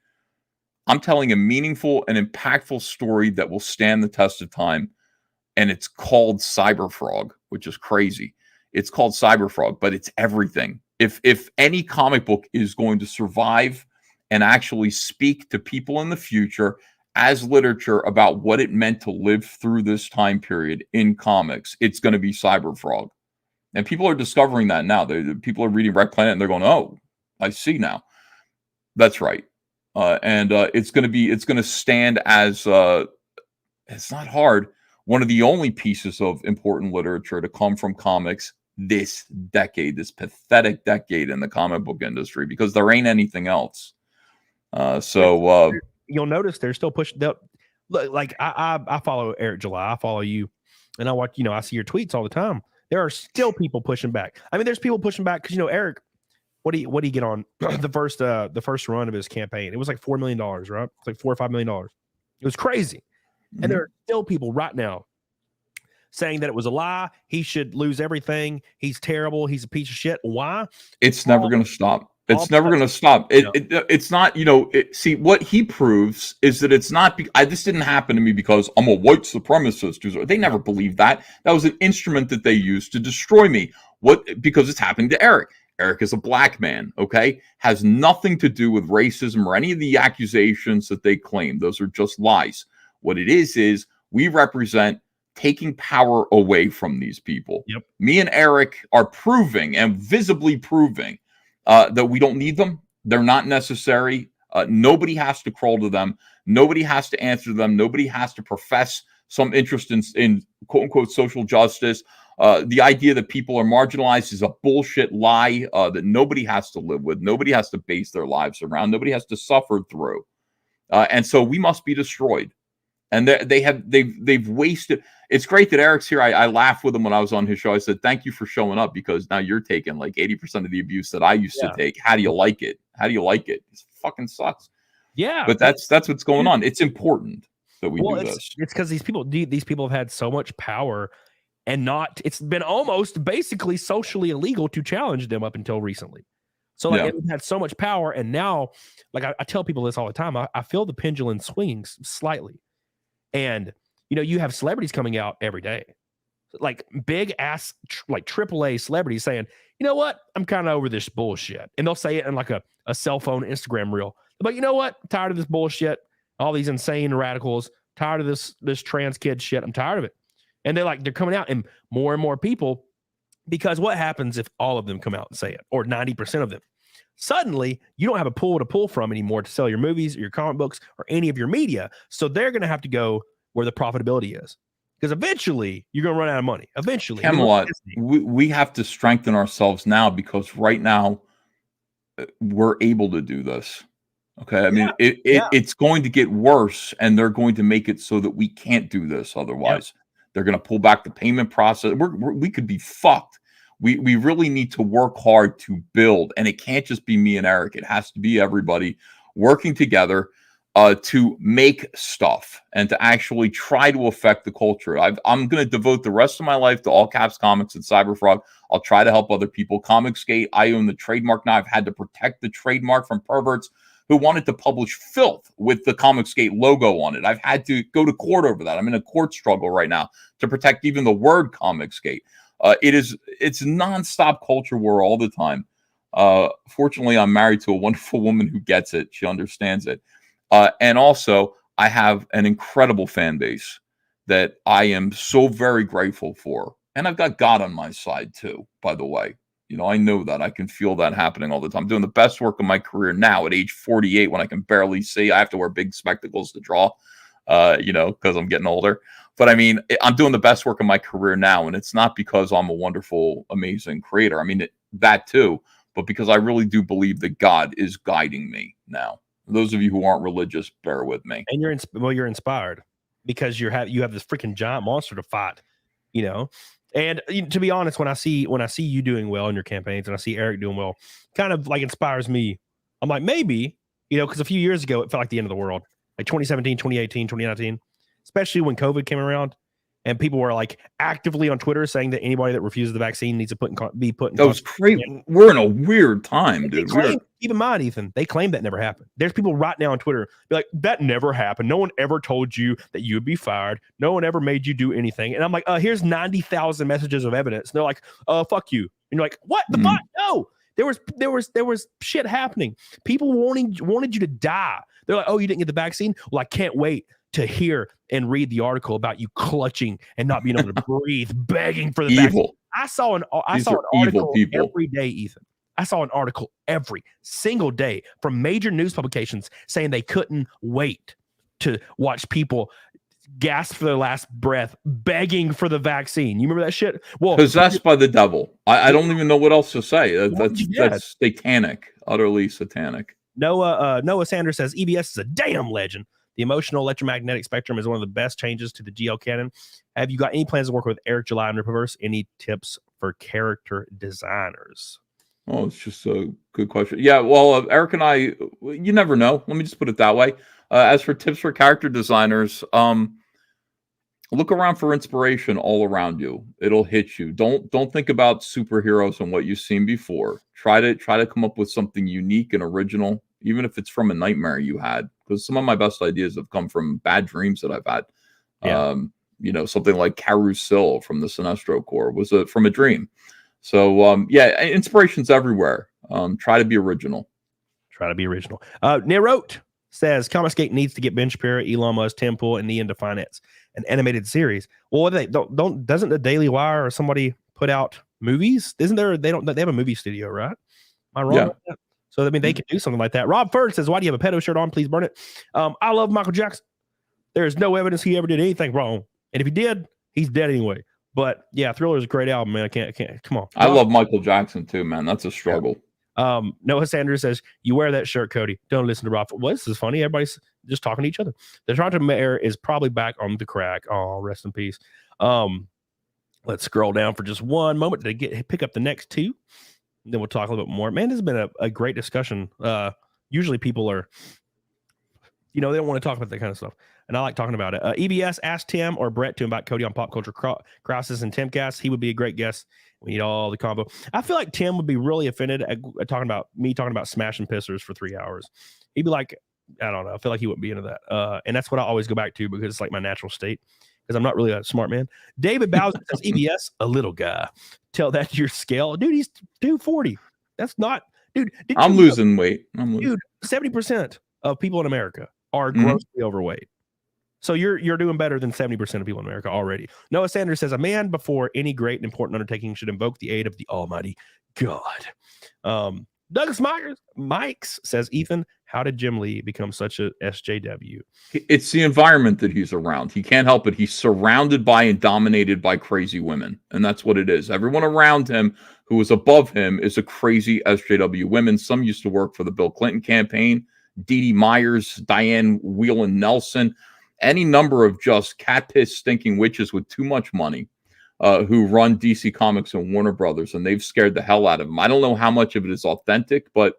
I'm telling a meaningful and impactful story that will stand the test of time. And it's called Cyberfrog, which is crazy. It's called Cyberfrog, but it's everything. If any comic book is going to survive and actually speak to people in the future as literature about what it meant to live through this time period in comics, it's going to be Cyberfrog. And people are discovering that now. People are reading Red Planet and they're going, "Oh, I see now." That's right. It's going to stand as it's not hard. One of the only pieces of important literature to come from comics this decade, this pathetic decade in the comic book industry, because there ain't anything else. You'll notice they're still pushing. Like I follow Eric July, I follow you, and I watch. I see your tweets all the time. There are still people pushing back. I mean, there's people pushing back because Eric. What do you get on the first run of his campaign? It was like $4 million, right? It's like $4 or $5 million. It was crazy. And there are still people right now saying that it was a lie. He should lose everything. He's terrible. He's a piece of shit. Why? It's never going to stop. It's never going to stop. It's not, see, what he proves is that it's not, this didn't happen to me because I'm a white supremacist. They never believed that. That was an instrument that they used to destroy me. Because it's happening to Eric. Eric is a black man, okay? Has nothing to do with racism or any of the accusations that they claim. Those are just lies. What it is we represent taking power away from these people. Yep. Me and Eric are proving and visibly proving that we don't need them. They're not necessary. Nobody has to crawl to them. Nobody has to answer them. Nobody has to profess some interest in quote unquote social justice. The idea that people are marginalized is a bullshit lie that nobody has to live with. Nobody has to base their lives around. Nobody has to suffer through. And so we must be destroyed. And they've wasted. It's great that Eric's here. I laughed with him when I was on his show. I said, "Thank you for showing up, because now you're taking like 80% of the abuse that I used to take. How do you like it? How do you like it? It fucking sucks." Yeah. But that's what's going on. It's important that we do this. It's because these people have had so much power, and it's been almost basically socially illegal to challenge them up until recently. So they've had so much power, and now, like I tell people this all the time, I feel the pendulum swinging slightly. And, you have celebrities coming out every day, like big ass, like AAA celebrities saying, "You know what? I'm kind of over this bullshit." And they'll say it in like a cell phone Instagram reel. But you know what? I'm tired of this bullshit. All these insane radicals, tired of this trans kid shit. I'm tired of it. And they're coming out, and more people, because what happens if all of them come out and say it, or 90% of them? Suddenly, you don't have a pool to pull from anymore to sell your movies or your comic books or any of your media. So they're going to have to go where the profitability is, because eventually you're going to run out of money. Eventually, Camelot, we have to strengthen ourselves now, because right now we're able to do this. Okay, I mean, it's going to get worse, and they're going to make it so that we can't do this. Otherwise, they're going to pull back the payment process. We could be fucked. We really need to work hard to build, and it can't just be me and Eric. It has to be everybody working together to make stuff and to actually try to affect the culture. I'm going to devote the rest of my life to All Caps Comics and Cyberfrog. I'll try to help other people. ComicsGate, I own the trademark now. I've had to protect the trademark from perverts who wanted to publish filth with the ComicsGate logo on it. I've had to go to court over that. I'm in a court struggle right now to protect even the word ComicsGate. It's nonstop culture war all the time. Fortunately, I'm married to a wonderful woman who gets it. She understands it. And also, I have an incredible fan base that I am so very grateful for. And I've got God on my side too, by the way. I know that. I can feel that happening all the time. I'm doing the best work of my career now at age 48, when I can barely see. I have to wear big spectacles to draw, because I'm getting older. But I mean, I'm doing the best work of my career now, and it's not because I'm a wonderful, amazing creator. I mean, that too, but because I really do believe that God is guiding me now. Those of you who aren't religious, bear with me. And you're inspired, because you have this freaking giant monster to fight, And to be honest, when I see you doing well in your campaigns, and I see Eric doing well, kind of like inspires me. I'm like, maybe, because a few years ago, it felt like the end of the world, like 2017, 2018, 2019. Especially when COVID came around, And people were like actively on Twitter saying that anybody that refuses the vaccine needs to be put in. That was crazy. We're in a weird time, dude. Keep in mind, Ethan, they claim that never happened. There's people right now on Twitter be like, that never happened. No one ever told you that you would be fired. No one ever made you do anything. And I'm like, here's 90,000 messages of evidence. And they're like, fuck you. And you're like, what the fuck? No. There was shit happening. People wanted you to die. They're like, oh, you didn't get the vaccine? Well, I can't wait to hear and read the article about you clutching and not being able to breathe, begging for the vaccine. I saw an article every day, Ethan. I saw an article every single day from major news publications saying they couldn't wait to watch people gasp for their last breath, begging for the vaccine. You remember that shit? Well, possessed by the devil. I don't even know what else to say. That's satanic, utterly satanic. Noah Sanders says EBS is a damn legend. The emotional electromagnetic spectrum is one of the best changes to the GL canon. Have you got any plans to work with Eric July and Rippaverse? Any tips for character designers? Oh, it's just a good question. Yeah, well, Eric and I, you never know. Let me just put it that way. As for tips for character designers, look around for inspiration all around you. It'll hit you. Don't think about superheroes and what you've seen before. Try to come up with something unique and original, even if it's from a nightmare you had. Because some of my best ideas have come from bad dreams that I've had. Yeah. Something like Carousel from the Sinestro Corps was from a dream. So inspiration's everywhere. Try to be original. Nerot says ComicsGate needs to get Ben Shapiro, Elon Musk, Temple, and Ian to finance an animated series. Well, doesn't the Daily Wire or somebody put out movies? Isn't there? They have a movie studio, right? Am I wrong? Yeah. So I mean, they could do something like that. Rob Ferg says, "Why do you have a pedo shirt on? Please burn it." I love Michael Jackson. There is no evidence he ever did anything wrong, and if he did, he's dead anyway. But yeah, Thriller is a great album, man. I can't. Come on. I love Michael Jackson too, man. That's a struggle. Noah Sanders says, "You wear that shirt, Cody. Don't listen to Rob." Well, this is funny. Everybody's just talking to each other. The Toronto mayor is probably back on the crack. Oh, rest in peace. Let's scroll down for just one moment to pick up the next two. Then we'll talk a little bit more. Man, this has been a great discussion. Usually people are, they don't want to talk about that kind of stuff. And I like talking about it. EBS asked Tim or Brett to invite Cody on Pop Culture Crisis and TimCast. He would be a great guest. We need all the combo. I feel like Tim would be really offended at talking about smashing pissers for 3 hours. He'd be like, I don't know. I feel like he wouldn't be into that. And that's what I always go back to because it's like my natural state. Because I'm not really a smart man. David Bowser says, EBS, a little guy. Tell that to your scale. Dude, he's 240. That's not, dude. I'm losing weight. Dude, 70% of people in America are grossly overweight. So you're doing better than 70% of people in America already. Noah Sanders says, a man before any great and important undertaking should invoke the aid of the Almighty God. Douglas Mikes says, Ethan, how did Jim Lee become such a SJW? It's the environment that he's around. He can't help it. He's surrounded by and dominated by crazy women. And that's what it is. Everyone around him who is above him is a crazy SJW women. Some used to work for the Bill Clinton campaign. Dee Dee Myers, Diane Whelan Nelson, any number of just cat piss stinking witches with too much money. Who run DC Comics and Warner Brothers, and they've scared the hell out of them. I don't know how much of it is authentic, but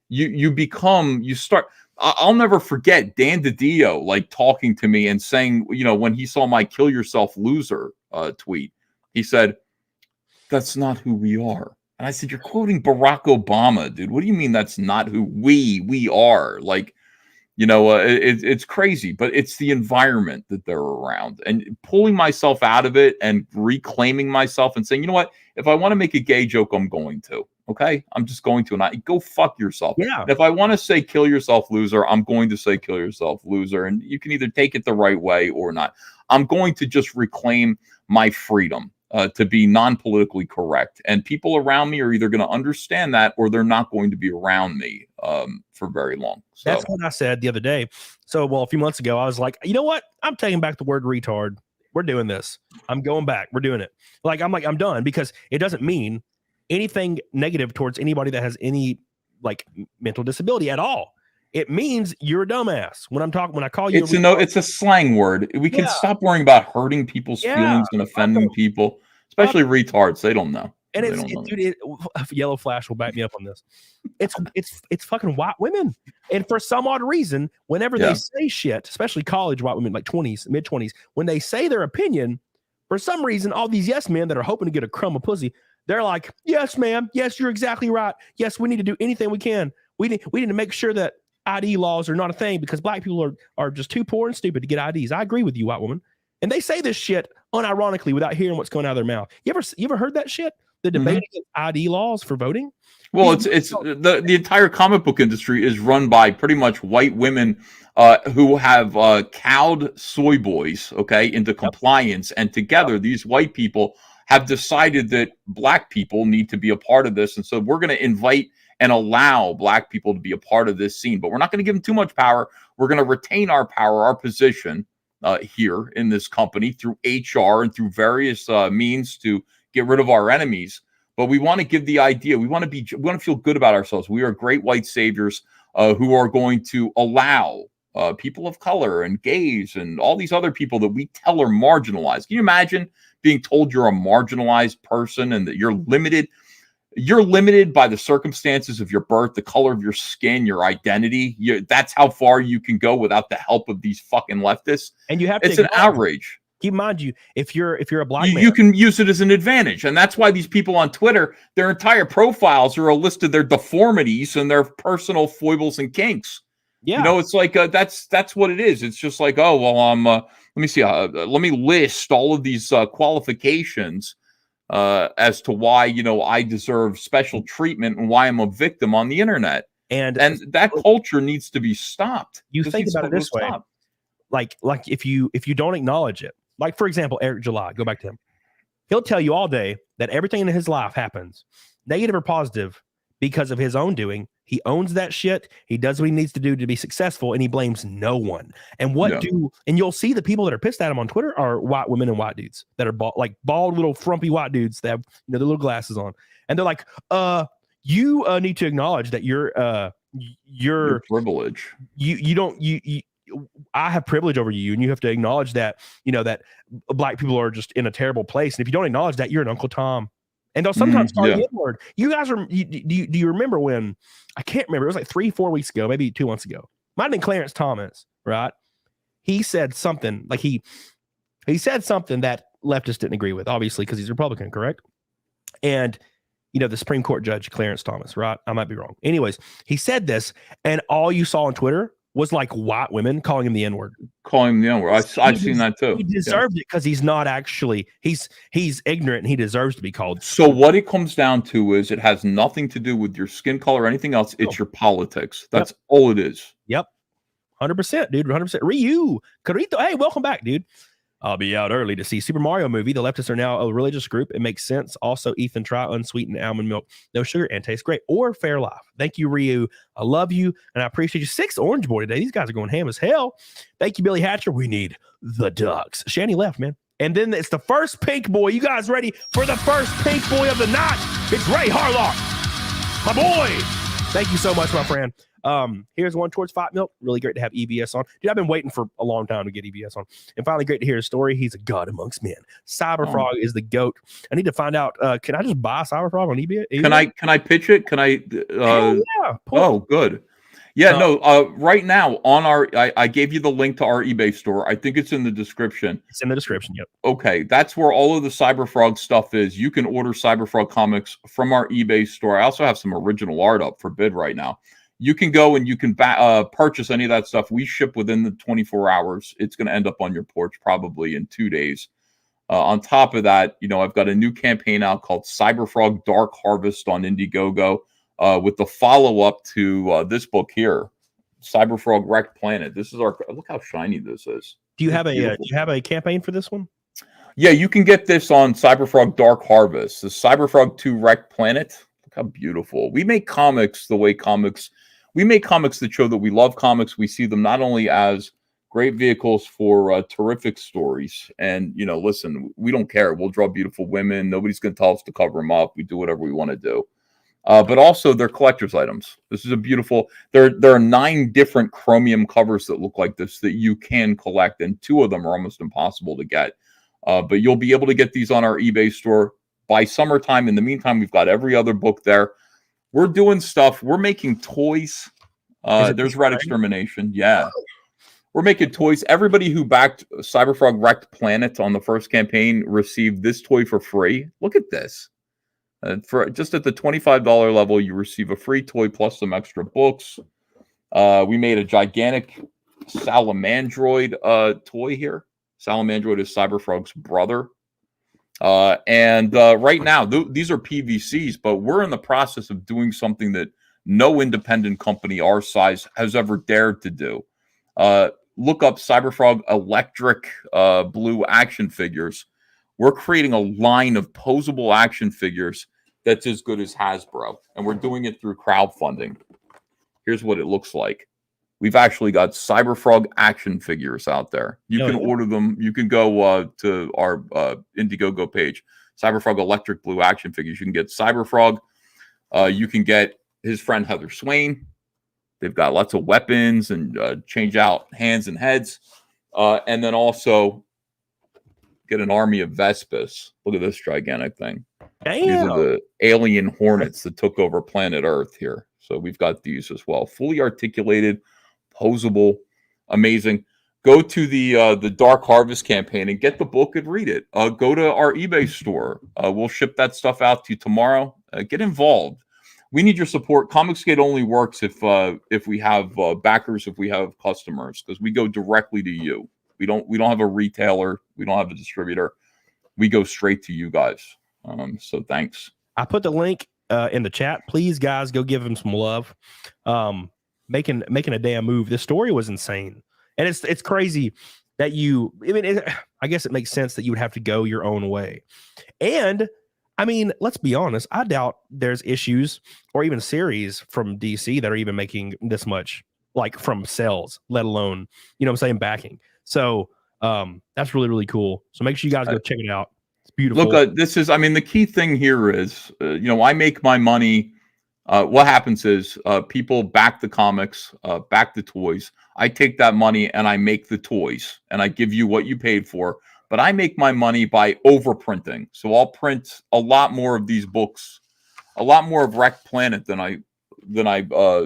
you start. I'll never forget Dan DiDio like talking to me and saying, when he saw my "kill yourself, loser" tweet, he said, "That's not who we are." And I said, "You're quoting Barack Obama, dude. What do you mean that's not who we are?" Like, it's crazy, but it's the environment that they're around, and pulling myself out of it and reclaiming myself and saying, you know what, if I want to make a gay joke, I'm going to, okay, I'm just going to, and I go fuck yourself. Yeah. And if I want to say kill yourself, loser, I'm going to say kill yourself, loser. And you can either take it the right way or not. I'm going to just reclaim my freedom to be non-politically correct. And people around me are either going to understand that or they're not going to be around me for very long. So. That's what I said the other day. So, a few months ago, I was like, you know what? I'm taking back the word retard. We're doing this. I'm going back. We're doing it. I'm done, because it doesn't mean anything negative towards anybody that has any mental disability at all. It means you're a dumbass. When I call you, it's a slang word. We can stop worrying about hurting people's feelings and offending people, especially retards. They don't know. And dude, Yellow Flash will back me up on this. It's fucking white women, and for some odd reason, whenever they say shit, especially college white women, like 20s, mid 20s, when they say their opinion, For some reason, all these yes men that are hoping to get a crumb of pussy, they're like, yes, ma'am. Yes, you're exactly right. Yes, we need to do anything we can. We need to make sure that ID laws are not a thing because black people are just too poor and stupid to get IDs. I agree with you, white woman. And they say this shit unironically without hearing what's going out of their mouth. You ever heard that shit? The debate against ID laws for voting? Well, it's the entire comic book industry is run by pretty much white women who have cowed soy boys, okay, into compliance. And together, these white people have decided that black people need to be a part of this. And so we're going to invite and allow black people to be a part of this scene. But we're not going to give them too much power. We're going to retain our power, our position here in this company through HR and through various means to get rid of our enemies. But we want to give the idea. We want to feel good about ourselves. We are great white saviors who are going to allow people of color and gays and all these other people that we tell are marginalized. Can you imagine being told you're a marginalized person and that you're limited? You're limited by the circumstances of your birth, the color of your skin, your identity. That's how far you can go without the help of these fucking leftists. And you have to. It's an outrage. Keep in mind, if you're a black man, you can use it as an advantage, and that's why these people on Twitter, their entire profiles are a list of their deformities and their personal foibles and kinks. Yeah, you know, it's like that's what it is. It's just like, oh well, let me see, let me list all of these qualifications as to why I deserve special treatment and why I'm a victim on the internet, and that culture needs to be stopped. You think about it this way, like if you don't acknowledge it. Like, for example, Eric July, go back to him. He'll tell you all day that everything in his life happens, negative or positive, because of his own doing. He owns that shit. He does what he needs to do to be successful, and he blames no one. And and you'll see the people that are pissed at him on Twitter are white women and white dudes that are bald little frumpy white dudes that have their little glasses on. And they're like, you need to acknowledge that you're privilege. I have privilege over you, and you have to acknowledge that, that black people are just in a terrible place. And if you don't acknowledge that, you're an Uncle Tom. And they'll sometimes call you the N-word. You guys do you remember when, I can't remember, it was like 3-4 weeks ago, maybe 2 months ago. Might have been Clarence Thomas, right? He said something like he said something that leftists didn't agree with, obviously, because he's Republican, correct? And the Supreme Court Judge Clarence Thomas, right? I might be wrong. Anyways, he said this, and all you saw on Twitter was like white women calling him the N-word. Calling him the N-word. I've seen that too. He deserved it because he's not actually, he's ignorant and he deserves to be called. So what it comes down to is it has nothing to do with your skin color or anything else. It's your politics. That's all it is. Yep. 100%, dude. 100%. Ryu, Carito. Hey, welcome back, dude. I'll be out early to see Super Mario movie. The leftists are now a religious group. It makes sense. Also, Ethan, try unsweetened almond milk. No sugar and tastes great. Or Fairlife. Thank you, Ryu. I love you, and I appreciate you. 6 Orange Boy today. These guys are going ham as hell. Thank you, Billy Hatcher. We need the Ducks. Shanny left, man. And then it's the first pink boy. You guys ready for the first pink boy of the night? It's Ray Harlock, my boy. Thank you so much, my friend. Here's one towards Fight Milk. Really great to have EBS on. Dude, I've been waiting for a long time to get EBS on. And finally, great to hear his story. He's a god amongst men. Cyberfrog is the goat. I need to find out, can I just buy Cyberfrog on eBay? Can I pitch it? Can I good. Right now on I gave you the link to our eBay store. I think it's in the description. It's in the description, yep. Okay, that's where all of the Cyberfrog stuff is. You can order Cyberfrog comics from our eBay store. I also have some original art up for bid right now. You can go and you can purchase any of that stuff. We ship within the 24 hours. It's going to end up on your porch probably in 2 days. On top of that, I've got a new campaign out called Cyberfrog Dark Harvest on Indiegogo with the follow-up to this book here, Cyberfrog Wrecked Planet. This is look how shiny this is. Do you have a campaign for this one? Yeah, you can get this on Cyberfrog Dark Harvest. The Cyberfrog 2 Wrecked Planet. Look how beautiful. We make comics the way we make comics that show that we love comics. We see them not only as great vehicles for terrific stories. And, listen, we don't care. We'll draw beautiful women. Nobody's going to tell us to cover them up. We do whatever we want to do. But also they're collector's items. This is a beautiful, there are 9 different chromium covers that look like this that you can collect. And 2 of them are almost impossible to get. But you'll be able to get these on our eBay store by summertime. In the meantime, we've got every other book there. We're doing stuff. We're making toys. There's Red Extermination. Yeah. We're making toys. Everybody who backed Cyberfrog Wrecked Planet on the first campaign received this toy for free. Look at this. For just at the $25 level, you receive a free toy plus some extra books. We made a gigantic Salamandroid toy here. Salamandroid is Cyberfrog's brother. And right now, these are PVCs, but we're in the process of doing something that no independent company our size has ever dared to do. Look up Cyberfrog Electric Blue action figures. We're creating a line of posable action figures that's as good as Hasbro, and we're doing it through crowdfunding. Here's what it looks like. We've actually got Cyberfrog action figures out there. You can order them. You can go to our Indiegogo page, Cyberfrog Electric Blue action figures. You can get Cyberfrog. You can get his friend Heather Swain. They've got lots of weapons and change out hands and heads. And then also get an army of Vespis. Look at this gigantic thing. Damn. These are the alien hornets that took over planet Earth here. So we've got these as well. Fully articulated, posable, amazing. Go to the Dark Harvest campaign and get the book and read it. Go to our eBay store. We'll ship that stuff out to you tomorrow. Get involved. We need your support. ComicsGate only works if we have backers, if we have customers, because we go directly to you. We don't have a retailer. We don't have a distributor. We go straight to you guys. So thanks. I put the link in the chat. Please, guys, go give him some love. Making a damn move. This story was insane, and it's crazy that you. I mean, I guess it makes sense that you would have to go your own way, and I mean, let's be honest. I doubt there's issues or even series from DC that are even making this much, like from sales, let alone, you know what I'm saying, backing. So that's really, really cool. So make sure you guys go check it out. It's beautiful. Look, this is, I mean, the key thing here is, I make my money. What happens is people back the comics, back the toys. I take that money and I make the toys and I give you what you paid for. But I make my money by overprinting. So I'll print a lot more of these books, a lot more of Wrecked Planet than I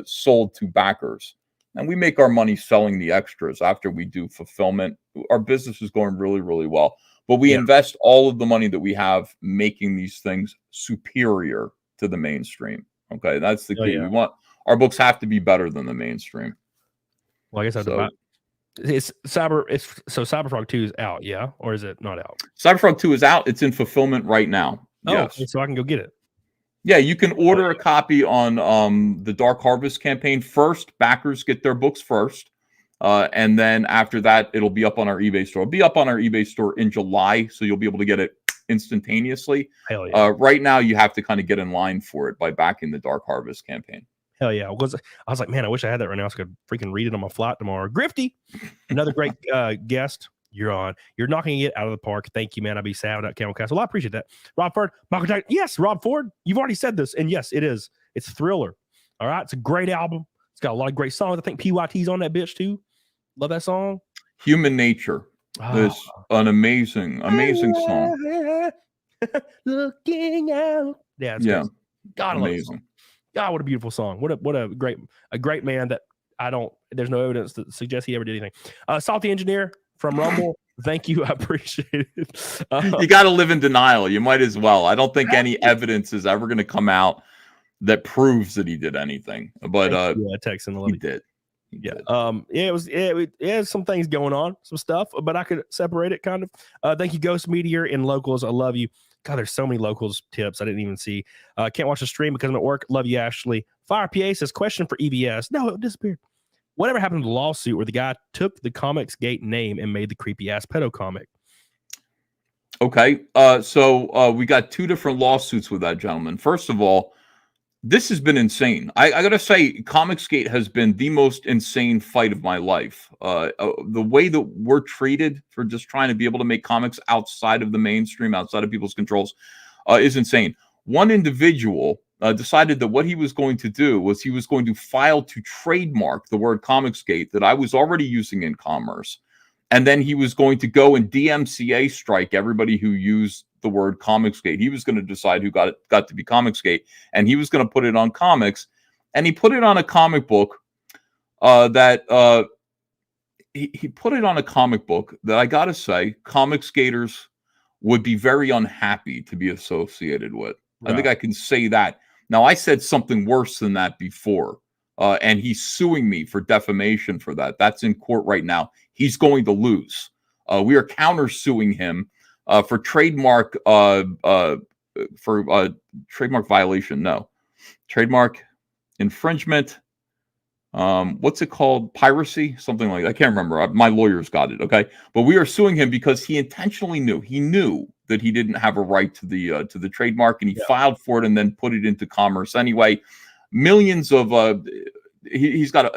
sold to backers. And we make our money selling the extras after we do fulfillment. Our business is going really, really well. But we invest all of the money that we have making these things superior to the mainstream. Okay, that's the key. We want our books have to be better than the mainstream. Well, I guess Cyberfrog 2 is out, yeah, or is it not out? Cyberfrog 2 is out. It's in fulfillment right now. Yes. So I can go get it. Yeah, you can order a copy on the Dark Harvest campaign first. Backers get their books first, and then after that, it'll be up on our eBay store. It'll be up on our eBay store in July, so you'll be able to get it instantaneously. Hell yeah. Right now, you have to kind of get in line for it by backing the Dark Harvest campaign. Hell yeah. I was like, man, I wish I had that right now so I could freaking read it on my flight tomorrow. Grifty, another great guest. You're knocking it out of the park. Thank you, man. I'd be sad without CamelCast. Well, I appreciate that. Rob Ford, Michael Jackson. Yes, Rob Ford. You've already said this. And yes, it is. It's Thriller. All right. It's a great album. It's got a lot of great songs. I think PYT's on that bitch too. Love that song. Human Nature. It's an amazing song. Looking out. Yeah. Good. God, amazing. God, what a beautiful song. What a great man that there's no evidence that suggests he ever did anything. Salty Engineer from Rumble. Thank you. I appreciate it. You got to live in denial. You might as well. I don't think any evidence is ever going to come out that proves that he did anything. But Texan, he did. It was some things going on, some stuff, but I could separate it kind of. Thank you, Ghost Meteor and Locals. I love you. God, there's so many Locals tips I didn't even see. Can't watch the stream because I'm at work. Love you, Ashley. Fire PA says, question for EVS. No, it disappeared. Whatever happened to the lawsuit where the guy took the ComicsGate name and made the creepy ass pedo comic? Okay. So we got two different lawsuits with that gentleman. First of all, this has been insane. I got to say, ComicsGate has been the most insane fight of my life. The way that we're treated for just trying to be able to make comics outside of the mainstream, outside of people's controls, is insane. One individual decided that what he was going to do was he was going to file to trademark the word ComicsGate that I was already using in commerce. And then he was going to go and DMCA strike everybody who used the word ComicsGate. He was going to decide who got to be ComicsGate, and he was going to put it on comics. And he put it on a comic book that he put it on a comic book that I gotta say, ComicsGaters would be very unhappy to be associated with. Right. I think I can say that. Now, I said something worse than that before, and he's suing me for defamation for that. That's in court right now. He's going to lose. We are countersuing him for trademark trademark violation. No, trademark infringement. What's it called? Piracy, something like that. I can't remember. My lawyers got it. Okay, but we are suing him because he intentionally knew that he didn't have a right to the trademark, and he filed for it and then put it into commerce anyway. Millions of he's got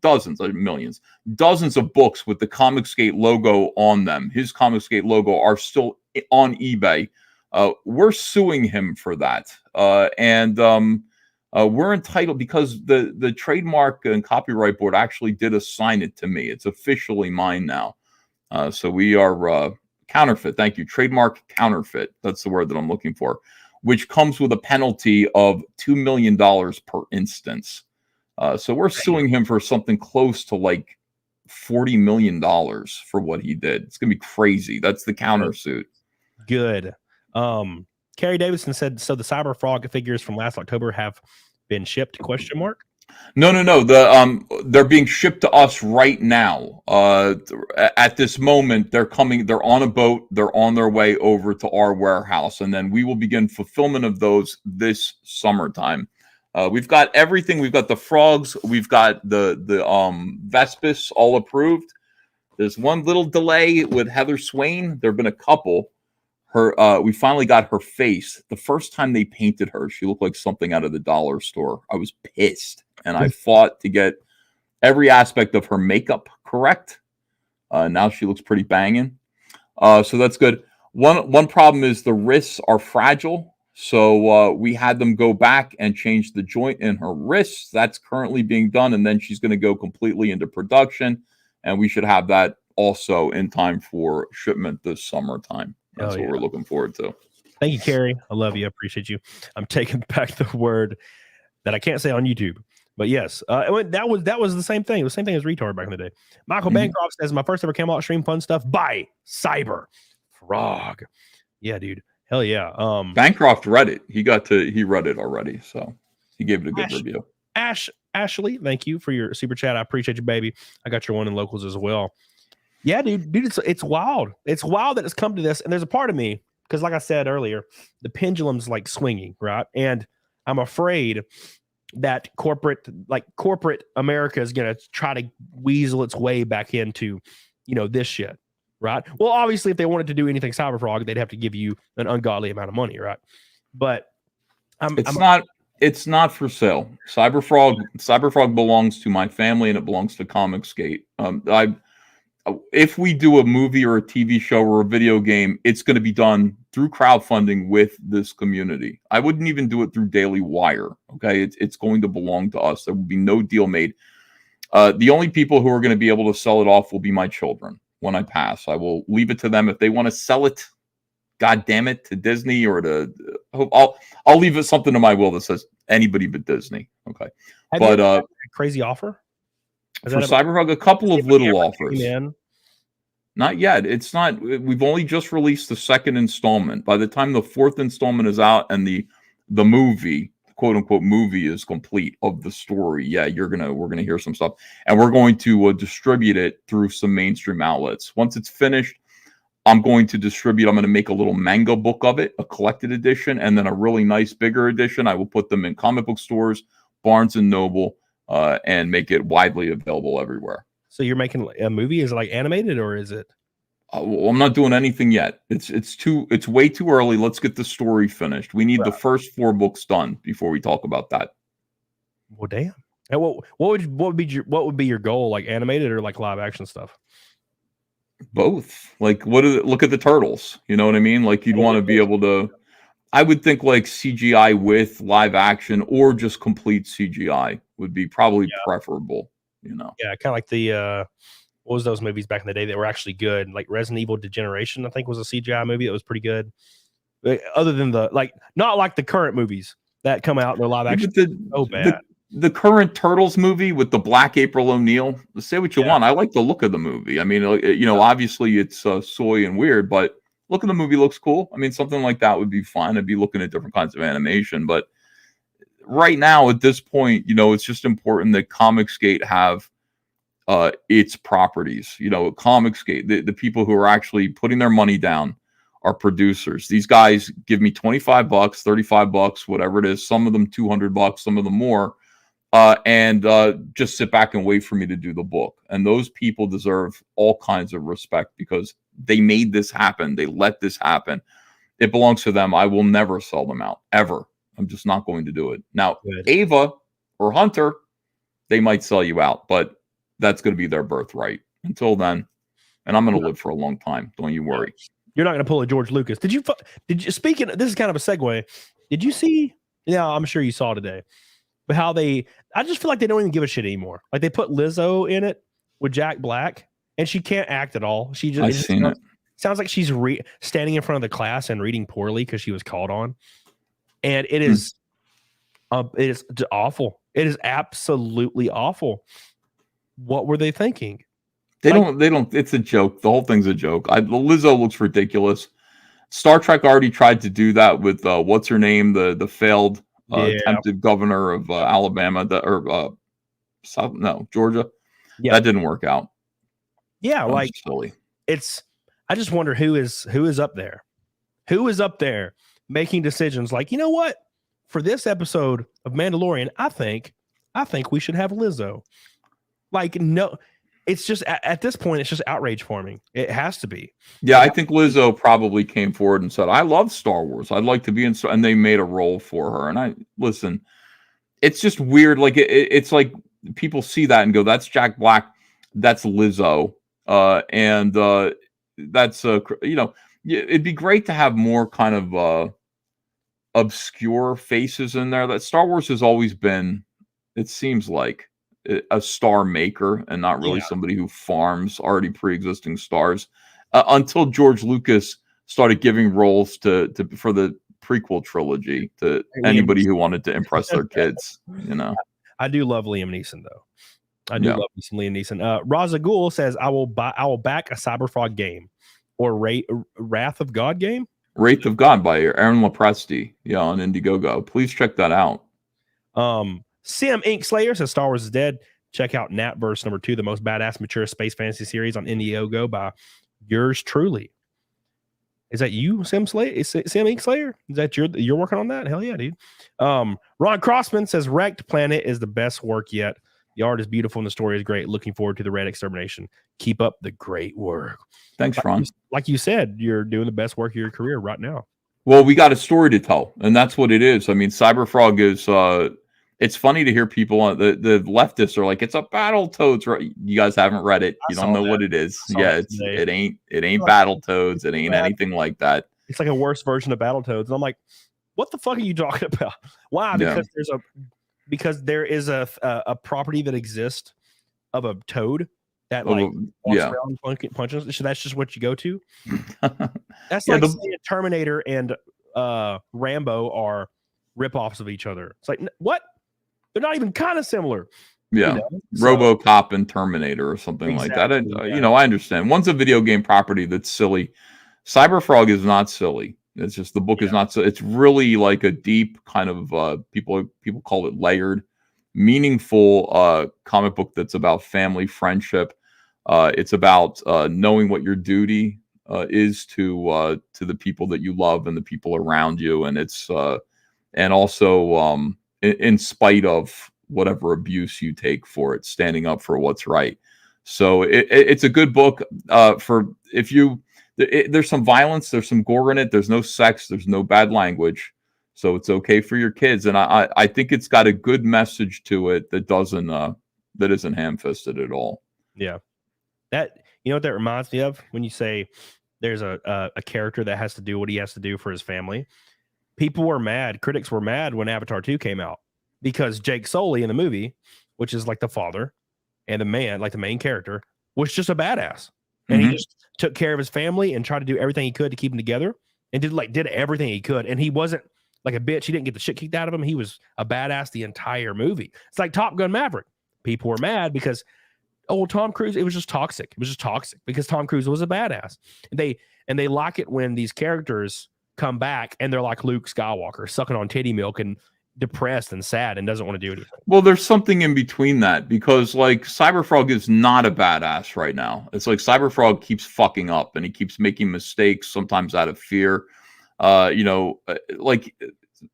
dozens of books with the ComicsGate logo on them. His ComicsGate logo are still on eBay. We're suing him for that, and we're entitled because the trademark and copyright board actually did assign it to me. It's officially mine now. So we are counterfeit. Thank you. Trademark counterfeit. That's the word that I'm looking for, which comes with a penalty of $2 million per instance. So we're suing him for something close to like $40 million for what he did. It's going to be crazy. That's the countersuit. Good. Carrie Davidson said, so the Cyber Frog figures from last October have been shipped, question mark? No. They're being shipped to us right now. At this moment, they're on a boat. They're on their way over to our warehouse, and then we will begin fulfillment of those this summertime. We've got everything. We've got the frogs. We've got the Vespis all approved. There's one little delay with Heather Swain. There have been a couple. We finally got her face. The first time they painted her, she looked like something out of the dollar store. I was pissed, and I fought to get every aspect of her makeup correct. Now she looks pretty banging. So that's good. One problem is the wrists are fragile. So we had them go back and change the joint in her wrists. That's currently being done, and then she's going to go completely into production, and we should have that also in time for shipment this summertime. That's what we're looking forward to. Thank you, Carrie. I love you. I appreciate you. I'm taking back the word that I can't say on YouTube. But yes, that was the same thing. It was the same thing as retard back in the day. Michael Bancroft says, my first ever Camelot stream fun stuff by Sciver Frog. Yeah, dude. Hell yeah. Bancroft read it. He read it already. So he gave it a good review. Ashley, thank you for your super chat. I appreciate you, baby. I got your one in locals as well. Yeah, dude, it's wild. It's wild that it's come to this. And there's a part of me, because like I said earlier, the pendulum's like swinging, right? And I'm afraid that corporate America is going to try to weasel its way back into, this shit, right? Well, obviously, if they wanted to do anything Cyber Frog, they'd have to give you an ungodly amount of money, right? But it's not for sale. Cyber Frog belongs to my family, and it belongs to ComicsGate. If we do a movie or a TV show or a video game, it's going to be done through crowdfunding with this community. I wouldn't even do it through Daily Wire. Okay, it's going to belong to us. There will be no deal made. The only people who are going to be able to sell it off will be my children when I pass. I will leave it to them if they want to sell it. God damn it, to Disney or to I'll leave it something to my will that says anybody but Disney. Okay, but crazy offer. For Cyberpunk, a couple of little offers. Not yet. It's not. We've only just released the second installment. By the time the fourth installment is out and the movie, quote unquote movie, is complete of the story, we're gonna hear some stuff, and we're going to distribute it through some mainstream outlets. Once it's finished, I'm going to make a little manga book of it, a collected edition, and then a really nice bigger edition. I will put them in comic book stores, Barnes and Noble. And make it widely available everywhere. So you're making a movie? Is it like animated or is it? Well, I'm not doing anything yet. It's way too early. Let's get the story finished. We need the first 4 books done before we talk about that. Well, damn. And what would be your goal? Like animated or like live action stuff? Both. Like look at the turtles. You know what I mean? Like you'd want to be able to. I would think like CGI with live action or just complete CGI would be probably preferable, Yeah, kind of like the what was those movies back in the day that were actually good? Like Resident Evil Degeneration, I think, was a CGI movie that was pretty good. Other than not like the current movies that come out in the live action. So bad. the current Turtles movie with the Black April O'Neil. Say what you want. I like the look of the movie. I mean, obviously it's soy and weird, but look at the movie looks cool. I mean, something like that would be fun. I'd be looking at different kinds of animation, but right now at this point, it's just important that ComicsGate have its properties. ComicsGate, the people who are actually putting their money down are producers. These guys give me $25, $35, whatever it is. Some of them $200, some of them more. And just sit back and wait for me to do the book. And those people deserve all kinds of respect because they made this happen. They let this happen. It belongs to them. I will never sell them out, ever. I'm just not going to do it. Now, Ava or Hunter, they might sell you out, but that's going to be their birthright. Until then, and I'm going to live for a long time. Don't you worry. You're not going to pull a George Lucas. Did you speaking, this is kind of a segue. Did you see, I'm sure you saw today, but how I just feel like they don't even give a shit anymore. Like they put Lizzo in it with Jack Black and she can't act at all. Sounds like she's standing in front of the class and reading poorly because she was called on. And it is awful. It is absolutely awful. What were they thinking? They don't. It's a joke. The whole thing's a joke. Lizzo looks ridiculous. Star Trek already tried to do that with what's her name, the failed attempted governor of Alabama, Georgia. Yeah, that didn't work out. Yeah, like silly. I just wonder who is up there. Who is up there making decisions like, you know what? For this episode of Mandalorian, I think we should have Lizzo. Like, no. It's just at this point, it's just outrage forming. It has to be. Yeah, I think Lizzo probably came forward and said, "I love Star Wars. I'd like to be in." And they made a role for her. And it's just weird. Like it's like people see that and go, "That's Jack Black. That's Lizzo." That's it'd be great to have more kind of obscure faces in there. That Star Wars has always been, it seems like, a star maker and not really somebody who farms already pre-existing stars until George Lucas started giving roles for the prequel trilogy to anybody who wanted to impress their kids. I do love Liam Neeson though. I do love some Liam Neeson. Raza Ghul says I will back a Cyberfrog game or Wrath of God game. Wraith of God by Aaron Lopresti, on Indiegogo. Please check that out. Sim Ink Slayer says Star Wars is dead. Check out Natverse #2, the most badass mature space fantasy series on Indiegogo by yours truly. Is that you, Sim Ink Slayer? Is that you're working on that? Hell yeah, dude. Ron Crossman says Wrecked Planet is the best work yet. The art is beautiful and the story is great. Looking forward to the Red Extermination. Keep up the great work. Thanks, Ron. Like you said, you're doing the best work of your career right now. Well, we got a story to tell, and that's what it is. I mean, Cyberfrog is it's funny to hear people on the leftists are like, it's a Battletoads, right? You guys haven't read it. You don't know what it is. Yeah, it ain't Battletoads. It ain't anything like that. It's like a worse version of Battletoads. And I'm like, what the fuck are you talking about? Why? Because there is a property that exists of a toad that walks around and punches. So that's just what you go to. That's like saying Terminator and Rambo are ripoffs of each other. It's like, what? They're not even kind of similar. Yeah. RoboCop and Terminator or something like that. I understand. One's a video game property that's silly. Cyberfrog is not silly. It's just the book is not so. It's really like a deep kind of people call it layered, meaningful comic book that's about family friendship. It's about knowing what your duty is to the people that you love and the people around you, and it's and also in spite of whatever abuse you take for it, standing up for what's right. So it's a good book for if you. There's some violence, there's some gore in it, there's no sex, there's no bad language, so it's okay for your kids. And I think it's got a good message to it that isn't ham-fisted at all. Yeah, that what that reminds me of when you say there's a character that has to do what he has to do for his family. People were mad, critics were mad when Avatar 2 came out because Jake Sully in the movie, which is like the father and the man, like the main character, was just a badass. And he just took care of his family and tried to do everything he could to keep them together and did everything he could. And he wasn't like a bitch. He didn't get the shit kicked out of him. He was a badass the entire movie. It's like Top Gun Maverick. People were mad because Tom Cruise, it was just toxic. It was just toxic because Tom Cruise was a badass. And they like it when these characters come back and they're like Luke Skywalker, sucking on titty milk and depressed and sad and doesn't want to do anything. Well, there's something in between that, because like Cyberfrog is not a badass right now. It's like Cyberfrog keeps fucking up and he keeps making mistakes, sometimes out of fear. Like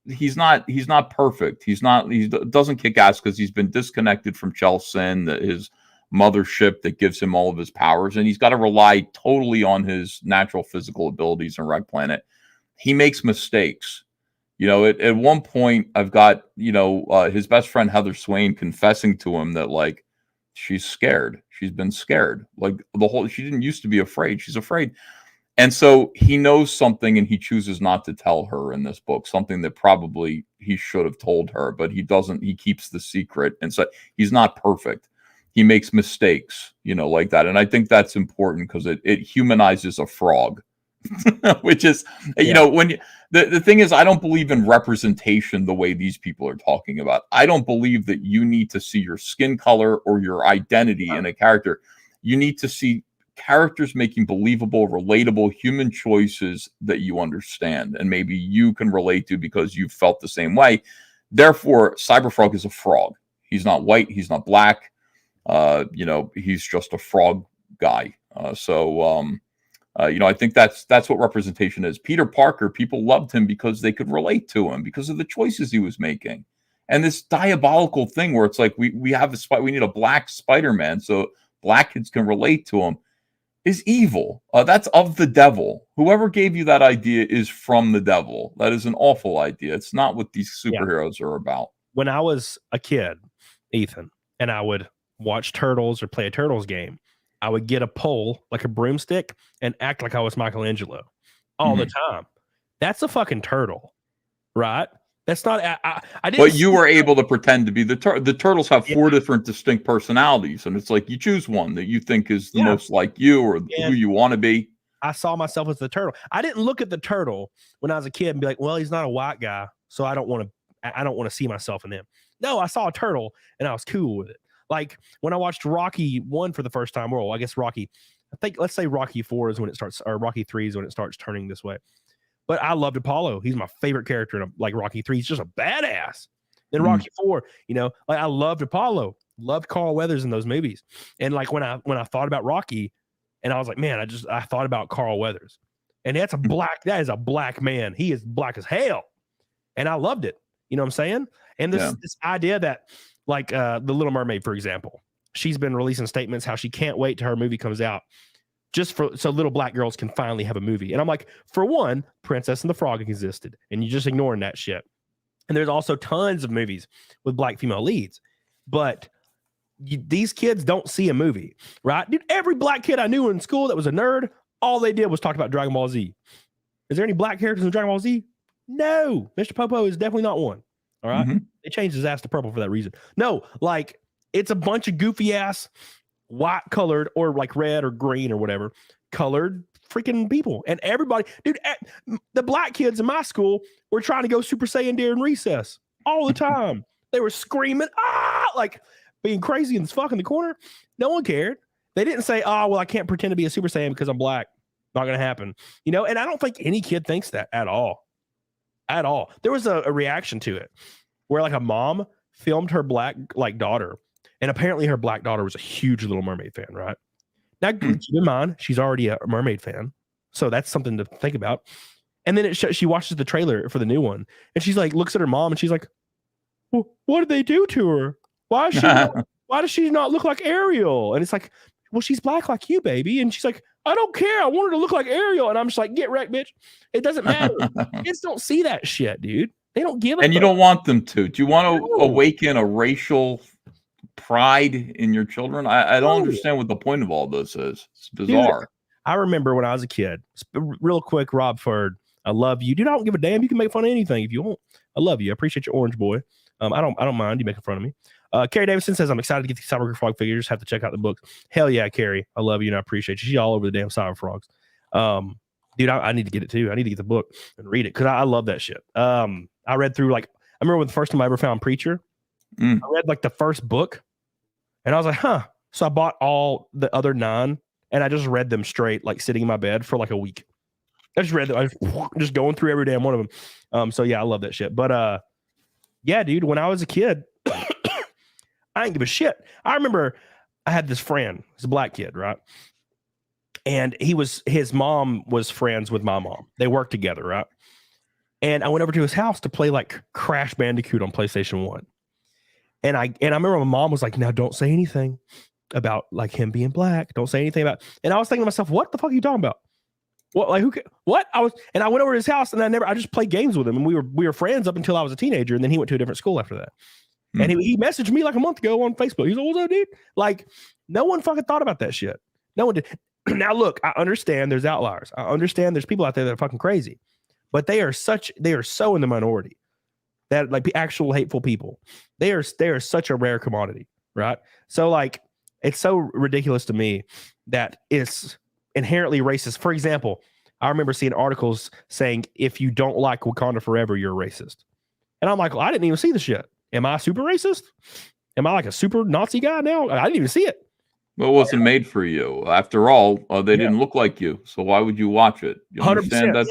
he's not perfect. He doesn't kick ass because he's been disconnected from Chelsin, his mothership that gives him all of his powers, and he's got to rely totally on his natural physical abilities on Reg Planet. He makes mistakes. At one point, I've got, his best friend, Heather Swain, confessing to him that, like, she's scared. She's been scared. Like, she didn't used to be afraid. She's afraid. And so he knows something and he chooses not to tell her in this book, something that probably he should have told her, but he doesn't. He keeps the secret. And so he's not perfect. He makes mistakes, like that. And I think that's important because it humanizes a frog. Which is, when the thing is, I don't believe in representation the way these people are talking about. I don't believe that you need to see your skin color or your identity in a character. You need to see characters making believable, relatable human choices that you understand and maybe you can relate to because you felt the same way. Therefore, Cyberfrog is a frog. He's not white. He's not black. He's just a frog guy. I think that's what representation is. Peter Parker, people loved him because they could relate to him because of the choices he was making. And this diabolical thing where it's like we need a black Spider-Man so black kids can relate to him is evil. That's of the devil. Whoever gave you that idea is from the devil. That is an awful idea. It's not what these superheroes are about. When I was a kid, Ethan, and I would watch Turtles or play a Turtles game, I would get a pole, like a broomstick, and act like I was Michelangelo all the time. That's a fucking turtle, right? That's not. I didn't. But you were able to pretend to be the turtles have 4 different distinct personalities, and it's like you choose one that you think is the most like you or who you want to be. I saw myself as the turtle. I didn't look at the turtle when I was a kid and be like, "Well, he's not a white guy, so I don't want to see myself in him." No, I saw a turtle and I was cool with it. Like when I watched Rocky 1 for the first time, well, I guess let's say Rocky 4 is when it starts, or Rocky 3 is when it starts turning this way. But I loved Apollo. He's my favorite character in like Rocky 3. He's just a badass. Then Rocky 4, like I loved Apollo, loved Carl Weathers in those movies. And like when I thought about Rocky, and I was like, man, I thought about Carl Weathers. And that is a black man. He is black as hell. And I loved it. You know what I'm saying? And this idea that, like the Little Mermaid, for example, she's been releasing statements how she can't wait till her movie comes out so little black girls can finally have a movie. And I'm like, for one, Princess and the Frog existed, and you're just ignoring that shit. And there's also tons of movies with black female leads, but these kids don't see a movie, right? Dude, every black kid I knew in school that was a nerd, all they did was talk about Dragon Ball Z. Is there any black characters in Dragon Ball Z? No. Mr. Popo is definitely not one. All right. They changed his ass to purple for that reason. No, like it's a bunch of goofy ass white colored or like red or green or whatever colored freaking people. And everybody, dude, the black kids in my school were trying to go Super Saiyan during recess all the time. They were screaming, like being crazy and fuck in the corner. No one cared. They didn't say, well, I can't pretend to be a Super Saiyan because I'm black. Not going to happen. And I don't think any kid thinks that at all. At all. There was a reaction to it where like a mom filmed her black like daughter, and apparently her black daughter was a huge Little Mermaid fan, right? Now keep in mind she's already a mermaid fan, so that's something to think about. And then she watches the trailer for the new one, and she's like looks at her mom and she's like, well, what did they do to her? Why does she not look like Ariel? And it's like, well, she's black like you, baby. And she's like, I don't care. I want her to look like Ariel. And I'm just like, get wrecked, bitch. It doesn't matter. Kids don't see that shit, dude. They don't give a And you don't want them to. Do you want to awaken a racial pride in your children? I don't understand what the point of all this is. It's bizarre. Dude, I remember when I was a kid, real quick, Rob Ferd, I love you. Dude, I don't give a damn. You can make fun of anything if you want. I love you. I appreciate your orange boy. I don't mind you making fun of me. Carrie Davidson says, I'm excited to get these Cyber Frog figures. Have to check out the book. Hell yeah, Carrie. I love you and I appreciate you. She's all over the damn Cyber Frogs. Dude, I need to get it too. I need to get the book and read it because I love that shit. I I read through like I remember when the first time I ever found Preacher. I read like the first book, and I was like, huh. So I bought all the other 9, and I just read them straight, like sitting in my bed for like a week. I just read them. I was just going through every damn one of them. So yeah, I love that shit. But yeah, dude, when I was a kid, I didn't give a shit. I remember I had this friend, he's a black kid, right? And his mom was friends with my mom. They worked together, right? And I went over to his house to play like Crash Bandicoot on PlayStation 1. And I remember my mom was like, now don't say anything about like him being black. Don't say anything about. And I was thinking to myself, what the fuck are you talking about? What, like, what? I went over to his house and I just played games with him, and we were friends up until I was a teenager, and then he went to a different school after that. And he messaged me like a month ago on Facebook. He's like, what's up, dude? Like, no one fucking thought about that shit. No one did. Now look, I understand there's outliers. I understand there's people out there that are fucking crazy, but they are so in the minority that like actual hateful people. They are such a rare commodity, right? So like, it's so ridiculous to me that it's inherently racist. For example, I remember seeing articles saying if you don't like Wakanda Forever, you're a racist. And I'm like, well, I didn't even see the shit. Am I super racist? Am I like a super Nazi guy now? I didn't even see it. Well, it wasn't made for you. After all, they didn't look like you. So why would you watch it? You understand?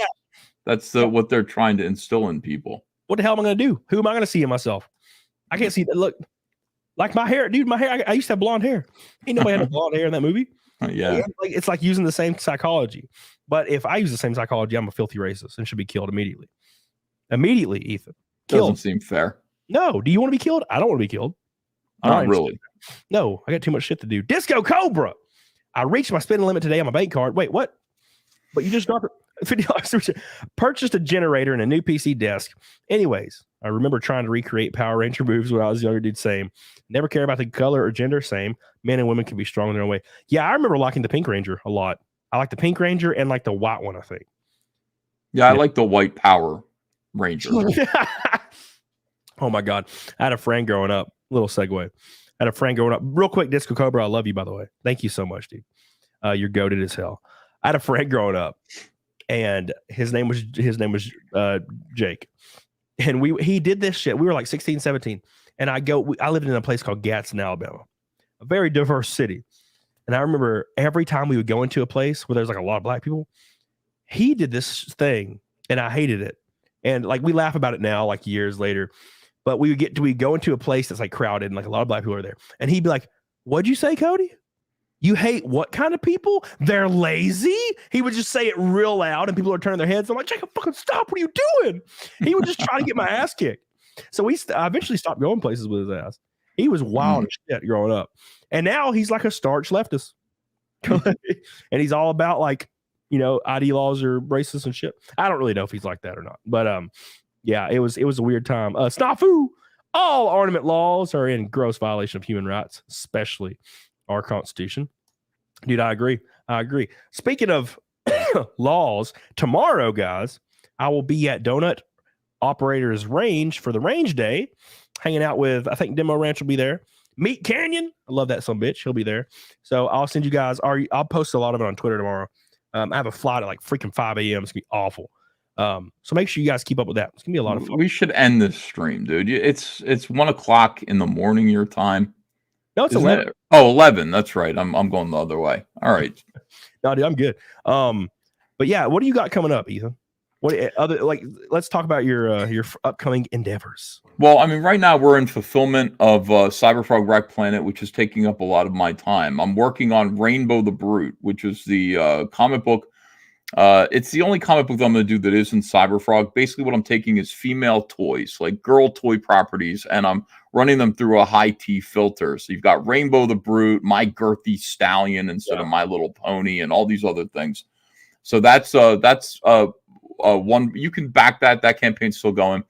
That's what they're trying to instill in people. What the hell am I going to do? Who am I going to see in myself? I can't see that. Look, like my hair, dude, my hair, I used to have blonde hair. Ain't nobody had blonde hair in that movie. Yeah. It's like using the same psychology. But if I use the same psychology, I'm a filthy racist and should be killed immediately. Immediately, Ethan. Killed. Doesn't seem fair. No. Do you want to be killed? I don't want to be killed. Not really. No, I got too much shit to do. Disco Cobra. I reached my spending limit today on my bank card. Wait, what? But you just dropped $50. Purchased a generator and a new PC desk. Anyways, I remember trying to recreate Power Ranger moves when I was younger, dude. Same. Never care about the color or gender. Same. Men and women can be strong in their own way. Yeah, I remember liking the Pink Ranger a lot. I like the Pink Ranger and like the white one, I think. Yeah, I like the white Power Ranger. Oh my God. I had a friend growing up. Little segue. I had a friend growing up. Real quick, Disco Cobra, I love you, by the way. Thank you so much, dude. You're goated as hell. I had a friend growing up, and his name was Jake. And he did this shit. We were like 16, 17. And I lived in a place called Gadsden, Alabama, a very diverse city. And I remember every time we would go into a place where there's like a lot of black people, he did this thing, and I hated it. And like we laugh about it now, like years later. But we go into a place that's like crowded and like a lot of black people are there. And he'd be like, what'd you say, Cody? You hate what kind of people? They're lazy? He would just say it real loud and people are turning their heads. I'm like, Jacob, fucking stop. What are you doing? He would just try to get my ass kicked. So I eventually stopped going places with his ass. He was wild as shit growing up. And now he's like a starch leftist. And he's all about like, ID laws or racist and shit. I don't really know if he's like that or not. But yeah, it was a weird time. Snafu, all ornament laws are in gross violation of human rights, especially our Constitution. Dude, I agree. Speaking of laws, tomorrow, guys, I will be at Donut Operators Range for the Range Day, hanging out with, I think Demo Ranch will be there. Meat Canyon, I love that son of a bitch. He'll be there. So I'll send you guys, I'll post a lot of it on Twitter tomorrow. I have a flight at like freaking 5 a.m. It's going to be awful. So make sure you guys keep up with that. It's gonna be a lot of fun. We should end this stream, dude. It's 1 o'clock in the morning your time. No, it's 11. Oh, 11. That's right. I'm going the other way. All right. No, dude, I'm good. But yeah, what do you got coming up, Ethan? Let's talk about your upcoming endeavors. Well, I mean, right now we're in fulfillment of Cyberfrog Wreck Planet, which is taking up a lot of my time. I'm working on Rainbow the Brute, which is the comic book. It's the only comic book that I'm going to do that isn't Cyberfrog. Basically, what I'm taking is female toys, like girl toy properties, and I'm running them through a high T filter. So you've got Rainbow the Brute, My Girthy Stallion instead of My Little Pony, and all these other things. So that's one. You can back that. That campaign's still going.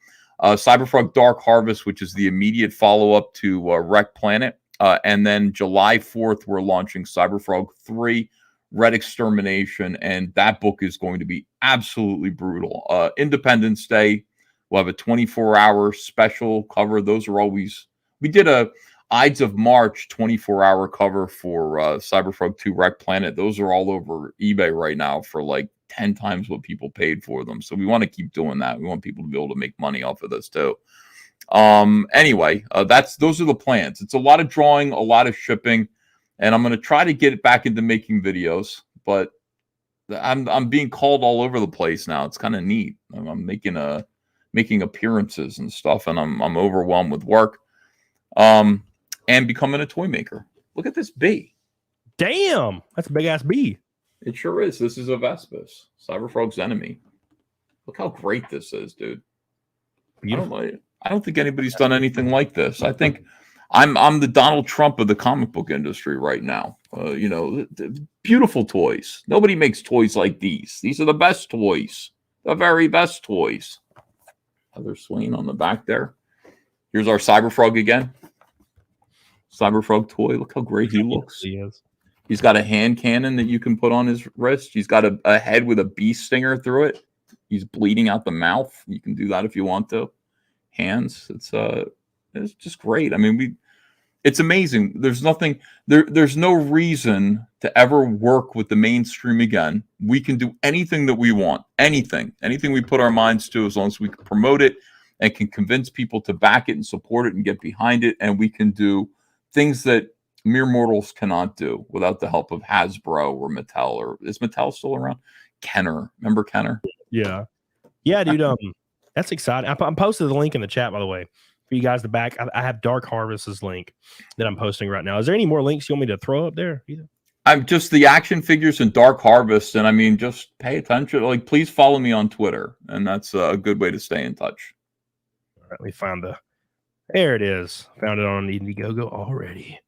Cyberfrog Dark Harvest, which is the immediate follow-up to Wreck Planet. And then July 4th, we're launching Cyberfrog 3. Red Extermination, and that book is going to be absolutely brutal. Independence Day, we'll have a 24-hour special cover. Those are always, we did a Ides of March 24-hour cover for Cyberfrog 2 Wreck Planet. Those are all over eBay right now for like 10 times what people paid for them. So we want to keep doing that. We want people to be able to make money off of this too. Anyway, those are the plans. It's a lot of drawing, a lot of shipping, and I'm going to try to get it back into making videos, but I'm being called all over the place now. It's kind of neat. I'm making appearances and stuff, and I'm overwhelmed with work. And becoming a toy maker. Look at this bee. Damn, that's a big ass bee. It sure is. This is a Vespis, Cyberfrog's enemy. Look how great this is, dude. I don't think anybody's done anything like this. I think I'm the Donald Trump of the comic book industry right now. You know, beautiful toys. Nobody makes toys like these. These are the best toys, the very best toys. Heather Swain on the back there. Here's our Cyberfrog again. Cyberfrog toy. Look how great he looks. He is. He's got a hand cannon that you can put on his wrist. He's got a head with a bee stinger through it. He's bleeding out the mouth. You can do that if you want to. Hands. It's just great. I mean, it's amazing. There's nothing there's no reason to ever work with the mainstream again. We can do anything that we want. Anything we put our minds to, as long as we can promote it and can convince people to back it and support it and get behind it. And we can do things that mere mortals cannot do without the help of Hasbro or Mattel. Or is Mattel still around? Kenner. Remember Kenner? Yeah. Yeah, dude. That's exciting. I'm posting the link in the chat, by the way, for you guys to back. I have Dark Harvest's link that I'm posting right now. Is there any more links you want me to throw up there either? I'm just the action figures and Dark Harvest. And I mean, just pay attention. Like, please follow me on Twitter. And that's a good way to stay in touch. All right, we found there it is. Found it on Indiegogo already.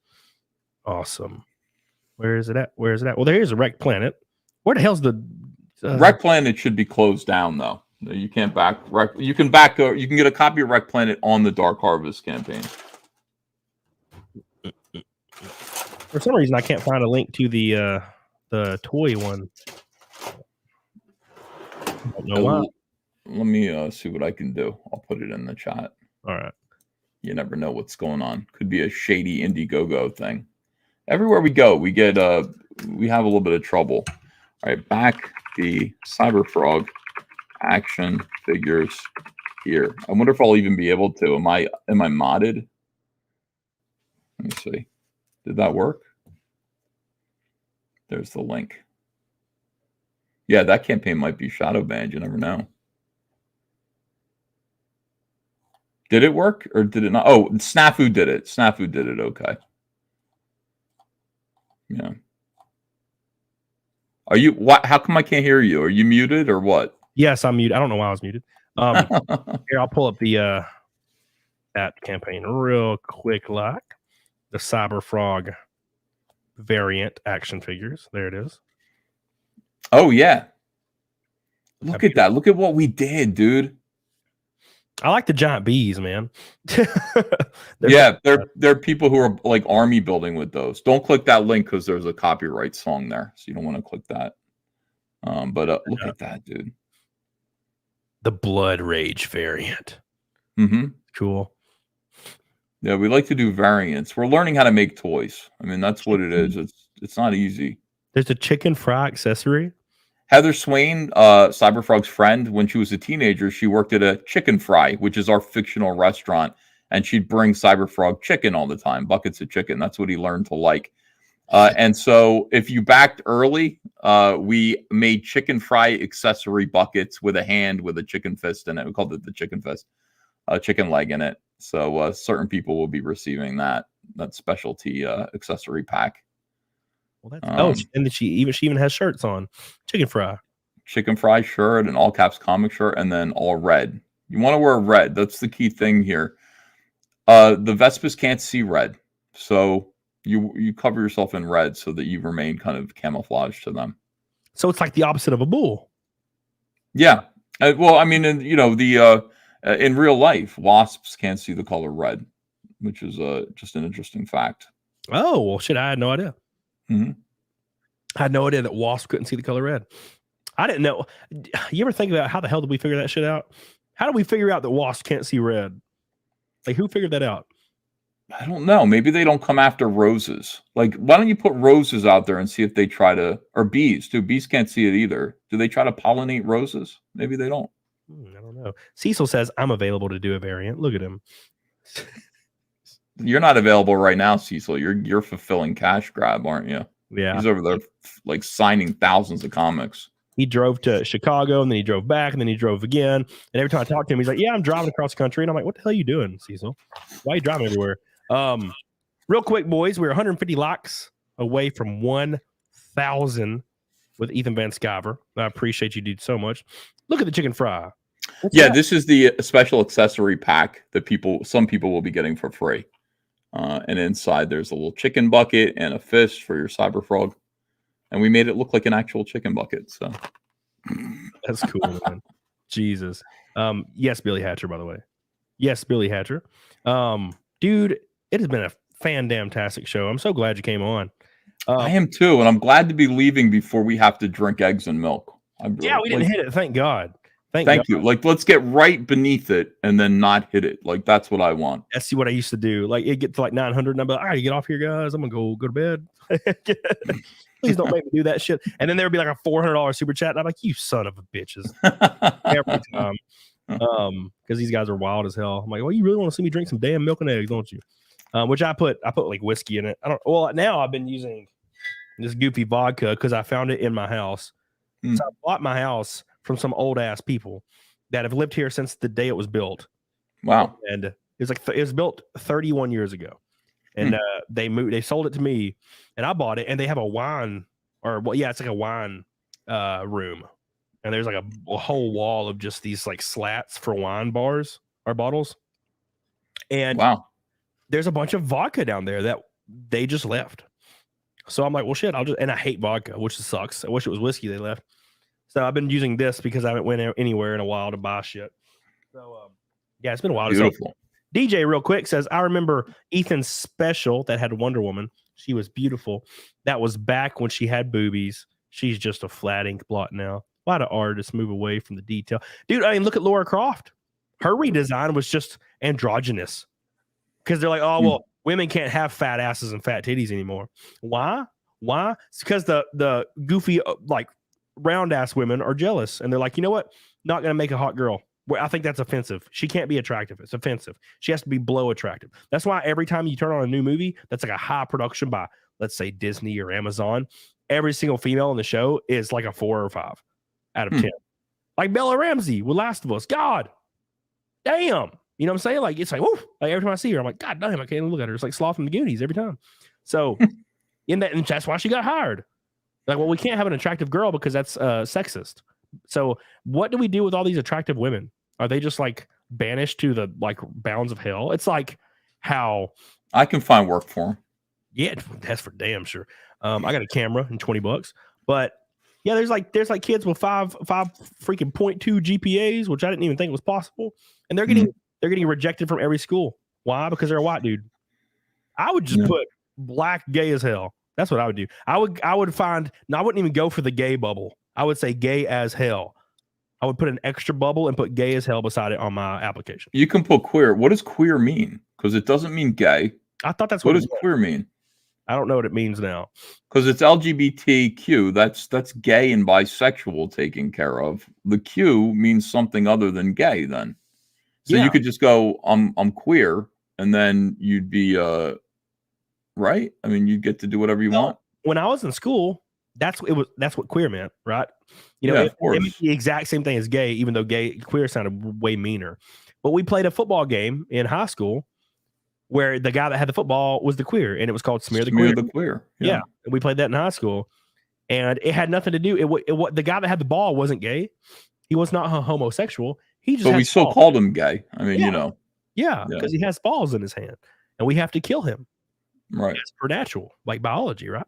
Awesome. Where is it at? Well, there's a Wreck Planet. Where the hell's the Wreck Planet should be closed down though. You can't back Wreck. You can get a copy of Wreck Planet on the Dark Harvest campaign. For some reason, I can't find a link to the toy one. I don't know why. Let me see what I can do. I'll put it in the chat. All right. You never know what's going on. Could be a shady Indiegogo thing. Everywhere we go, we have a little bit of trouble. All right, back the Cyberfrog action figures here. I wonder if I'll even be able to. Am I modded? Let me see. Did that work? There's the link. Yeah, that campaign might be shadow banned. You never know. Did it work or did it not? Oh, Snafu did it. Snafu did it. Okay. Yeah. Are you? What? How come I can't hear you? Are you muted or what? Yes, I'm muted. I don't know why I was muted. Here, I'll pull up the that campaign real quick, like the Cyberfrog variant action figures. There it is. Oh yeah. Look at that. Look at what we did, dude. I like the giant bees, man. Yeah, there are people who are like army building with those. Don't click that link because there's a copyright song there, so you don't want to click that. But look at that, dude. The Blood Rage variant. Mm-hmm. Cool. Yeah, we like to do variants. We're learning how to make toys. I mean, that's what it is. It's not easy. There's a chicken fry accessory. Heather Swain, Cyberfrog's friend, when she was a teenager, she worked at a Chicken Fry, which is our fictional restaurant, and she'd bring Cyberfrog chicken all the time, buckets of chicken. That's what he learned to like. And so if you backed early, we made Chicken Fry accessory buckets with a hand with a chicken fist in it. We called it the chicken fist, chicken leg in it. So certain people will be receiving that specialty accessory pack. Well, that's and she even has shirts on. Chicken Fry shirt, an all caps comic shirt, and then all red. You want to wear red. That's the key thing here. The Vespis can't see red, so you cover yourself in red so that you remain kind of camouflaged to them. So it's like the opposite of a bull. Yeah. Well, I mean, in real life, wasps can't see the color red, which is just an interesting fact. Oh well, shit! I had no idea. Mm-hmm. I had no idea that wasps couldn't see the color red. I didn't know. You ever think about how the hell did we figure that shit out? How do we figure out that wasps can't see red? Like, who figured that out? I don't know. Maybe they don't come after roses. Like, why don't you put roses out there and see if they try to, or bees too. Bees can't see it either. Do they try to pollinate roses? Maybe they don't. I don't know. Cecil says I'm available to do a variant. Look at him. You're not available right now, Cecil. You're fulfilling cash grab, aren't you? Yeah. He's over there like signing thousands of comics. He drove to Chicago and then he drove back and then he drove again. And every time I talk to him, he's like, yeah, I'm driving across the country. And I'm like, what the hell are you doing, Cecil? Why are you driving everywhere? Real quick, boys, we're 150 likes away from 1,000 with Ethan Van Sciver. I appreciate you, dude, so much. Look at the chicken fry. What's that? This is the special accessory pack that some people will be getting for free. And inside there's a little chicken bucket and a fish for your cyber frog. And we made it look like an actual chicken bucket. So that's cool, man. Jesus. Yes, Billy Hatcher, by the way. Yes, Billy Hatcher. Dude, it has been a fan-damn-tastic show. I'm so glad you came on. I am too, and I'm glad to be leaving before we have to drink eggs and milk. We didn't hit it. Thank God. Thank you. Like, let's get right beneath it and then not hit it. Like, that's what I want. That's what I used to do. Like, it get to like 900, and I'm like, all right, get off here, guys. I'm gonna go to bed. Please don't make me do that shit. And then there would be like a $400 super chat, and I'm like, you son of a bitches. Every time. Because these guys are wild as hell. I'm like, well, you really want to see me drink some damn milk and eggs, don't you? Which I put like whiskey in it. Now I've been using this goofy vodka because I found it in my house. So I bought my house from some old ass people that have lived here since the day it was built. Wow. And it was like it was built 31 years ago. And they sold it to me and I bought it, and they have a wine it's like a wine room. And there's like a whole wall of just these like slats for wine bars or bottles. And wow. There's a bunch of vodka down there that they just left. So I'm like, well, shit, and I hate vodka, which sucks. I wish it was whiskey they left. So I've been using this because I haven't went anywhere in a while to buy shit. So, it's been a while. Beautiful. DJ real quick says, I remember Ethan's special that had Wonder Woman. She was beautiful. That was back when she had boobies. She's just a flat ink blot now. Why do artists move away from the detail? Dude, I mean, look at Laura Croft. Her redesign was just androgynous. Because they're like, oh, well, women can't have fat asses and fat titties anymore. Why? It's because the goofy, like, round ass women are jealous. And they're like, you know what? Not going to make a hot girl. I think that's offensive. She can't be attractive. It's offensive. She has to be below attractive. That's why every time you turn on a new movie that's like a high production by, let's say, Disney or Amazon, every single female in the show is like a 4 or 5 out of 10. Like Bella Ramsey with Last of Us. God damn. You know what I'm saying? Like, it's like, whoo. Like every time I see her, I'm like, God damn, I can't even look at her. It's like Sloth from the Goonies every time. So and that's why she got hired. Like, well, we can't have an attractive girl because that's sexist. So what do we do with all these attractive women? Are they just like banished to the like bounds of hell? It's like how I can find work for them. Yeah, that's for damn sure. I got a camera and $20, but yeah, there's like kids with five freaking 0.2 GPAs, which I didn't even think was possible, and they're getting rejected from every school. Why? Because they're a white dude. I would just put black gay as hell. That's what I would do. I wouldn't even go for the gay bubble. I would say gay as hell. I would put an extra bubble and put gay as hell beside it on my application. You can put queer. What does queer mean? Because it doesn't mean gay. I thought that's what does queer mean? I don't know what it means now. Because it's LGBTQ. That's gay and bisexual taken care of. The Q means something other than gay then. So you could just go, I'm queer, and then you'd be right? I mean, you'd get to do whatever you want. When I was in school, that's what queer meant, right? You know, it meant the exact same thing as gay, even though queer sounded way meaner. But we played a football game in high school where the guy that had the football was the queer, and it was called Smear the Queer. Yeah. And we played that in high school, and it had nothing to do. The guy that had the ball wasn't gay. He was not homosexual. He just. But we still called him gay. I mean, you know. Yeah, because he has balls in his hand, and we have to kill him. Right. It's supernatural, like biology, right?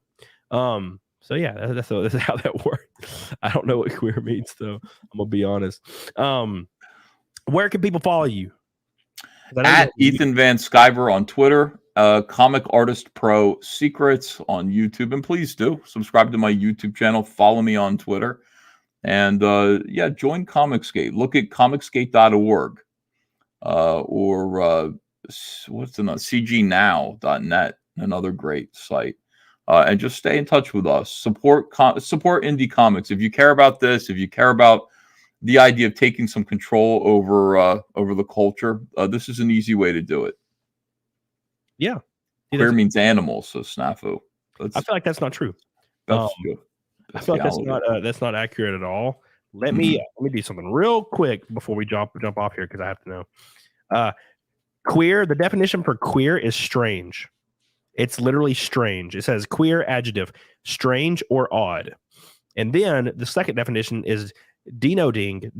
So yeah, that's how that works. I don't know what queer means, though. I'm gonna be honest. Where can people follow you? At Ethan Van Sciver on Twitter, Comic Artist Pro Secrets on YouTube, and please do subscribe to my YouTube channel. Follow me on Twitter, and join ComicsGate. Look at comicsgate.org or what's the cgnow.net, another great site. And just stay in touch with us. Support indie comics. If you care about this, if you care about the idea of taking some control over the culture, this is an easy way to do it. Yeah. Queer means animals, so snafu. I feel like that's not true. That's I feel like that's not accurate at all. Let me do something real quick before we jump off here, because I have to know. Queer, the definition for queer is strange. It's literally strange. It says queer adjective, strange or odd. And then the second definition is denoting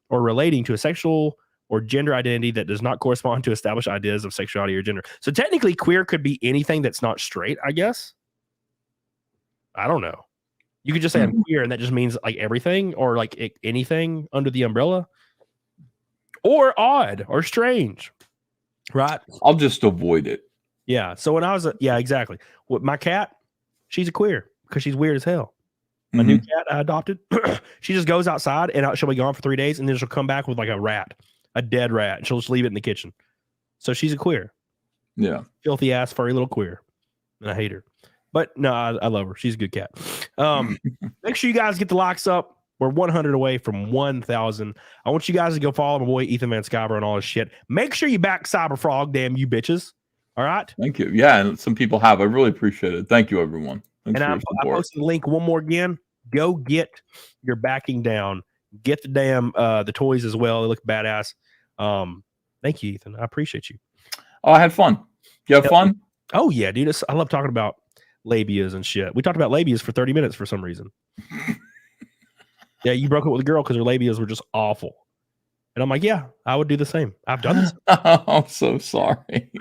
or relating to a sexual or gender identity that does not correspond to established ideas of sexuality or gender. So technically queer could be anything that's not straight, I guess. I don't know. You could just say I'm queer, and that just means like everything, or like anything under the umbrella, or odd or strange, right? I'll just avoid it. Yeah. So when I was exactly. With my cat, she's a queer because she's weird as hell. My new cat I adopted, she just goes outside and she'll be gone for 3 days, and then she'll come back with like a dead rat, and she'll just leave it in the kitchen. So she's a queer. Yeah. Filthy ass, furry little queer. And I hate her. But no, I love her. She's a good cat. Make sure you guys get the likes up. We're 100 away from 1,000. I want you guys to go follow my boy Ethan Van Sciver and all his shit. Make sure you back Cyberfrog, damn you bitches. All right? Thank you. Yeah, and some people have. I really appreciate it. Thank you, everyone. Thanks and I posted the link one more again. Go get your backing down. Get the damn the toys as well. They look badass. Thank you, Ethan. I appreciate you. Oh, I had fun. You have fun? Oh, yeah, dude. I love talking about labias and shit. We talked about labias for 30 minutes for some reason. Yeah, you broke up with a girl because her labias were just awful. And I'm like, yeah, I would do the same. I've done this. Oh, I'm so sorry.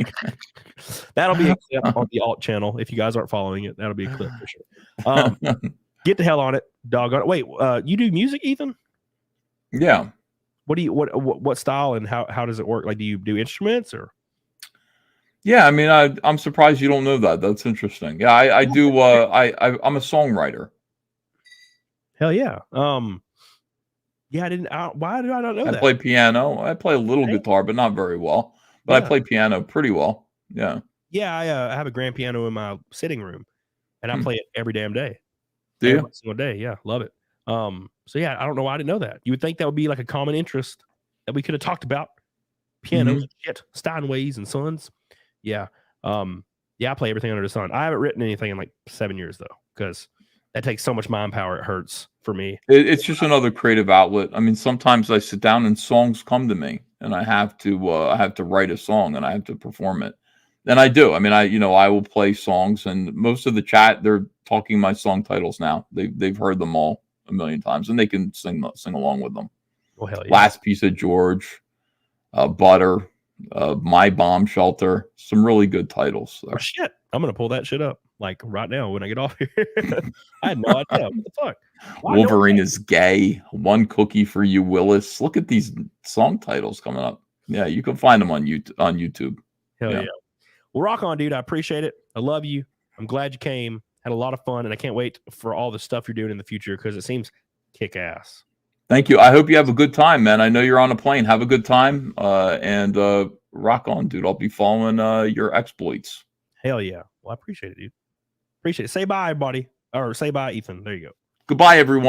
That'll be a clip on the alt channel. If you guys aren't following it, that'll be a clip for sure. Get the hell on it, doggone it. Wait, you do music, Ethan? Yeah. What style and how does it work? Like, do you do instruments or? Yeah, I mean, I'm surprised you don't know that. That's interesting. Yeah, I do. I'm a songwriter. Hell yeah. Yeah, why did I not know that? I play piano. I play a little guitar, but not very well. But I play piano pretty well. Yeah. Yeah, I have a grand piano in my sitting room, and I play it every damn day. Do you? Every single day. Yeah, love it. So yeah, I don't know why I didn't know that. You would think that would be like a common interest that we could have talked about. Pianos, shit, Steinways and Sons. Yeah. Yeah, I play everything under the sun. I haven't written anything in like 7 years though, because that takes so much mind power. It hurts for me. It's just another creative outlet. I mean, sometimes I sit down and songs come to me, and I have to write a song and I have to perform it. And I do. I mean, I will play songs, and most of the chat, they're talking my song titles now. They've heard them all a million times, and they can sing along with them. Oh hell yeah! Last Piece of George, Butter, My Bomb Shelter, some really good titles there. Oh, shit, I'm gonna pull that shit up like right now when I get off here. I had no idea. What the fuck? Wolverine is gay. One cookie for you, Willis. Look at these song titles coming up. Yeah, you can find them on YouTube. Hell yeah. Well, rock on, dude. I appreciate it. I love you. I'm glad you came. Had a lot of fun, and I can't wait for all the stuff you're doing in the future because it seems kick ass. Thank you. I hope you have a good time, man. I know you're on a plane. Have a good time, and rock on, dude. I'll be following your exploits. Hell yeah. Well, I appreciate it, dude. Appreciate it. Say bye, buddy. Or say bye, Ethan. There you go. Goodbye, everyone.